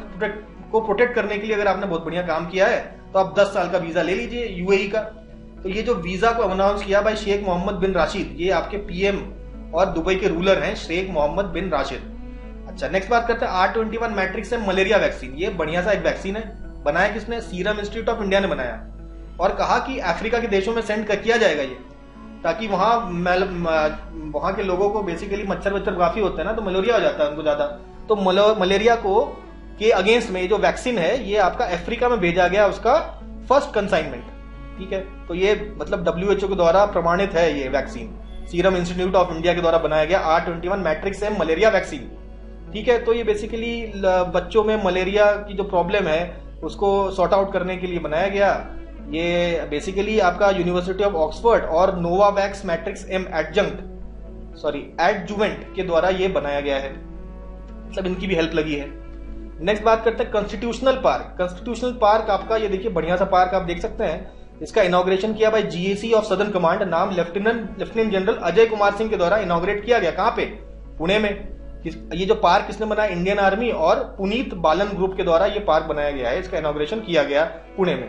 को प्रोटेक्ट करने के लिए अगर आपने बहुत बढ़िया काम किया है तो आप 10 साल का वीजा ले लीजिए यूएई का। तो ये जो वीजा को अनाउंस किया भाई शेख मोहम्मद बिन राशिद, ये आपके पीएम और दुबई के रूलर हैं शेख मोहम्मद बिन राशिद। अच्छा नेक्स्ट बात करते हैं R21 मैट्रिक्स से मलेरिया वैक्सीन। ये बढ़िया सा एक वैक्सीन है, बनाया किसने? सीरम इंस्टीट्यूट ऑफ इंडिया ने बनाया और कहा कि अफ्रीका के देशों में सेंड किया जाएगा ये, ताकि वहां के लोगों को बेसिकली मच्छर वच्छर काफी होते हैं ना, तो मलेरिया हो जाता है उनको ज्यादा। तो मलेरिया को के अगेंस्ट में जो वैक्सीन है ये आपका अफ्रीका में भेजा गया, उसका फर्स्ट कंसाइनमेंट, ठीक है। तो ये मतलब WHO के द्वारा प्रमाणित है ये vaccine, serum institute of India के द्वारा बनाया गया R21 मैट्रिक्स से मलेरिया वैक्सीन। ठीक है, तो ये बेसिकली बच्चों में मलेरिया की जो प्रॉब्लम है उसको सॉर्ट आउट करने के लिए बनाया गया। ये बेसिकली आपका यूनिवर्सिटी ऑफ ऑक्सफोर्ड और नोवावैक्स मैट्रिक्स एम एडजुवेंट के द्वारा ये बनाया गया है, मतलब इनकी भी हेल्प लगी है। नेक्स्ट बात करते हैं कॉन्स्टिट्यूशनल पार्क। कॉन्स्टिट्यूशनल पार्क आपका ये देखिए बढ़िया सा पार्क आप देख सकते हैं। इसका इनॉग्रेशन किया by GAC of southern command, नाम लेफ्टिनेंट जनरल अजय कुमार सिंह के द्वारा इनॉग्रेट किया गया। कहां पे? पुणे में। ये जो पार्क किसने बनाया? इंडियन आर्मी और पुनीत बालन ग्रुप के द्वारा ये पार्क बनाया गया है। इसका इनॉग्रेशन किया गया पुणे में।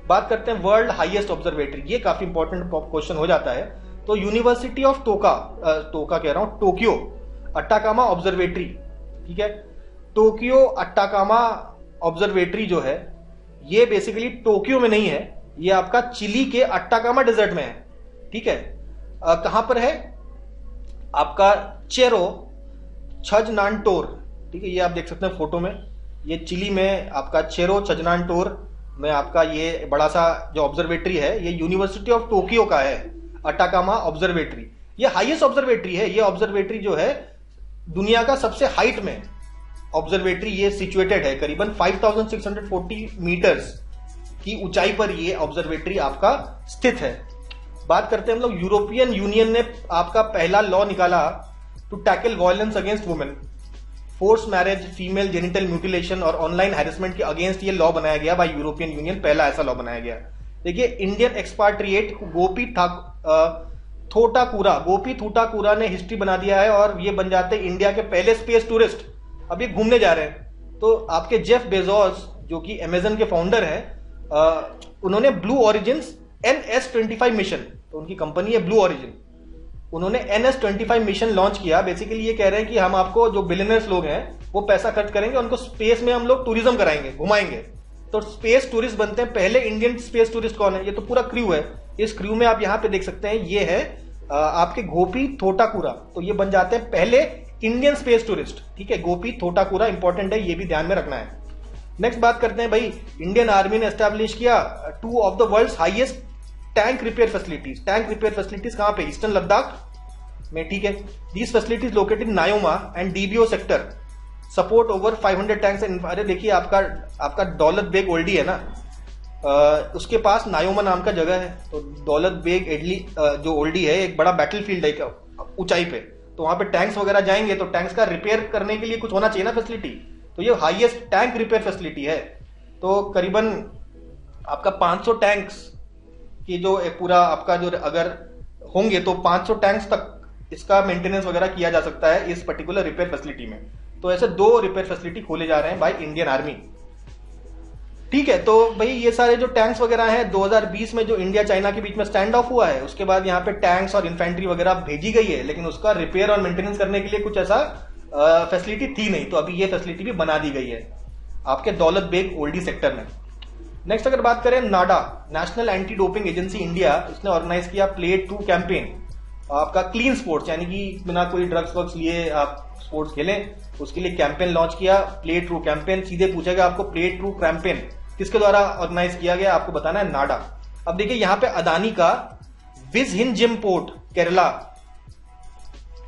बात करते हैं वर्ल्ड हाईएस्ट ऑब्जर्वेटरी। ये काफी इंपॉर्टेंट क्वेश्चन हो जाता है। तो यूनिवर्सिटी ऑफ टोक्यो अट्टाकामा ऑब्जर्वेटरी, ठीक है, टोक्यो अट्टाकामा ऑब्जर्वेटरी जो है ये बेसिकली टोक्यो में नहीं है, ये आपका चिली के अट्टाकामा डेजर्ट में है। ठीक है, कहां पर है? आपका चेरो छजनानटोर, ठीक है, ये आप देख सकते हैं फोटो में। ये चिली में आपका चेरो छजनानटोर में आपका ये बड़ा सा जो ऑब्जर्वेटरी है ये यूनिवर्सिटी ऑफ टोक्यो का है, अट्टाकामा ऑब्जर्वेटरी। ये हाईएस्ट ऑब्जर्वेटरी है। ये ऑब्जर्वेटरी जो है दुनिया का सबसे हाइट में ऑब्जर्वेटरी ये सिचुएटेड है, करीबन 5640 मीटर्स की ऊंचाई पर ये ऑब्जर्वेटरी आपका स्थित है। बात करते हैं हम लोग, यूरोपियन यूनियन ने आपका पहला लॉ निकाला to tackle violence against women, force marriage, female genital mutilation और ऑनलाइन हैरेसमेंट के अगेंस्ट ये लॉ बनाया गया बाय यूरोपियन यूनियन। पहला ऐसा लॉ बनाया गया। देखिए, इंडियन एक्सपाट्रिएट गोपी थोटाकुरा ने हिस्ट्री बना दिया है और ये बन जाते हैं इंडिया के पहले स्पेस टूरिस्ट। अब ये घूमने जा रहे हैं। तो आपके जेफ बेजोस जो कि अमेजन के फाउंडर हैं, उन्होंने ब्लू ओरिजिन्स NS-25 मिशन, तो उनकी कंपनी है ब्लू ओरिजिन, उन्होंने NS-25 मिशन लॉन्च किया। बेसिकली ये कह रहे हैं कि हम आपको जो बिलियनर्स लोग हैं वो पैसा खर्च करेंगे, उनको स्पेस में हम लोग टूरिज्म कराएंगे, घुमाएंगे। तो स्पेस टूरिस्ट बनते हैं। पहले इंडियन स्पेस टूरिस्ट कौन है? ये तो पूरा क्रू है। इस क्रू में आप यहां पे देख सकते हैं, ये है आपके गोपी थोटाकुरा, तो ये बन जाते हैं पहले इंडियन स्पेस टूरिस्ट। ठीक है, गोपी थोटाकुरा इंपॉर्टेंट है, ये भी ध्यान में रखना है। नेक्स्ट बात करते हैं भाई, इंडियन आर्मी ने एस्टैब्लिश किया 2 of the world's highest tank repair facilities. Tank repair facilities कहां पे? ईस्टर्न लद्दाख में। ठीक है, these facilities located in Nyoma and DBO sector, support over 500 tanks. अरे देखिए, आपका दौलत बेग ओल्डी है ना, उसके पास नायोमा नाम का जगह है। तो दौलत बेग जो ओल्डी है एक बड़ा बैटलफील्ड है ऊंचाई पे, तो वहां पे टैंक्स वगैरह जाएंगे तो टैंक्स का रिपेयर करने के लिए कुछ होना चाहिए ना फैसिलिटी। तो ये हाईएस्ट टैंक रिपेयर फैसिलिटी है। तो करीबन आपका 500 टैंक्स की जो पूरा आपका जो अगर होंगे तो 500 टैंक्स तक इसका मेंटेनेंस वगैरह किया जा सकता है इस पर्टिकुलर रिपेयर फैसिलिटी में। तो ऐसे 2 रिपेयर फैसिलिटी खोले जा रहे हैं बाय इंडियन आर्मी। ठीक है, तो भाई ये सारे जो टैंक्स वगैरह हैं 2020 में जो इंडिया चाइना के बीच में स्टैंड ऑफ हुआ है, उसके बाद यहाँ पे टैंक्स और इन्फेंट्री वगैरह भेजी गई है, लेकिन उसका रिपेयर और मेंटेनेंस करने के लिए कुछ ऐसा फैसिलिटी थी नहीं। तो अभी ये फैसिलिटी भी बना दी गई है आपके दौलत बेग ओल्डी सेक्टर में। नेक्स्ट अगर बात करें, NADA national anti doping agency India, इसने ऑर्गेनाइज किया प्ले टू कैंपेन, आपका क्लीन स्पोर्ट्स, यानी कि बिना कोई ड्रग्स वग्स लिए आप स्पोर्ट्स खेलें, उसके लिए कैंपेन लॉन्च किया, प्ले ट्रू कैंपेन। सीधे पूछेगा आपको प्ले ट्रू कैंपेन किसके द्वारा ऑर्गेनाइज किया गया, आपको बताना है नाडा। अब देखिए यहाँ पे अदानी का विजहिंजिम पोर्ट केरला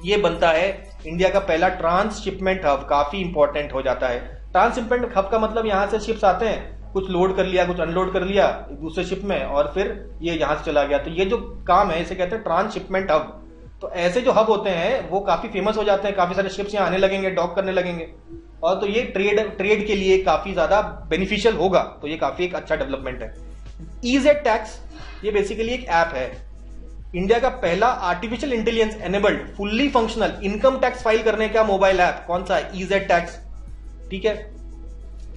ये बनता है इंडिया का पहला ट्रांसशिपमेंट हब। काफी इंपॉर्टेंट हो जाता है। ट्रांसशिपमेंट हब का मतलब यहां से शिप्स आते हैं, कुछ लोड कर लिया, कुछ अनलोड कर लिया दूसरे शिप में और फिर ये यहां से चला गया। तो ये जो काम है इसे कहते हैं ट्रांसशिपमेंट हब। तो ऐसे जो हब होते हैं वो काफी फेमस हो जाते हैं, काफी सारे शिप्स यहाँ आने लगेंगे, डॉक करने लगेंगे, और तो ये ट्रेड के लिए काफी ज्यादा बेनिफिशियल होगा। तो ये काफी एक अच्छा डेवलपमेंट है। ईजेड टैक्स ये बेसिकली एक ऐप है, इंडिया का पहला artificial intelligence enabled fully functional income tax file करने का मोबाइल ऐप। कौन सा? EEZ tax. ठीक है,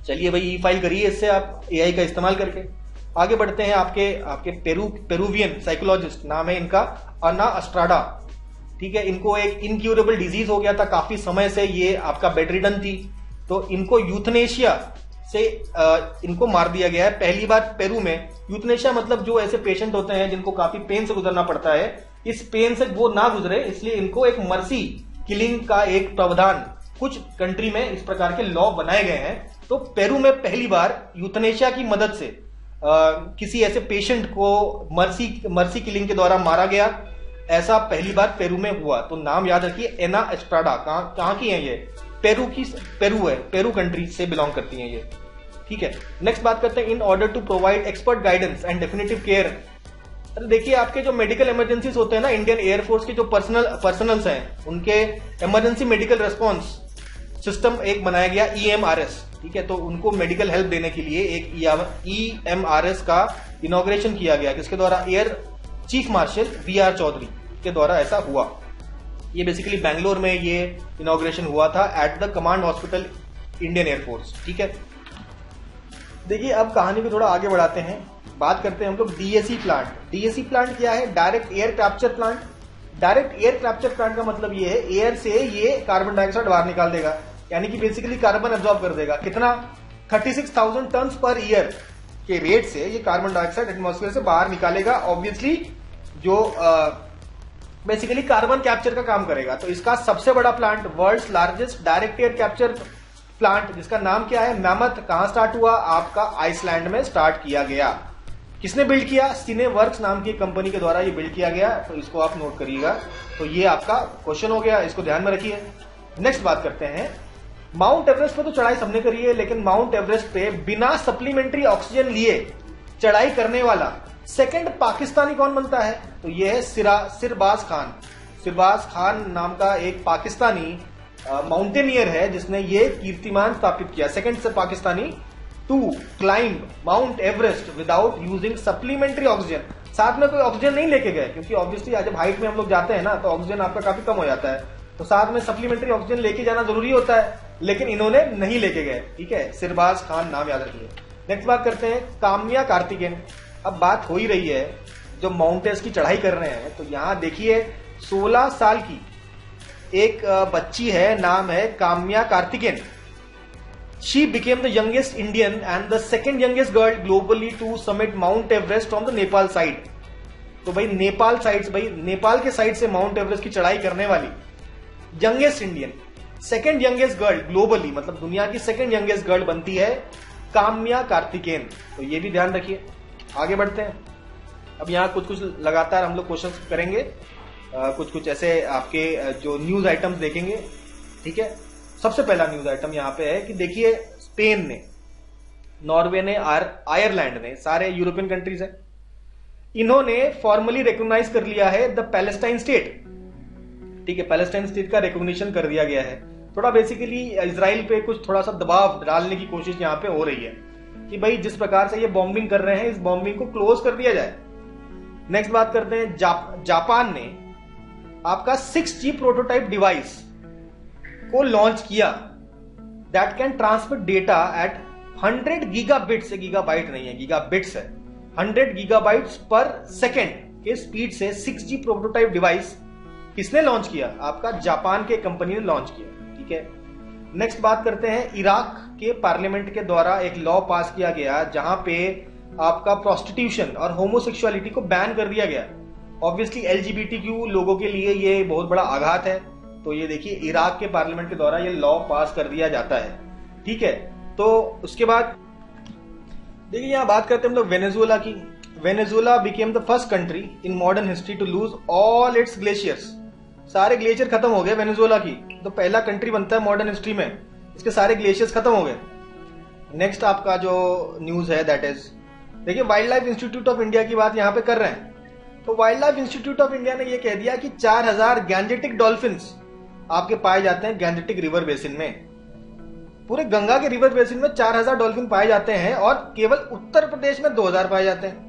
चलिए भाई ई फाइल करिए इससे आप एआई का इस्तेमाल करके। आगे बढ़ते हैं, आपके पेरुवियन साइकोलॉजिस्ट, नाम है इनका अना अस्ट्राडा। ठीक है, इनको एक इनक्यूरेबल डिजीज हो गया था, काफी समय से ये आपका बेडरिडन थी, तो इनको यूथनेशिया से इनको मार दिया गया है पहली बार पेरू में। यूथनेशिया मतलब जो ऐसे पेशेंट होते हैं जिनको काफी पेन से गुजरना पड़ता है, इस पेन से वो ना गुजरे इसलिए इनको एक मर्सी किलिंग का एक प्रावधान कुछ कंट्री में इस प्रकार के लॉ बनाए गए हैं। तो पेरू में पहली बार यूथनेशिया की मदद से किसी ऐसे पेशेंट को मर्सी किलिंग के द्वारा मारा गया, ऐसा पहली बार पेरू में हुआ। तो नाम याद रखिए, एना एस्ट्राडा। कहां की है ये? पेरू कंट्री से बिलोंग करती हैं ये, ठीक है। नेक्स्ट बात करते हैं, in order to provide expert guidance and definitive care. अरे देखिए, आपके जो मेडिकल इमरजेंसीज होते हैं ना, इंडियन एयरफोर्स के जो पर्सनल्स हैं, उनके इमरजेंसी मेडिकल रेस्पॉन्स सिस्टम एक बनाया गया EMRS, ठीक है। तो उनको मेडिकल हेल्प देने के लिए एक EMRS का इनॉग्रेशन किया गया, किसके द्वारा? Air chief marshal VR Chaudhari के द्वारा ऐसा हुआ। ये बेसिकली बैंगलोर में ये इनॉग्रेशन हुआ था at the command hospital Indian air force, ठीक है। देखिए, अब कहानी को थोड़ा आगे बढ़ाते हैं, बात करते हैं हम लोग DAC प्लांट। DAC प्लांट क्या है? Direct air capture plant. Direct air capture plant का मतलब ये है, एयर से ये कार्बन डाइऑक्साइड बाहर निकाल देगा, यानी कि बेसिकली कार्बन एब्जॉर्ब कर देगा। कितना? 36,000 टन पर ईयर के रेट से ये कार्बन डाइऑक्साइड एटमॉस्फेयर से बाहर निकालेगा, ऑब्वियसली जो बेसिकली कार्बन कैप्चर का काम करेगा। तो इसका सबसे बड़ा plant, world's largest direct air capture plant, जिसका नाम क्या है? मैमथ। कहां स्टार्ट हुआ? आपका आइसलैंड में स्टार्ट किया गया। किसने बिल्ड किया? सिनेवर्क्स नाम की कंपनी के द्वारा ये बिल्ड किया गया। तो इसको आप नोट करिएगा। तो ये आपका क्वेश्चन हो गया, इसको ध्यान में रखिए। नेक्स्ट बात करते हैं, माउंट एवरेस्ट पे तो चढ़ाई सबने करी है, लेकिन माउंट एवरेस्ट पे बिना सप्लीमेंट्री ऑक्सीजन लिए चढ़ाई करने वाला सेकंड पाकिस्तानी कौन बनता है? तो ये है सिरबाज खान। सिरबाज खान नाम का एक पाकिस्तानी माउंटेनियर है, जिसने ये कीर्तिमान स्थापित किया, सेकंड से Pakistani to climb mount Everest without using supplementary oxygen. साथ में कोई ऑक्सीजन नहीं लेके गए, क्योंकि ऑब्वियसली जब हाइट में हम लोग जाते हैं ना, तो ऑक्सीजन आपका काफी कम हो जाता है, तो साथ में सप्लीमेंट्री ऑक्सीजन लेके जाना जरूरी होता है, लेकिन इन्होंने नहीं लेके गए, ठीक है। सिरबाज खान नाम याद रखिए। नेक्स्ट बात करते हैं, काम्या कार्तिकेयन। अब बात हो ही रही है, जो माउंटेन्स की चढ़ाई कर रहे हैं, तो यहां देखिए 16 साल की एक बच्ची है, नाम है Kaamya Karthikeyan. She became the youngest Indian and the second youngest girl globally to summit mount Everest from the Nepal side. तो भाई नेपाल के साइड से माउंट एवरेस्ट की चढ़ाई करने वाली youngest Indian, second youngest girl globally, मतलब दुनिया की सेकेंड यंगेस्ट गर्ल बनती है काम्या कार्तिकेयन। तो ये भी ध्यान रखिए। आगे बढ़ते हैं। अब यहाँ कुछ लगातार हम लोग क्वेश्चंस करेंगे, कुछ ऐसे आपके जो न्यूज आइटम्स देखेंगे, ठीक है। सबसे पहला न्यूज आइटम यहाँ पे है कि देखिए, स्पेन ने, नॉर्वे ने, आयरलैंड ने, सारे यूरोपियन कंट्रीज है, इन्होंने फॉर्मली रिकॉग्नाइज कर लिया है द पैलेस्टाइन स्टेट, ठीक है। पैलेस्टाइन स्टेट का रिकॉग्निशन कर दिया गया है। थोड़ा बेसिकली इजराइल पे कुछ थोड़ा सा दबाव डालने की कोशिश यहाँ पे हो रही है कि भाई जिस प्रकार से ये बॉम्बिंग कर रहे हैं, इस बॉम्बिंग को क्लोज कर दिया जाए। नेक्स्ट बात करते हैं, जापान ने आपका 6G प्रोटोटाइप डिवाइस को लॉन्च किया, that can transmit data eight 100 gigabits से, गीगाबाइट नहीं है, गीगाबिट्स है, 100 गीगाबाइट्स पर सेकेंड के स्पीड से 6G प्रोटोटाइप डिवाइस किसने लॉन्च किया? आपका जापान के कंपनी ने लॉन्च किया, ठीक है। नेक्स्ट बात करते हैं, इराक के पार्लियामेंट के द्वारा एक लॉ पास किया गया, जहां पे आपका प्रोस्टिट्यूशन और होमोसेक्सुअलिटी को बैन कर दिया गया। ऑब्वियसली LGBTQ लोगों के लिए ये बहुत बड़ा आघात है, तो ये देखिए इराक के पार्लियामेंट के द्वारा ये लॉ पास कर दिया जाता है, ठीक है। तो उसके बाद देखिए, यहां बात करते हैं हम लोग वेनेजुएला की। Venezuela became the first country in modern history to lose all its glaciers. सारे ग्लेशियर खत्म हो गए वेनेजुएला की, तो पहला कंट्री बनता है मॉडर्न हिस्ट्री में, इसके सारे ग्लेशियर्स खत्म हो गए। नेक्स्ट आपका जो न्यूज है दैट इज, देखिए wild life institute of India की बात यहां पे कर रहे हैं। तो wild life institute of India ने यह कह दिया कि 4000 गैंजेटिक डॉल्फिन्स आपके पाए जाते हैं गैंजेटिक रिवर बेसिन में। पूरे गंगा के रिवर बेसिन में 4000 डॉल्फिन पाए जाते हैं, और केवल उत्तर प्रदेश में 2000 पाए जाते हैं।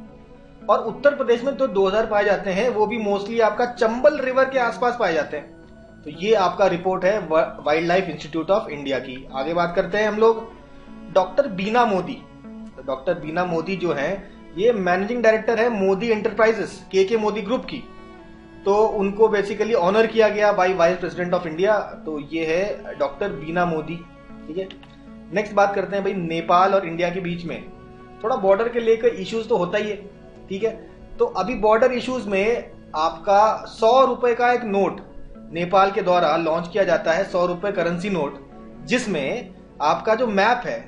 और उत्तर प्रदेश में तो 2000 पाए जाते हैं, वो भी मोस्टली आपका चंबल रिवर के आसपास पाए जाते हैं। तो ये आपका रिपोर्ट है wild life institute of India की। आगे बात करते हैं हम लोग, डॉक्टर बीना मोदी। तो डॉक्टर बीना मोदी जो है, ये मैनेजिंग डायरेक्टर है मोदी एंटरप्राइजेस, के मोदी ग्रुप की। तो उनको बेसिकली ऑनर किया गया by vice president of India. तो ये है डॉक्टर बीना मोदी, ठीक है। नेक्स्ट बात करते हैं भाई, नेपाल और इंडिया के बीच में थोड़ा बॉर्डर के लेकर इश्यूज तो होता ही है, ठीक है। तो अभी बॉर्डर इश्यूज में आपका 100 रुपए का एक नोट नेपाल के द्वारा लॉन्च किया जाता है, 100 रुपए करेंसी नोट, जिसमें आपका जो मैप है,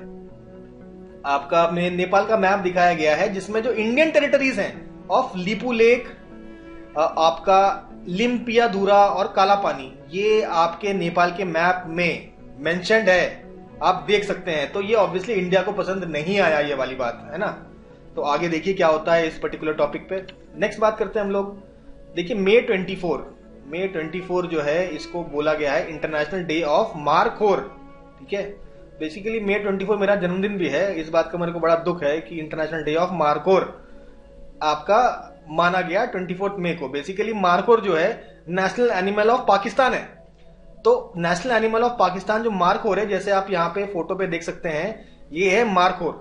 आपका नेपाल का मैप दिखाया गया है, जिसमें जो इंडियन टेरिटरीज हैं ऑफ लिपू लेक, आपका लिम्पियाधुरा और काला पानी, ये आपके नेपाल के मैप में मेंशन्ड है, आप देख सकते हैं। तो ये ऑब्वियसली इंडिया को पसंद नहीं आया, ये वाली बात है ना। तो आगे देखिए क्या होता है इस पर्टिकुलर टॉपिक पे। नेक्स्ट बात करते हैं हम लोग। देखिए May 24 जो है इसको बोला गया है इंटरनेशनल डे ऑफ मारखोर। ठीक है, बेसिकली May 24 मेरा जन्मदिन भी है। इस बात का मेरे को बड़ा दुख है कि इंटरनेशनल डे ऑफ मारखोर आपका माना गया 24 मई को। बेसिकली मारखोर जो है नेशनल एनिमल ऑफ पाकिस्तान है। तो नेशनल एनिमल ऑफ पाकिस्तान जो मारखोर है, जैसे आप यहाँ पे फोटो पे देख सकते हैं, ये है मारखोर,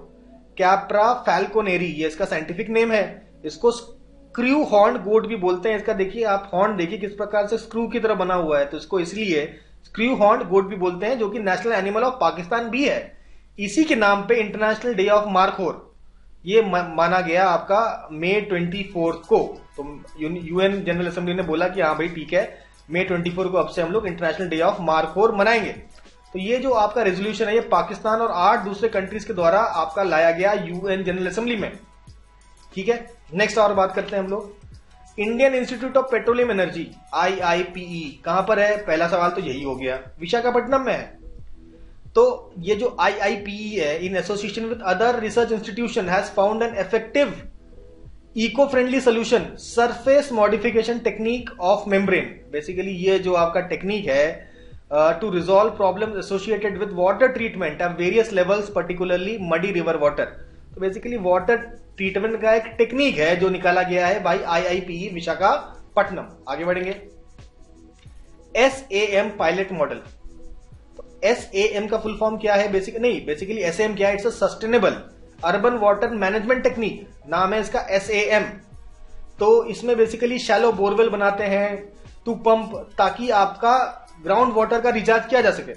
कैप्रा फैल्कोनेरी, ये इसका साइंटिफिक नेम है। इसको स्क्रू हॉर्न गोट भी बोलते हैं। इसका देखिए आप हॉर्न देखिए किस प्रकार से स्क्रू की तरह बना हुआ है, तो इसको इसलिए स्क्रू हॉर्न गोट भी बोलते हैं, जो कि नेशनल एनिमल ऑफ पाकिस्तान भी है। इसी के नाम पे इंटरनेशनल डे ऑफ मारखोर ये माना गया आपका May 24 को। तो यूएन जनरल असेंबली ने बोला कि हाँ भाई ठीक है, May 24 को अब से हम लोग इंटरनेशनल डे ऑफ मारखोर मनाएंगे। तो ये जो आपका रेजोल्यूशन है ये पाकिस्तान और 8 दूसरे कंट्रीज के द्वारा आपका लाया गया यूएन जनरल असेंबली में। ठीक है, नेक्स्ट और बात करते हैं हम लोग। Indian institute of petroleum energy IIPE कहां पर है? पहला सवाल तो यही हो गया, विशाखापट्टनम में है। तो ये जो IIPE है, in association with other research institution has found an effective eco friendly solution surface modification technique of membrane. Basically ये जो आपका टेक्निक है to resolve problems associated with water treatment at various levels, particularly muddy river water. तो बेसिकली वाटर ट्रीटमेंट का एक टेक्निक है जो निकाला गया है भाई IIPE विशाखापट्टनम। आगे बढ़ेंगे। SAM pilot model. तो SAM का फुल फॉर्म क्या है? बेसिकली SAM क्या है? It's a sustainable urban water management technique, नाम है इसका SAM। तो इसमें बेसिकली शैलो बोरवेल बनाते हैं टू पंप, ताकि आपका ग्राउंड वाटर का रिचार्ज किया जा सके,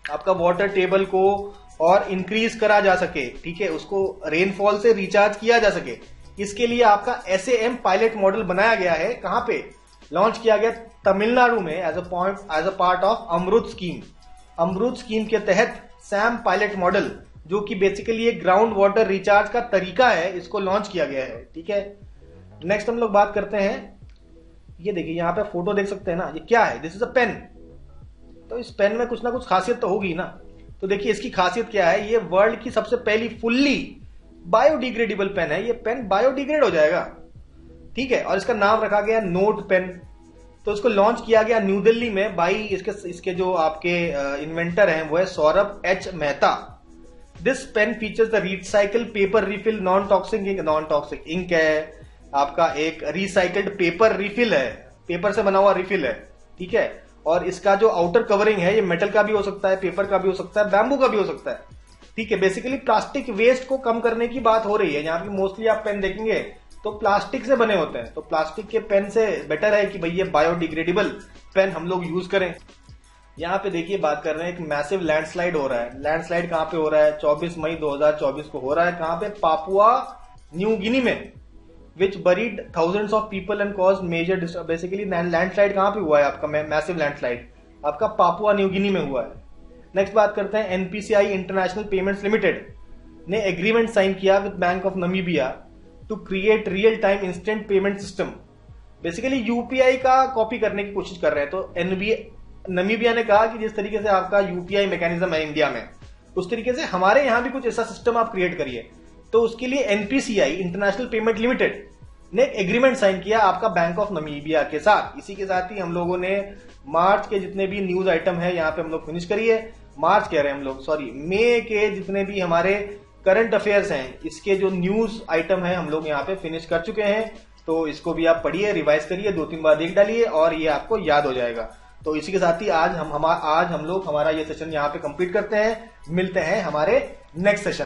आपका वाटर टेबल को और इंक्रीज करा जा सके। ठीक है, उसको रेनफॉल से रिचार्ज किया जा सके। इसके लिए आपका SAM पायलट मॉडल बनाया गया है। कहां पे लॉन्च किया गया? तमिलनाडु में as a part of Amrut scheme. Amrut scheme के तहत SAM पायलट मॉडल, जो कि बेसिकली एक ग्राउंड वाटर रिचार्ज का तरीका है, इसको लॉन्च किया गया है। ठीक है, नेक्स्ट हम लोग बात करते हैं। ये देखिए यहाँ पे फोटो देख सकते हैं ना, ये क्या है? This is a pen. तो इस पेन में कुछ ना कुछ खासियत तो होगी ना। तो देखिए इसकी खासियत क्या है, ये वर्ल्ड की सबसे पहली फुल्ली बायोडिग्रेडेबल पेन है। ये पेन बायोडिग्रेड हो जाएगा। ठीक है, और इसका नाम रखा गया नोट पेन। तो इसको लॉन्च किया गया न्यू दिल्ली में बाई इसके जो आपके इन्वेंटर हैं वो है Saurabh H Mehta. This pen features the recycle paper refill non toxic ink है, आपका एक रिसाइकल्ड पेपर रिफिल है, पेपर से बना हुआ रिफिल है। ठीक है, और इसका जो आउटर कवरिंग है ये मेटल का भी हो सकता है, पेपर का भी हो सकता है, बैम्बू का भी हो सकता है। ठीक है, बेसिकली प्लास्टिक वेस्ट को कम करने की बात हो रही है। यहाँ पे मोस्टली आप पेन देखेंगे तो प्लास्टिक से बने होते हैं। तो प्लास्टिक के पेन से बेटर है कि भाई ये बायोडिग्रेडेबल पेन हम लोग यूज करें। यहाँ पे देखिए बात कर रहे हैं, एक मैसिव लैंडस्लाइड हो रहा है। लैंडस्लाइड कहाँ पे हो रहा है? 24 मई 2024 को हो रहा है। कहाँ पे? पापुआ न्यू गिनी में, which buried thousands of people and caused major basically landslide कहां पे हुआ है? आपका मैसिव लैंडस्लाइड आपका पापुआ न्यू गिनी में हुआ है। नेक्स्ट बात करते हैं। NPCI इंटरनेशनल पेमेंट्स लिमिटेड ने एग्रीमेंट साइन किया with bank of Namibia to create real time instant payment system. Basically UPI का कॉपी करने की कोशिश कर रहे हैं। तो नमीबिया ने कहा कि जिस तरीके से आपका UPI मैकेनिज्म है इंडिया में, उस तरीके से हमारे यहां भी कुछ ऐसा सिस्टम आप क्रिएट करिए। तो उसके लिए NPCI इंटरनेशनल पेमेंट लिमिटेड ने एग्रीमेंट साइन किया आपका बैंक ऑफ नमीबिया के साथ। इसी के साथ ही हम लोगों ने मार्च के जितने भी न्यूज आइटम है यहाँ पे हम लोग फिनिश करिए। मार्च कह रहे हैं हम लोग, सॉरी, मई के जितने भी हमारे करंट अफेयर्स हैं, इसके जो न्यूज आइटम है हम लोग यहाँ पे फिनिश कर चुके हैं। तो इसको भी आप पढ़िए, रिवाइज करिए, 2-3 बार देख डालिए और ये आपको याद हो जाएगा। तो इसी के साथ ही आज हम लोग हमारा ये सेशन यहाँ पे कंप्लीट करते हैं। मिलते हैं हमारे नेक्स्ट सेशन।